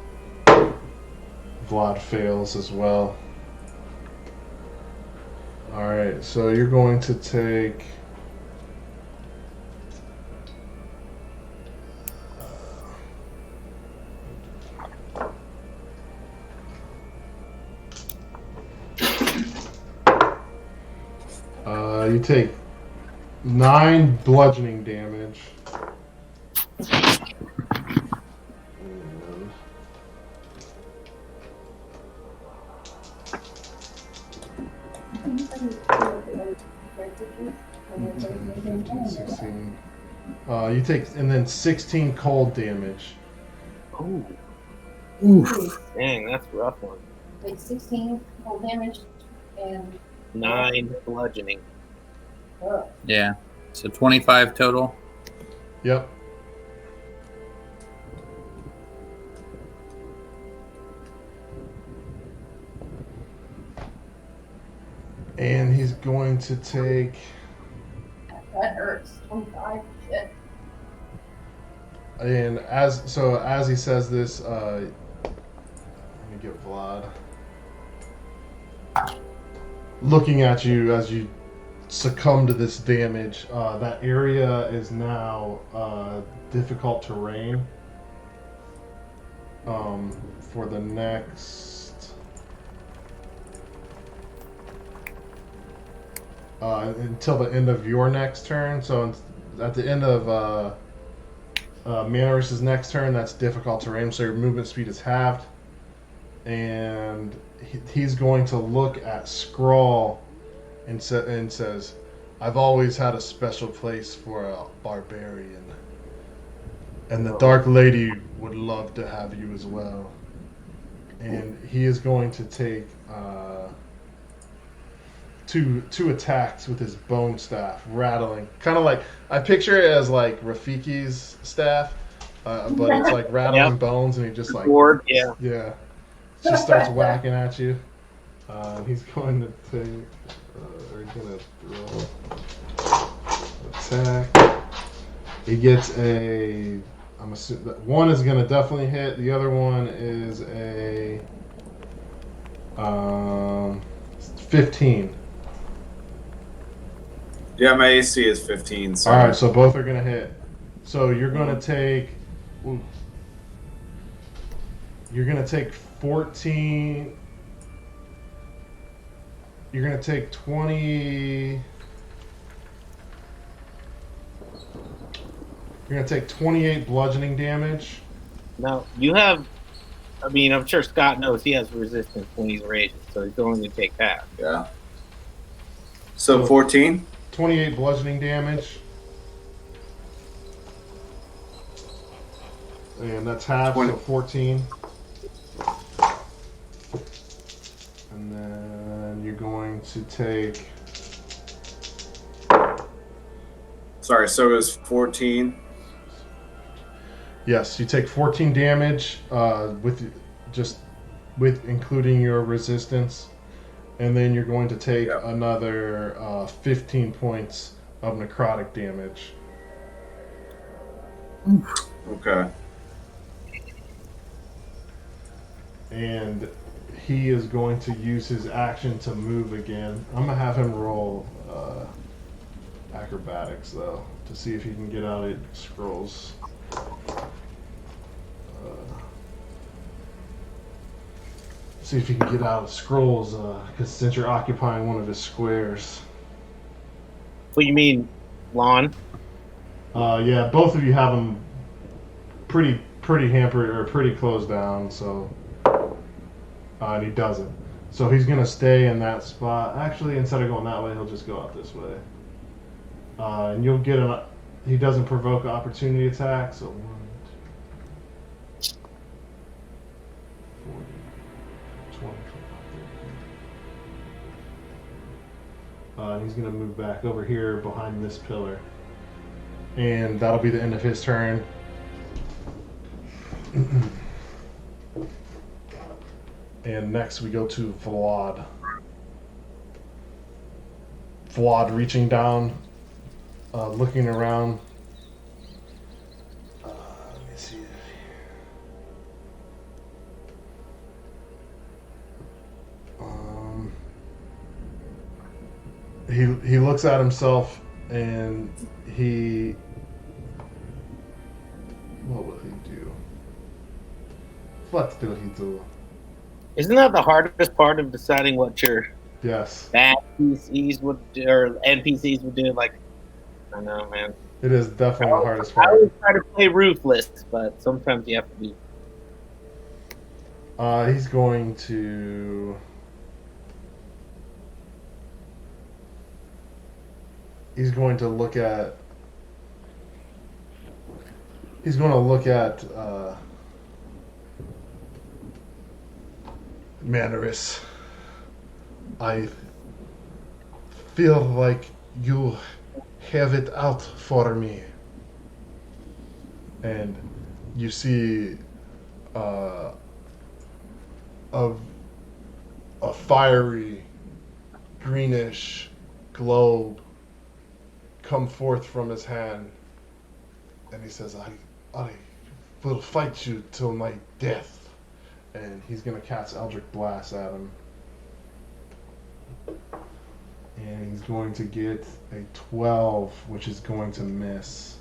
Vlad fails as well. Alright, so you're going to take... you take 9 bludgeoning damage. And 16. You take, and then 16 cold damage. Oh. Oof. Dang, that's a rough one. Wait, 16 cold damage and 9 bludgeoning. Yeah. So 25 total. Yep. And he's going to take... that hurts. 25. Shit. And as he says this, let me get Vlad. Looking at you as you succumb to this damage, that area is now difficult terrain for the next until the end of your next turn. So at the end of Manoris's next turn, that's difficult terrain, so your movement speed is halved. And he's going to look at Skrull and says, "I've always had a special place for a barbarian, and the Dark Lady would love to have you as well." And he is going to take two attacks with his bone staff, rattling, kind of like, I picture it as like Rafiki's staff, but it's like rattling bones, and he just like just starts whacking at you. He's going to take, attack. He gets I'm assuming that one is going to definitely hit. The other one is a 15. Yeah, my AC is 15. So. All right, so both are going to hit. So you're going to take. You're going to take 14. You're going to take 20. You're going to take 28 bludgeoning damage. Now, you have, I mean, I'm sure Scott knows he has resistance when he's raging, so he's only going to take half. Yeah. So 14? 28 bludgeoning damage. And that's half, 20. so 14. And then you're going to take... Sorry, so it was 14? Yes, you take 14 damage with including your resistance. And then you're going to take another 15 points of necrotic damage. Okay. And he is going to use his action to move again. I'm going to have him roll acrobatics, though, to see if he can get out of Skrull's. See if you can get out of Skrull's, because since you're occupying one of his squares. What you mean, lawn? Yeah, both of you have him pretty hampered or pretty closed down. So, and he doesn't. So he's gonna stay in that spot. Actually, instead of going that way, he'll just go out this way. And you'll get he doesn't provoke an opportunity attack. So 1, 2, 40, 20, 25, And he's going to move back over here behind this pillar. And that'll be the end of his turn. And next we go to Vlad. Vlad reaching down, looking around. Let me see. He looks at himself and what will he do? What will he do? Isn't that the hardest part of deciding what your Yes. bad PCs would do, or NPCs would do? Like, I don't know, man. It is definitely the hardest I part. always try to play ruthless, but sometimes you have to be. He's going to. He's going to look at. He's going to look at Mannerus. I feel like you have it out for me. And you see a fiery greenish globe come forth from his hand, and he says, I will fight you till my death. And he's going to cast Eldritch Blast at him. And he's going to get a 12, which is going to miss.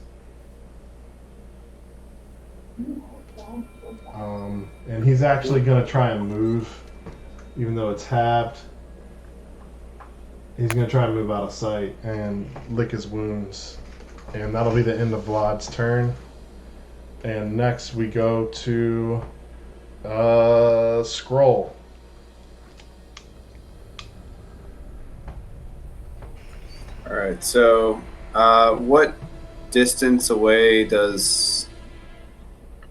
And he's actually going to try and move, even though it's halved. He's going to try and move out of sight and lick his wounds. And that'll be the end of Vlad's turn. And next we go to Scroll. All right. So, what distance away does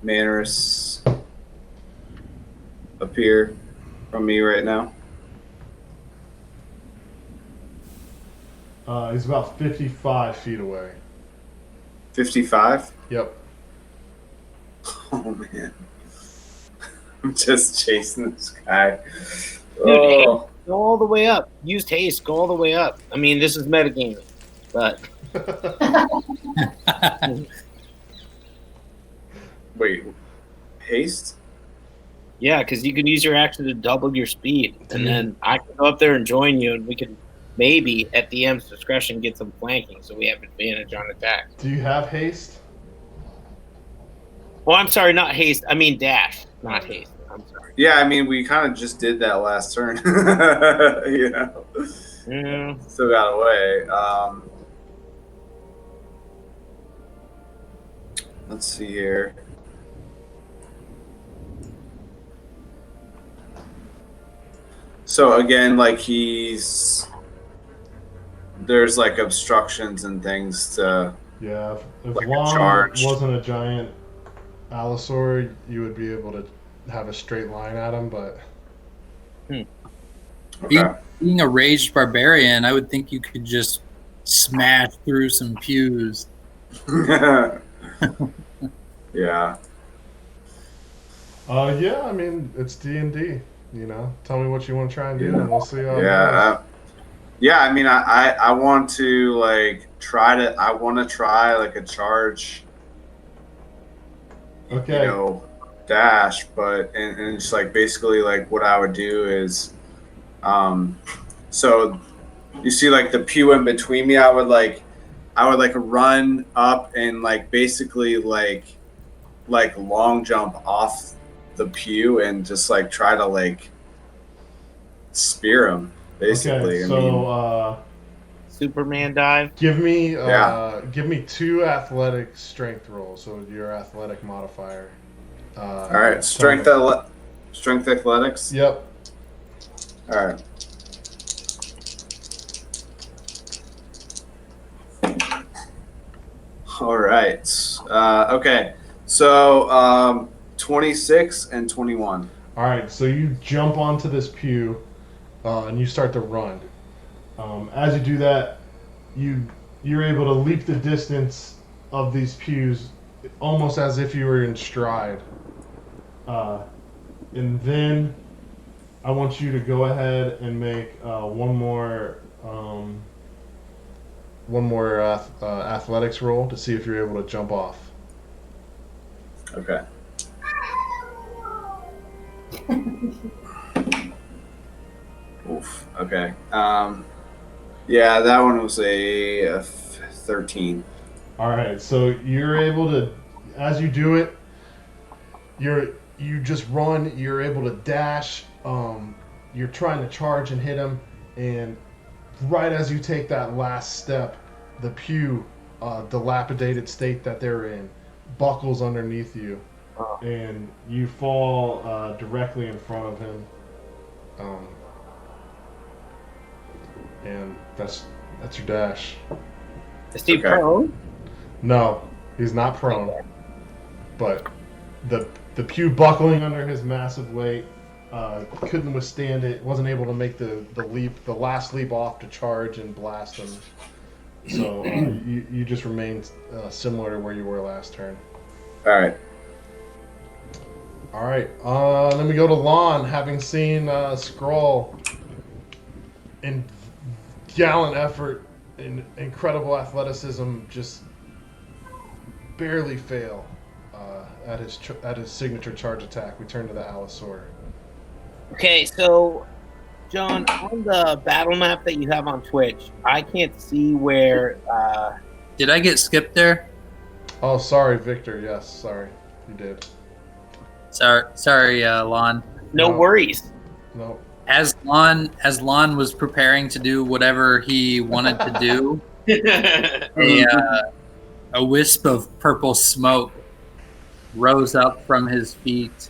Mannerus appear from me right now? He's about 55 feet away. 55? Yep. Oh, man. I'm just chasing this guy. Oh. Go all the way up. Use haste. Go all the way up. I mean, this is metagaming, but Wait. Haste? yeah, because you can use your action to double your speed, and then I can go up there and join you, and we can maybe at DM's discretion get some flanking, so we have advantage on attack. Do you have haste? Well, I'm sorry, not haste. I mean dash, not haste. I'm sorry. Yeah, I mean, we kind of just did that last turn. You know? Yeah. Still got away. Let's see here. So again, like there's like obstructions and things to. Yeah, if Like a Long charge. wasn't a giant allosaur, you would be able to have a straight line at him, but Okay. Being a raged barbarian, I would think you could just smash through some pews. Yeah. yeah, I mean, it's D&D, you know. Tell me what you want to try and do, and we'll see how it Yeah. Yeah, I mean, I want to like I want to try like a charge, goes. Okay. you know, dash, but and it's like basically like what I would do is, so you see like the pew in between me, I would like run up and like basically like long jump off the pew and just like try to like spear him. Basically, Okay, so Superman dive. give me Yeah. give me 2 athletic strength rolls, so your athletic modifier. All right, strength athletics. Yep. All right. All right. Okay. So 26 and 21. All right, so you jump onto this pew, and you start to run, As you do that, you're able to leap the distance of these pews, almost as if you were in stride. And then I want you to go ahead and make one more athletics roll to see if you're able to jump off. Okay. Oof. Okay. Yeah, that one was a 13. All right, so you're able to, as you do it, you just run. You're able to dash. You're trying to charge and hit him, and right as you take that last step, the pew, dilapidated state that they're in, buckles underneath you, and you fall directly in front of him. And that's your dash. Is he Okay. prone? No, he's not prone. But the pew buckling under his massive weight, couldn't withstand it. Wasn't able to make the last leap off to charge and blast him. So you just remained similar to where you were last turn. All right. All right. Then we go to Lon, having seen Skrull in gallant effort and incredible athleticism just barely fail at his signature charge attack. We turn to the Allosaur. Okay, so John, on the battle map that you have on Twitch, I can't see where. Did I get skipped there? Oh, sorry, Victor. Yes, sorry, you did. Sorry, Lon. No No. worries. No. As Lon was preparing to do whatever he wanted to do, a wisp of purple smoke rose up from his feet,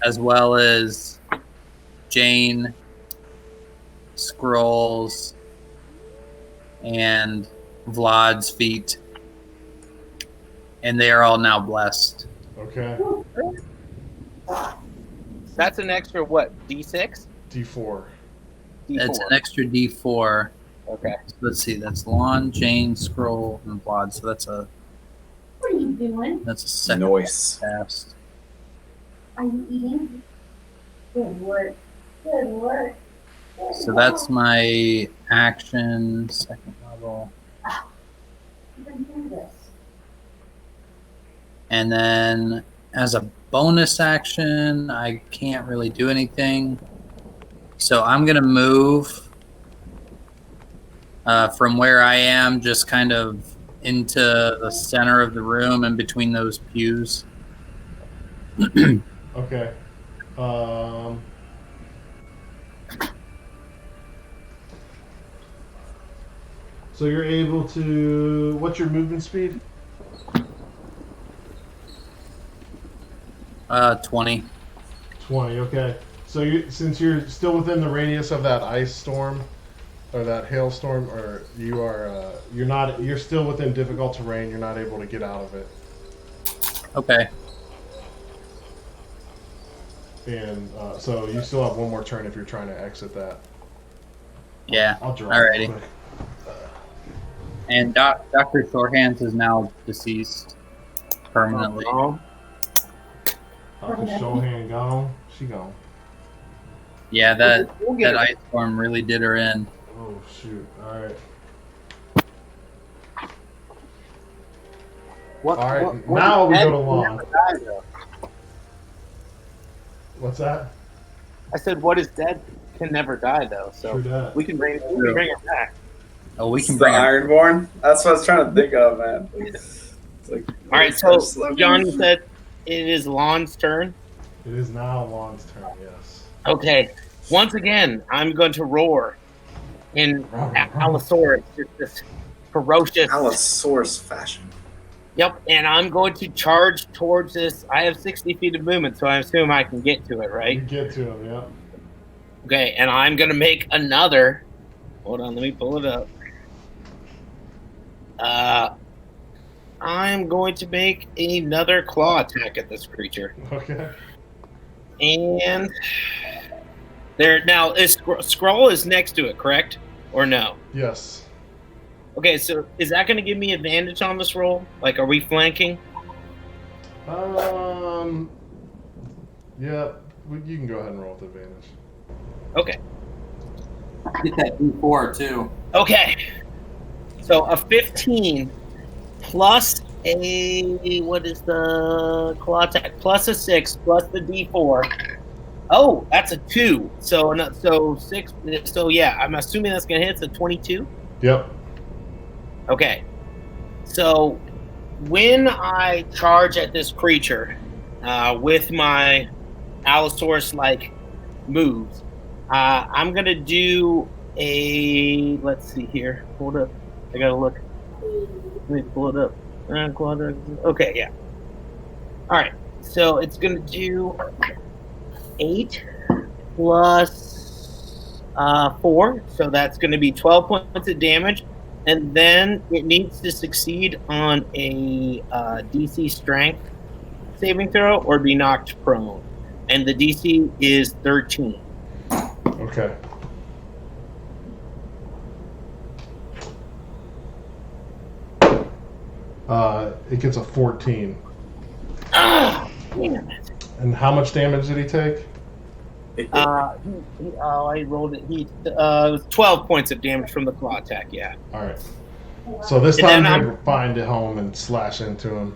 as well as Jane, Skrull's, and Vlad's feet. And they are all now blessed. Okay. That's an extra what? D6? D4. D4. That's an extra D4. Okay. So let's see, that's Lon, Jane, Skrull, and Vlad. So that's a What are you doing? second Noise. cast. Are you eating? Good work. Good work. So that's my action, second level. You can do this. And then as a bonus action, I can't really do anything. So I'm going to move from where I am, just kind of into the center of the room and between those pews. Okay. So you're able to. What's your movement speed? 20. 20. Okay. So since you're still within the radius of that ice storm, or that hailstorm, or you're still within difficult terrain. You're not able to get out of it. Okay. And so you still have one more turn if you're trying to exit that. Yeah. I'll draw. Alrighty. Real quick. And Dr. Shorehands is now deceased permanently. Oh, Dr. Shohan gone. She gone. Yeah, We'll get that it. ice storm really did her in. Oh shoot! All right. What, All right. what Now we dead go to can Lon. never die, though. What's that? I said, what is dead can never die, though. So True that. we can bring it back. Oh, we It's can the bring her. Ironborn? That's what I was trying to think of, man. It's like, All right, so John, you said it is Lon's turn. It is now Lon's turn. Yes. Okay. Once again, I'm going to roar in Allosaurus, just this ferocious. Allosaurus fashion. Yep, and I'm going to charge towards this. I have 60 feet of movement, so I assume I can get to it, You right? get to him. Yeah. Okay, and I'm going to make another. Hold on, let me pull it up. I'm going to make another claw attack at this creature. Okay. And there now is Skrull is next to it, correct? or no? Yes. Okay, so is that going to give me advantage on this roll? Like, are we flanking? Yeah, you can go ahead and roll with advantage. Okay. Get that D4 too. Okay. So a 15 plus a, what is the claw attack? Plus a 6 plus the D4. Oh, that's a 2. So 6. So yeah, I'm assuming that's going to hit. It's a 22. Yep. Okay. So when I charge at this creature with my Allosaurus-like moves, I'm going to do a, let's see here. Hold up. I got to look. Let me pull it up. Okay, yeah. All right. So it's going to do 8 plus 4. So that's going to be 12 points of damage. And then it needs to succeed on a DC strength saving throw or be knocked prone. And the DC is 13. Okay. It gets a 14. Ah, damn it. And how much damage did he take? I rolled it. It was 12 points of damage from the claw attack, yeah. All right. So this And time then you find it home and slash into him.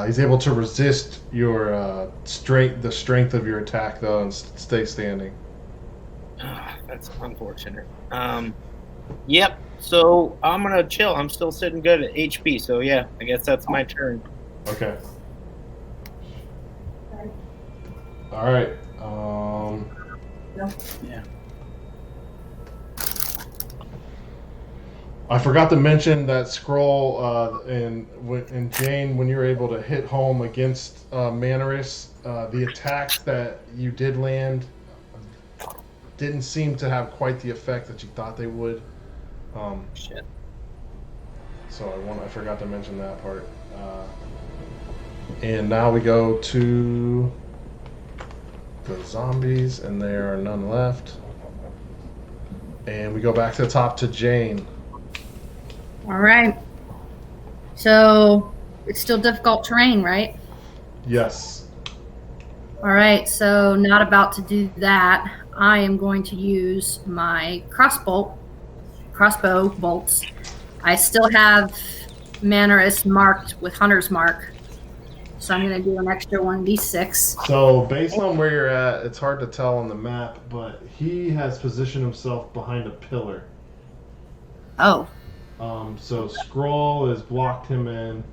He's able to resist your the strength of your attack, though, and stay standing. That's unfortunate. Yep. So I'm gonna chill. I'm still sitting good at HP. So yeah, I guess that's my turn. Okay. All right. Yeah. I forgot to mention that scroll and Jane, when you were able to hit home against Manarus, the attacks that you did land didn't seem to have quite the effect that you thought they would. Shit. So I forgot to mention that part. And now we go to the zombies, and there are none left. And we go back to the top to Jane. All right. So it's still difficult terrain, right? Yes. All right. So not about to do that. I am going to use my crossbow bolts. I still have Manarus marked with Hunter's Mark. So I'm going to do an extra 1d6. So based on where you're at, it's hard to tell on the map, but he has positioned himself behind a pillar. Oh. So Scroll has blocked him in.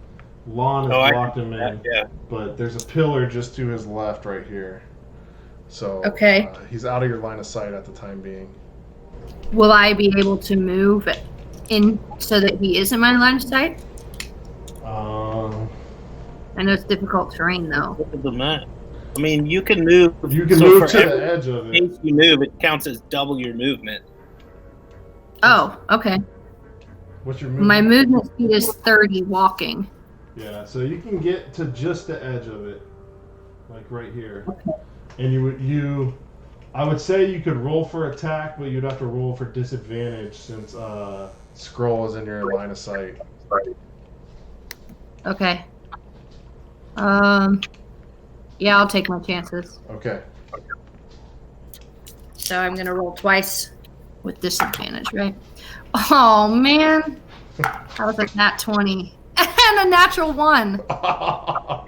Lon has blocked him in. Yeah. But there's a pillar just to his left right here. So Okay. He's out of your line of sight at the time being. Will I be able to move in so that he is in my line of sight? I know it's difficult terrain, though. Look at the map. I mean, you can move. You can so move for to every the edge of it. space you move, it counts as double your movement. Oh, okay. What's your movement? My movement speed is 30 walking. Yeah, so you can get to just the edge of it, like right here. Okay. And I would say you could roll for attack, but you'd have to roll for disadvantage since Scroll is in your line of sight. Okay. Yeah, I'll take my chances. Okay. So I'm gonna roll twice with disadvantage, right? Oh man, that was a nat 20 and a natural 1. Oh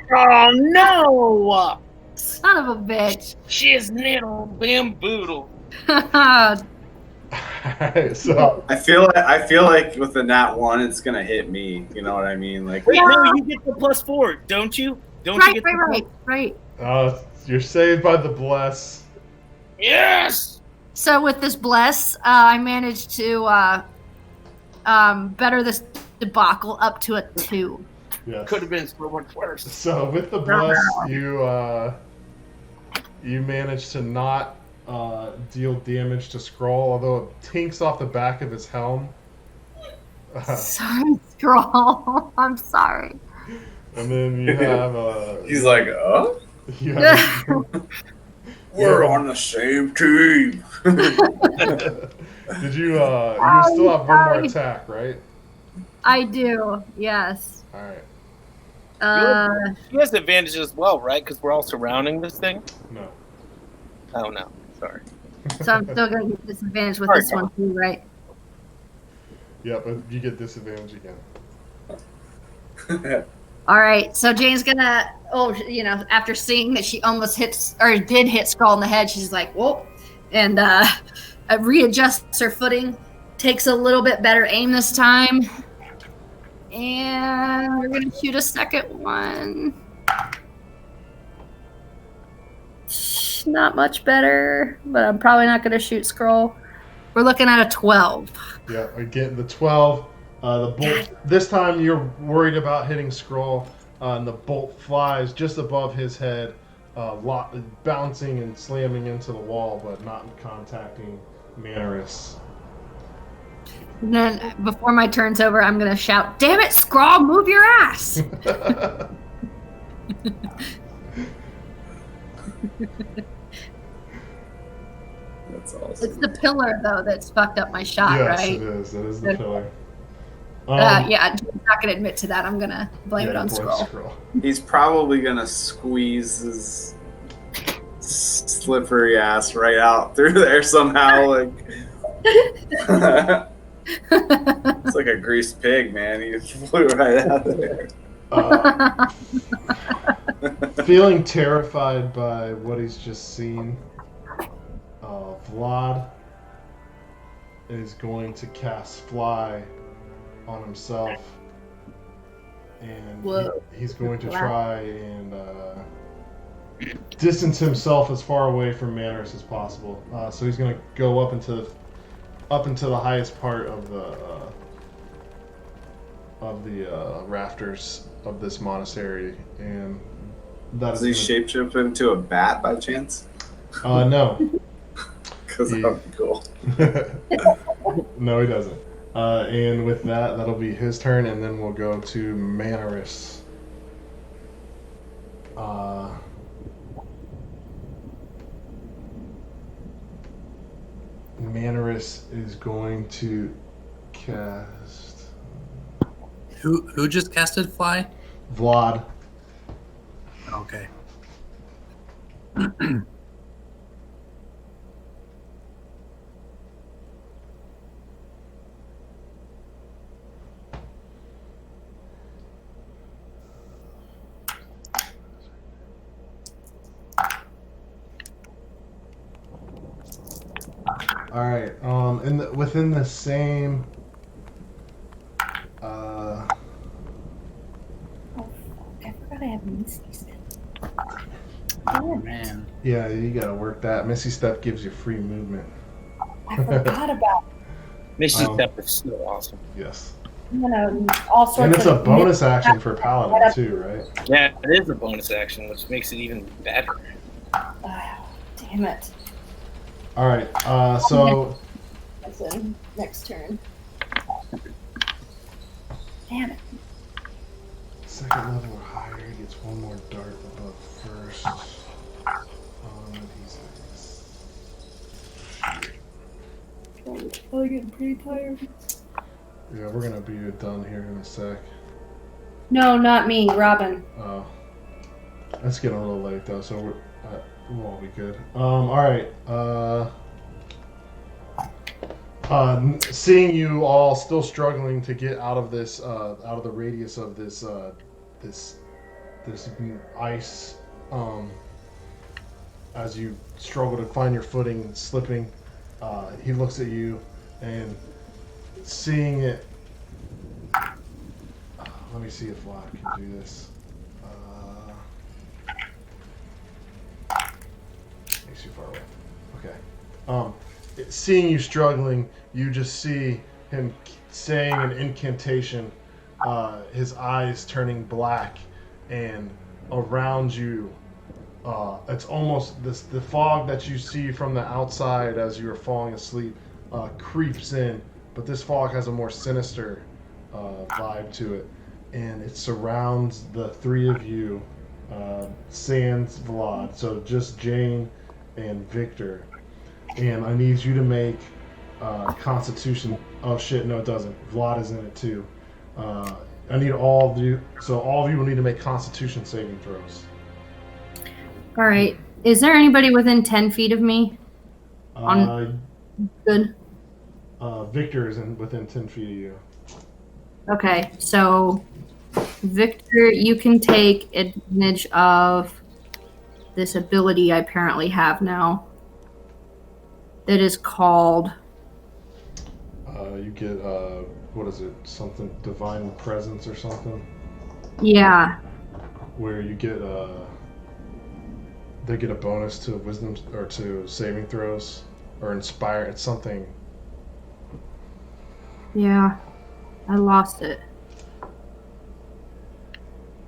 no! Son of a bitch. She's little bamboodle. Alright, so I feel like with the nat 1, it's gonna hit me. You know what I mean? Like, Wait, no, you get the +4, don't you? Don't you get the Right. you're saved by the bless. Yes! So with this bless, I managed to better this debacle up to a 2. Yes. Could have been so much worse. So with the bless, you manage to not deal damage to Scroll, although it tinks off the back of his helm. Sorry, Scroll. I'm sorry. And then you have he's like, oh, you have, we're on the same team. Did you? You still have one more sorry. attack, right? I do. Yes. All right. She has advantage as well, right? Because we're all surrounding this thing. No. Oh no, sorry. So I'm still gonna get disadvantage with Sorry, this one too, right? Yeah, but you get disadvantage again. All right. So Jane's gonna, after seeing that she almost hits or did hit Skull in the head, she's like, whoa, and readjusts her footing, takes a little bit better aim this time, and we're gonna shoot a second one. Not much better, but I'm probably not gonna shoot Skull. We're looking at a 12. Yeah, again, the 12. The bolt. This time you're worried about hitting Skrull, and the bolt flies just above his head, bouncing and slamming into the wall, but not contacting Manarus. And then before my turn's over, I'm gonna shout, "Damn it, Skrull, move your ass!" That's awesome. It's the pillar though that's fucked up my shot, Yes, right? it is. It is the pillar. Yeah, I'm not gonna admit to that. I'm gonna blame it on Skrull. He's probably gonna squeeze his slippery ass right out through there somehow. Like it's like a greased pig, man. He just flew right out there. Feeling terrified by what he's just seen, Vlad is going to cast Fly on himself, and he's going to try and distance himself as far away from Manarus as possible. So he's going to go up into the highest part of the rafters of this monastery, and does he shapeshift into a bat by chance? No. Because that would be cool. No, he doesn't. And with that, that'll be his turn, and then we'll go to Manarus. Manarus is going to cast... Who just casted Fly? Vlad. Okay. All right. Within the same. Oh, I forgot I have Misty Step. Oh man. Yeah, you gotta work that. Misty Step gives you free movement. I forgot about. Misty Step is so awesome. Yes. All sorts. And it's a of bonus action for Paladin too, right? Yeah, it is a bonus action, which makes it even better. Damn it. All right. So. Next turn. Damn it. Second level or higher, he gets one more dart above first. Oh, you're getting pretty tired. Yeah, we're gonna be done here in a sec. No, not me, Robin. Oh, that's getting a little late though, so we'll all be good. All right. Seeing you all still struggling to get out of this, out of the radius of this ice, as you struggle to find your footing, slipping, he looks at you, and seeing it. Let me see if Vlad can do this. Makes you far away. Okay. Seeing you struggling, you just see him saying an incantation, his eyes turning black, and around you, it's almost the fog that you see from the outside as you are falling asleep creeps in, but this fog has a more sinister vibe to it, and it surrounds the three of you, sans Vlad, so just Jane and Victor. And I need you to make Constitution. Oh shit! No, it doesn't. Vlad is in it too. I need all of you. So all of you will need to make Constitution saving throws. All right. Is there anybody within 10 feet of me? Good. Victor is within 10 feet of you. Okay, so Victor, you can take advantage of this ability I apparently have now. That is called. You get what is it? Something divine presence or something. Yeah. Where you get they get a bonus to wisdom or to saving throws or inspire. It's something. Yeah. I lost it.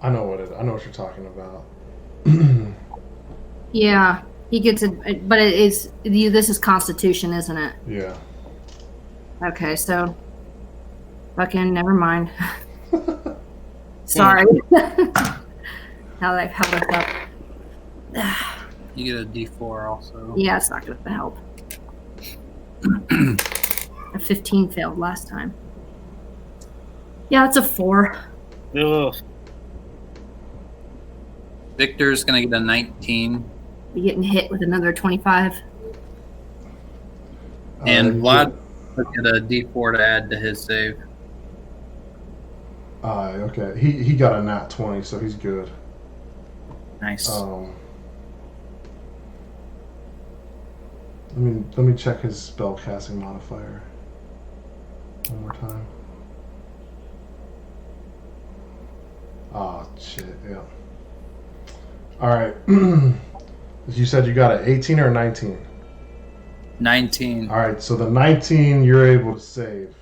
I know what you're talking about. Yeah, he gets it, but it is. This is Constitution, isn't it? Yeah. Okay, so fucking never mind. Sorry. Now that I've held us up. You get a D4 also. Yeah, it's not going to help. A 15 failed last time. Yeah, it's a 4. Ugh. Victor's gonna get a 19. Be getting hit with another 25. And Vlad will get a D4 to add to his save. Okay. He got a nat 20, so he's good. Nice. Let me check his spell casting modifier one more time. Oh shit! Yeah. All right. You said you got an 18 or a 19? 19. All right. So the 19 you're able to save.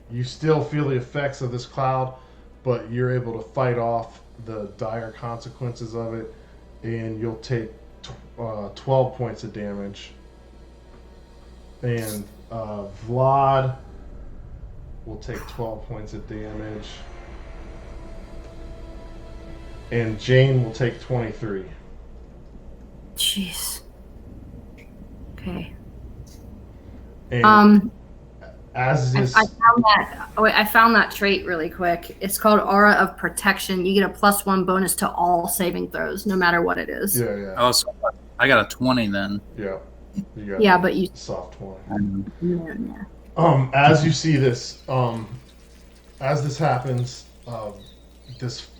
You still feel the effects of this cloud, but you're able to fight off the dire consequences of it, and you'll take 12 points of damage. And Vlad will take 12 points of damage. And Jane will take 23. Jeez. Okay. And as this, I found that. Oh wait, I found that trait really quick. It's called Aura of Protection. You get a +1 bonus to all saving throws, no matter what it is. yeah. Oh, so I got a 20 then. Yeah. You got Yeah, but you. soft 20. Yeah. As you see this, as this happens, this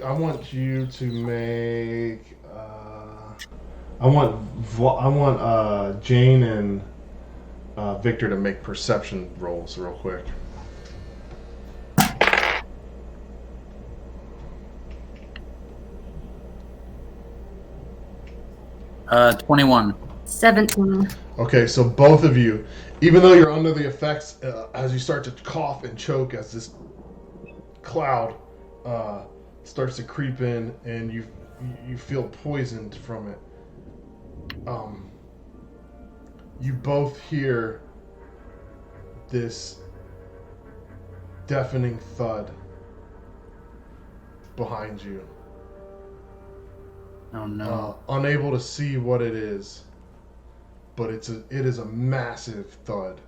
I want you to make. I want Jane and Victor to make perception rolls real quick. 21. 17. Okay, so both of you, even though you're under the effects, as you start to cough and choke as this cloud starts to creep in, and you feel poisoned from it. You both hear this deafening thud behind you. Oh no. Unable to see what it is, but it is a massive thud.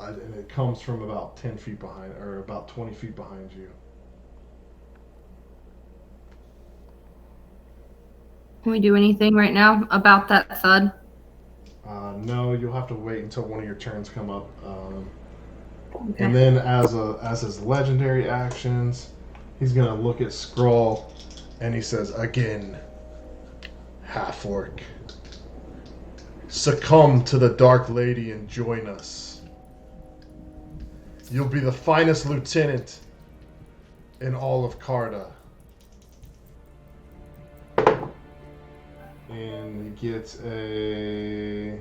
And it comes from about 10 feet behind, or about 20 feet behind you. Can we do anything right now about that thud? No, you'll have to wait until one of your turns come up. Okay. And then as his legendary actions, he's gonna look at Skrull, and he says, "Again, half-orc, succumb to the Dark Lady and join us. You'll be the finest lieutenant in all of Carta." And he gets a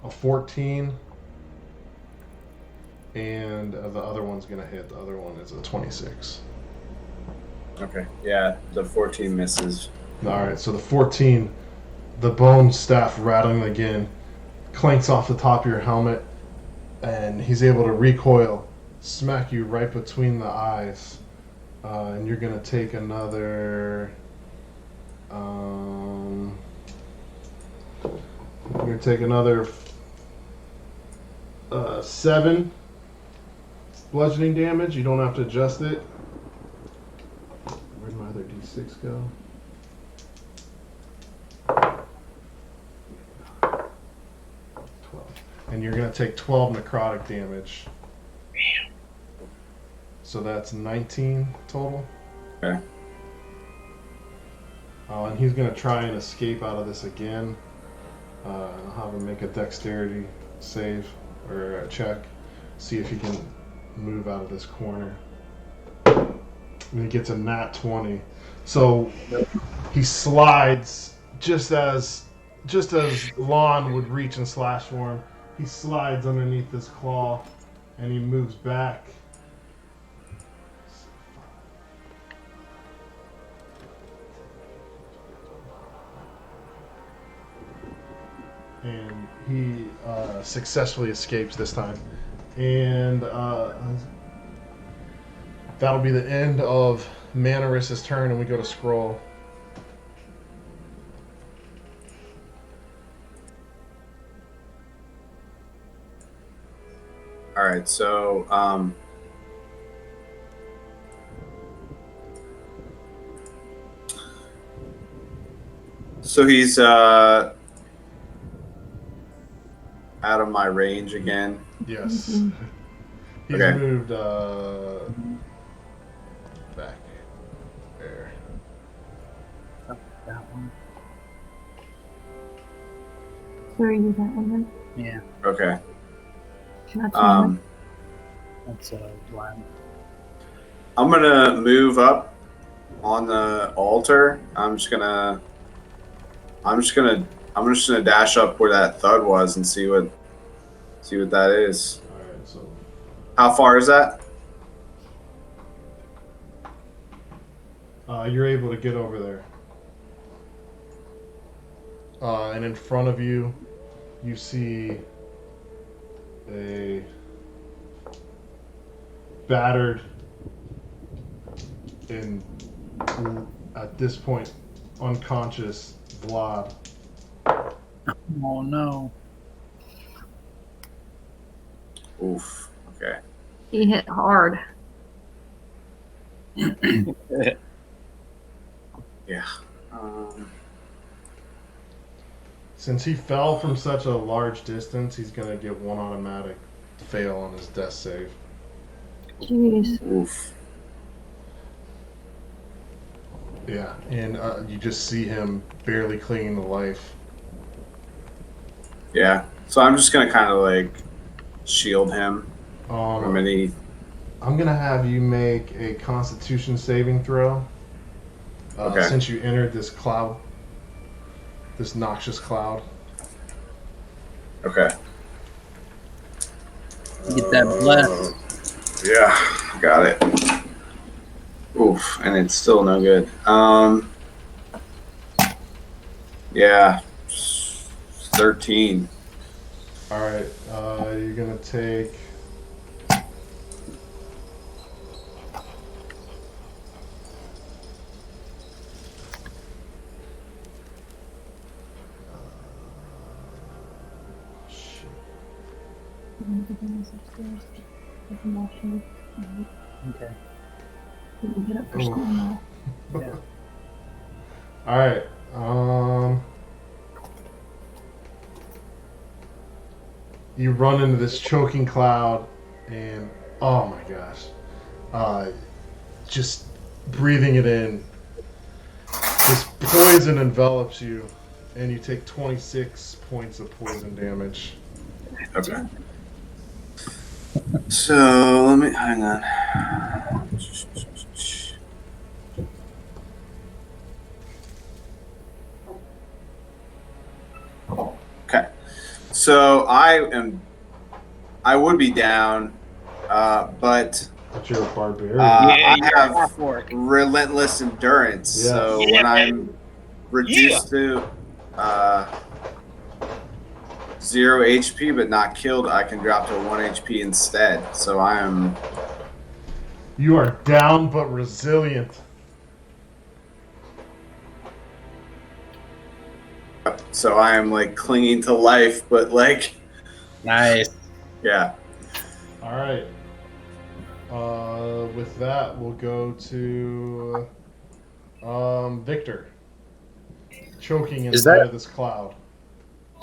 14, and the other one's gonna hit. The other one is a 26. Okay, yeah, the 14 misses. All right, so the 14, the bone staff rattling again, clanks off the top of your helmet, and he's able to recoil, smack you right between the eyes, and you're gonna take another You're gonna take another 7 bludgeoning damage. You don't have to adjust it. Where'd my other d6 go? 12. And you're gonna take 12 necrotic damage. So that's 19 total. Okay. And he's gonna try and escape out of this again. I'll have him make a dexterity save or a check. See if he can move out of this corner. And he gets a nat 20. So he slides just as Lon would reach and slash for him. He slides underneath this claw and he moves back. And he successfully escapes this time. And that'll be the end of Manoris's turn, and we go to Scroll. All right, so he's out of my range again. Yes. He's Okay. moved back there. That one. Where are you, that one then? Yeah, Okay. Not too much. that's blind. I'm gonna move up on the altar. I'm just gonna dash up where that thud was and see what that is. Alright, so How far is that? you're able to get over there. And in front of you, you see a battered and at this point unconscious Vlad. Oh no. Oof. Okay. He hit hard. Yeah. Since he fell from such a large distance, he's gonna get one automatic fail on his death save. Jeez. Oof. Yeah, and you just see him barely clinging to life. Yeah. So I'm just gonna kind of like shield him from Um, any. I'm gonna have you make a Constitution saving throw. Okay. Since you entered this cloud, this noxious cloud. Okay. Get that bless. Yeah, got it. Oof, and it's still no good. Yeah, 13. All right, you're gonna take. Shit. Okay. Oh. Yeah. All right. You run into this choking cloud, and oh my gosh, just breathing it in. This poison envelops you, and you take 26 points of poison damage. Okay. So let me hang on. Okay. So I would be down, but But you're a barbarian. I you're have off for it. relentless endurance. Yes. So Yeah, when I'm reduced to 0 HP but not killed, I can drop to 1 HP instead. So I am. You are down but resilient. So I am like clinging to life, but like, Nice. yeah. All right. With that, we'll go to Victor, choking Is inside that of this cloud.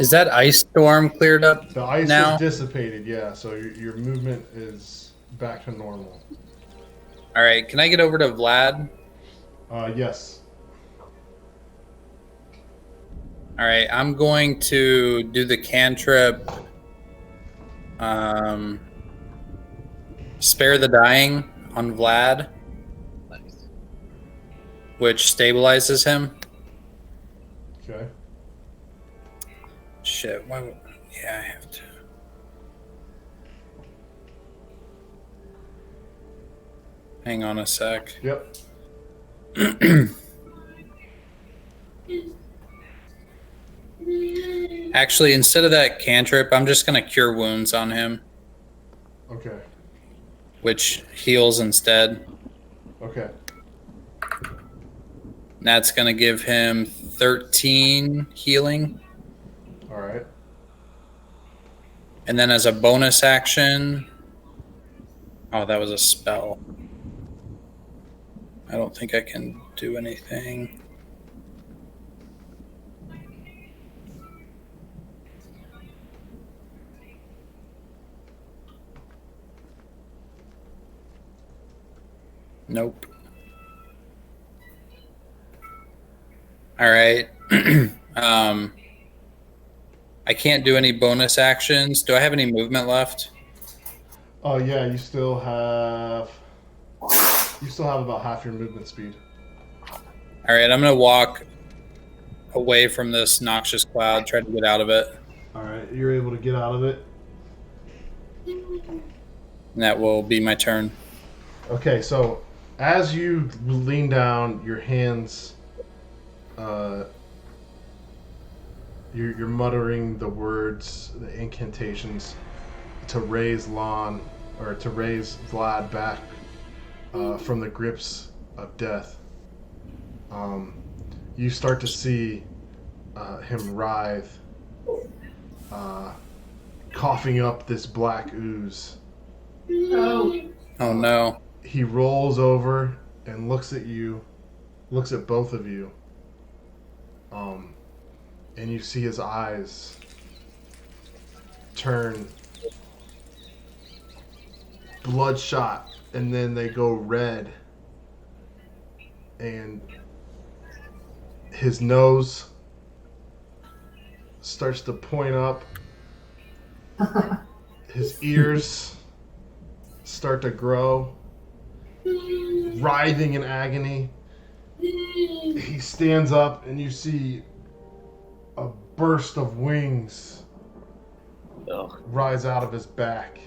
ice storm cleared up The ice now? has dissipated, yeah. So your movement is back to normal. All right. Can I get over to Vlad? Yes. All right. I'm going to do the cantrip. Spare the dying on Vlad, which stabilizes him. Okay. Shit. Yeah, I have to. Hang on a sec. Yep. Actually, instead of that cantrip, I'm just going to cure wounds on him, Okay. which heals instead. Okay. That's going to give him 13 healing. All right. And then as a bonus action... Oh, that was a spell. I don't think I can do anything. Nope. All right. I can't do any bonus actions. Do I have any movement left? Oh yeah, you still have about half your movement speed. All right, I'm going to walk away from this noxious cloud, try to get out of it. All right, you're able to get out of it. And that will be my turn. Okay, so as you lean down, your hands, you're muttering the words, the incantations to raise Vlad back from the grips of death. You start to see him writhe, coughing up this black ooze. Oh. Oh, no. He rolls over and looks at you, looks at both of you, and you see his eyes turn bloodshot, and then they go red, and his nose starts to point up, his ears start to grow, writhing in agony. He stands up, and you see a burst of wings rise out of his back.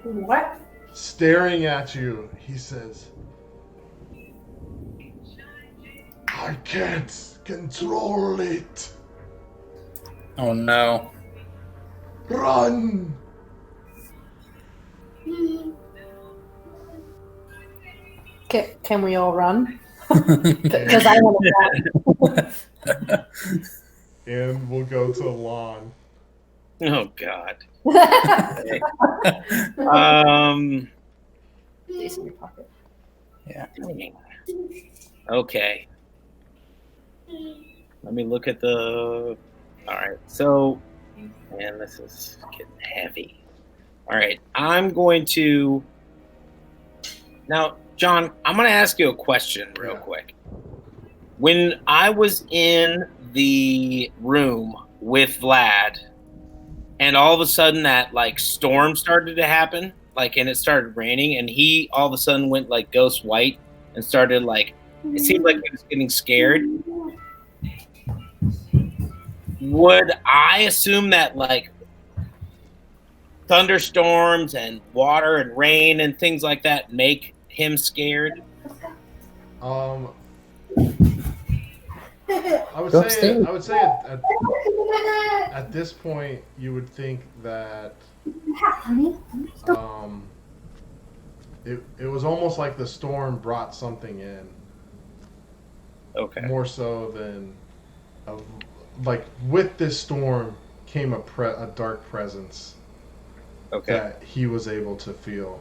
What? Staring at you, he says, "I can't control it. Oh, no. Run!" Can we all run? Because I want to run. And we'll go to Lon. Oh God. These in your pocket. Yeah. Okay. Let me look at the. All right. So, man, this is getting heavy. All right. I'm going to. Now, John, I'm going to ask you a question real quick. When I was in the room with Vlad, and all of a sudden that like storm started to happen, like, and it started raining, and he all of a sudden went like ghost white and started like, it seemed like he was getting scared. Would I assume that like thunderstorms and water and rain and things like that make him scared? I would say at this point you would think that it was almost like the storm brought something in. Okay. More so than like with this storm came a dark presence Okay. that he was able to feel.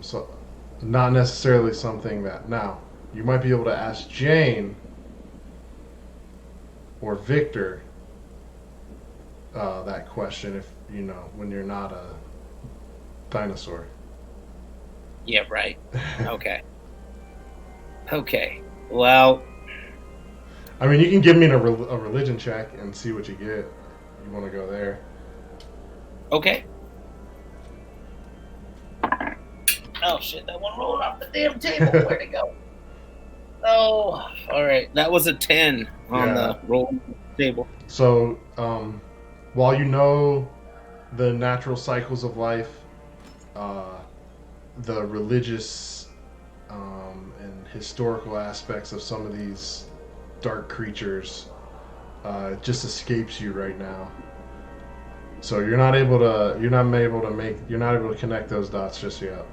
So not necessarily something that now you might be able to ask Jane or Victor that question if you know when you're not a dinosaur. Yeah, right. Okay. Okay. Well, I mean, you can give me a religion check and see what you get. You want to go there? okay. Oh shit, that one rolled off the damn table. Where'd it go? Oh, all right. That was a 10 on the roll table. So, while you know the natural cycles of life, the religious and historical aspects of some of these dark creatures, it just escapes you right now. So you're not able to connect those dots just yet.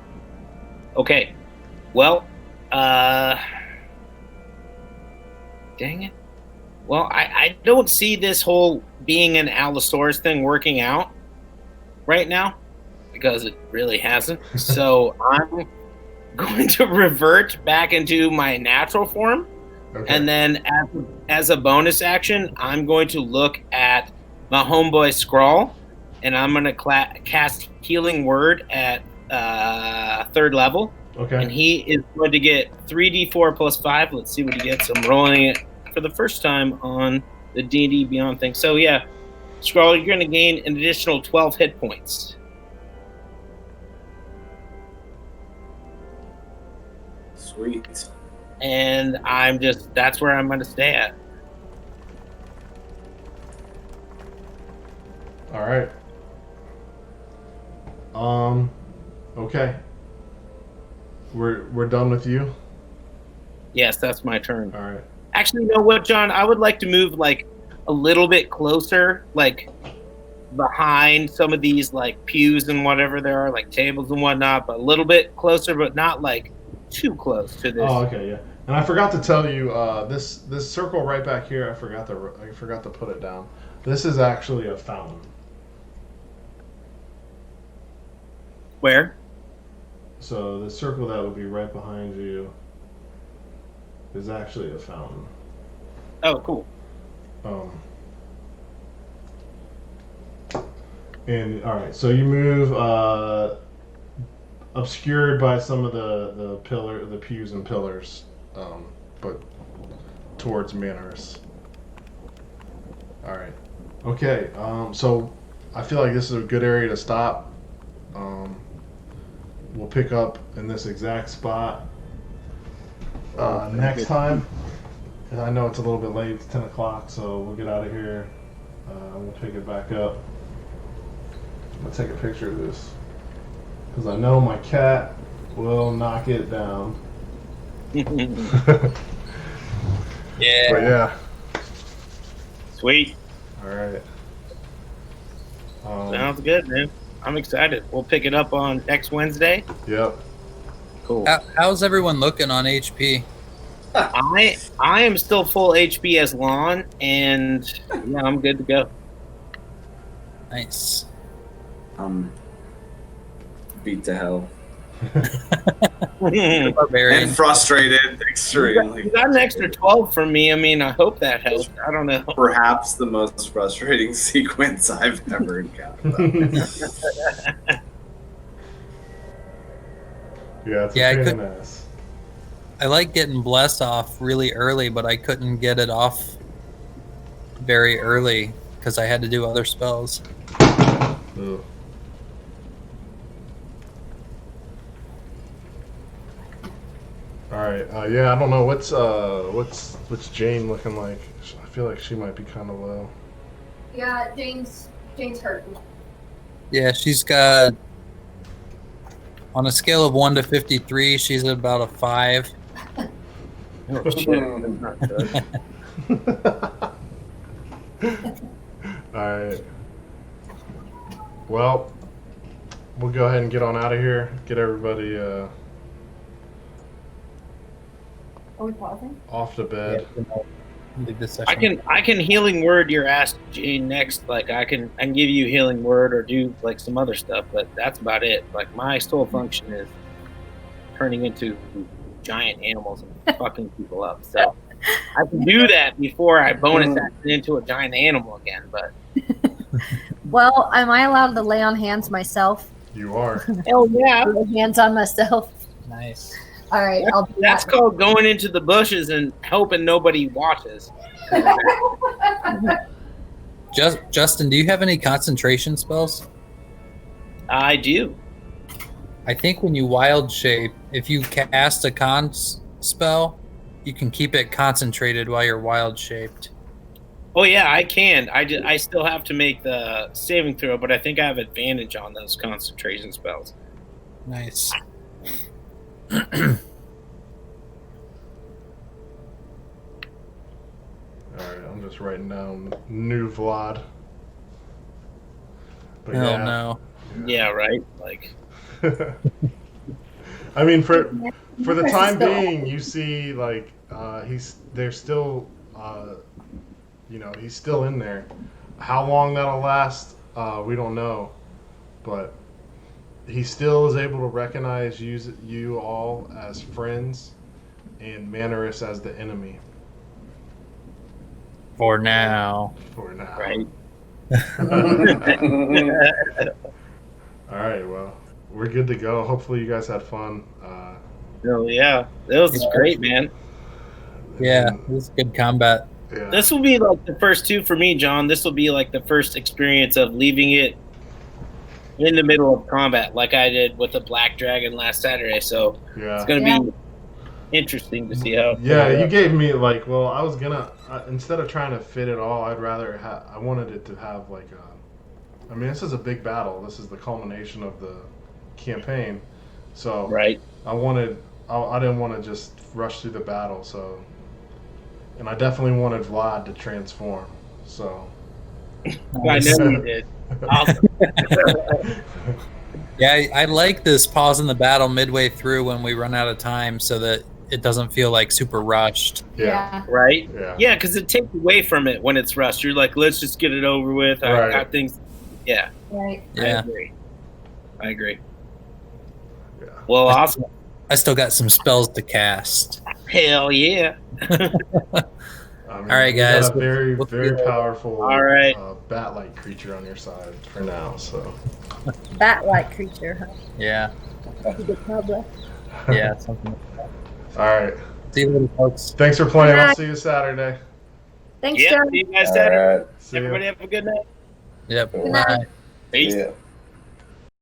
Okay. Well, dang it. Well, I don't see this whole being an Allosaurus thing working out right now because it really hasn't. So I'm going to revert back into my natural form. Okay. And then as a bonus action, I'm going to look at my homeboy Skrull, and I'm going to cast Healing Word at 3rd level. Okay. And he is going to get 3d4 plus 5. Let's see what he gets. I'm rolling it for the first time on the D&D Beyond thing. So yeah, Skrull, you're going to gain an additional 12 hit points. Sweet. And that's where I'm going to stay at. All right. Okay. We're done with you. Yes, that's my turn. All right. Actually, you know what, John? I would like to move like a little bit closer, like behind some of these like pews and whatever there are, like tables and whatnot, but a little bit closer, but not like too close to this. Oh, okay, yeah. And I forgot to tell you, this circle right back here. I forgot to put it down. This is actually a fountain. Where? So the circle that would be right behind you is actually a fountain. Oh, cool. And all right, so you move obscured by some of the pews and pillars, but towards Manors. All right. Okay. So I feel like this is a good area to stop. We'll pick up in this exact spot next time. And I know it's a little bit late. It's 10 o'clock, so we'll get out of here. We'll pick it back up. I'm going to take a picture of this because I know my cat will knock it down. Yeah. But yeah. Sweet. All right. Sounds good, man. I'm excited. We'll pick it up on next Wednesday. Yep. Cool. How's everyone looking on HP? I am still full HP as Lon, and yeah, I'm good to go. Nice. Beat to hell. Barbarian. And frustrated extremely. You got an extra 12 from me. I mean, I hope that helps. I don't know. Perhaps the most frustrating sequence I've ever encountered. Yeah, it's Yeah, a pain in the ass. I like getting Bless off really early, but I couldn't get it off very early because I had to do other spells. Ugh. All right. Yeah, I don't know what's Jane looking like. I feel like she might be kind of low. Yeah, Jane's hurting. Yeah, she's got, on a scale of 1 to 53, she's about a 5. Oh, shit. That's not good. All right. Well, we'll go ahead and get on out of here. Get everybody Are we pausing? off to bed. leave this session. I can healing word your ass Jane next. Like I can give you healing word or do like some other stuff, but that's about it. Like my sole function is turning into giant animals and fucking people up. So I can do that before I bonus action into a giant animal again. But Well, am I allowed to lay on hands myself? You are. hell yeah, Lay hands on myself. Nice. All right, I'll do that's that. called going into the bushes and hoping nobody watches. Justin, do you have any concentration spells? I do. I think when you wild shape, if you cast a spell, you can keep it concentrated while you're wild shaped. Oh yeah, I can. I still have to make the saving throw, but I think I have advantage on those concentration spells. Nice. Alright, I'm just writing down new Vlad. But Hell no. Yeah, right. Like, I mean, for the time being, you see, like, they're still, he's still in there. How long that'll last, we don't know. But he still is able to recognize you all as friends and Manarus as the enemy. For now. For now. right. All right, well, we're good to go. Hopefully you guys had fun. Oh yeah, that was great, man. Yeah, it was good combat. Yeah. This will be like the first two for me, John. This will be like the first experience of leaving it in the middle of combat, like I did with the Black Dragon last Saturday. So it's going to be interesting to see how. Yeah, you gave me like, well, I was gonna instead of trying to fit it all, I wanted it to have like I mean, this is a big battle. This is the culmination of the campaign. So right. I didn't want to just rush through the battle. So, and I definitely wanted Vlad to transform. So. I know you did. Awesome. Yeah, I like this pause in the battle midway through when we run out of time so that it doesn't feel like super rushed. Yeah. Right? Yeah, because it takes away from it when it's rushed. You're like, let's just get it over with. I got things. Yeah. Right. Yeah. I agree. Yeah. Well, awesome. I still got some spells to cast. Hell yeah. I mean, all right, guys. You got a very, very powerful bat-like creature on your side for now. So. Bat-like creature, huh? Yeah. That's a good combo. Yeah, something like that. All right. See you later, folks. Thanks for playing. I'll see you Saturday. Thanks, Yeah, John. see you guys Saturday. See ya. Everybody have a good night. Yep. Good night. Bye. Peace. Yeah.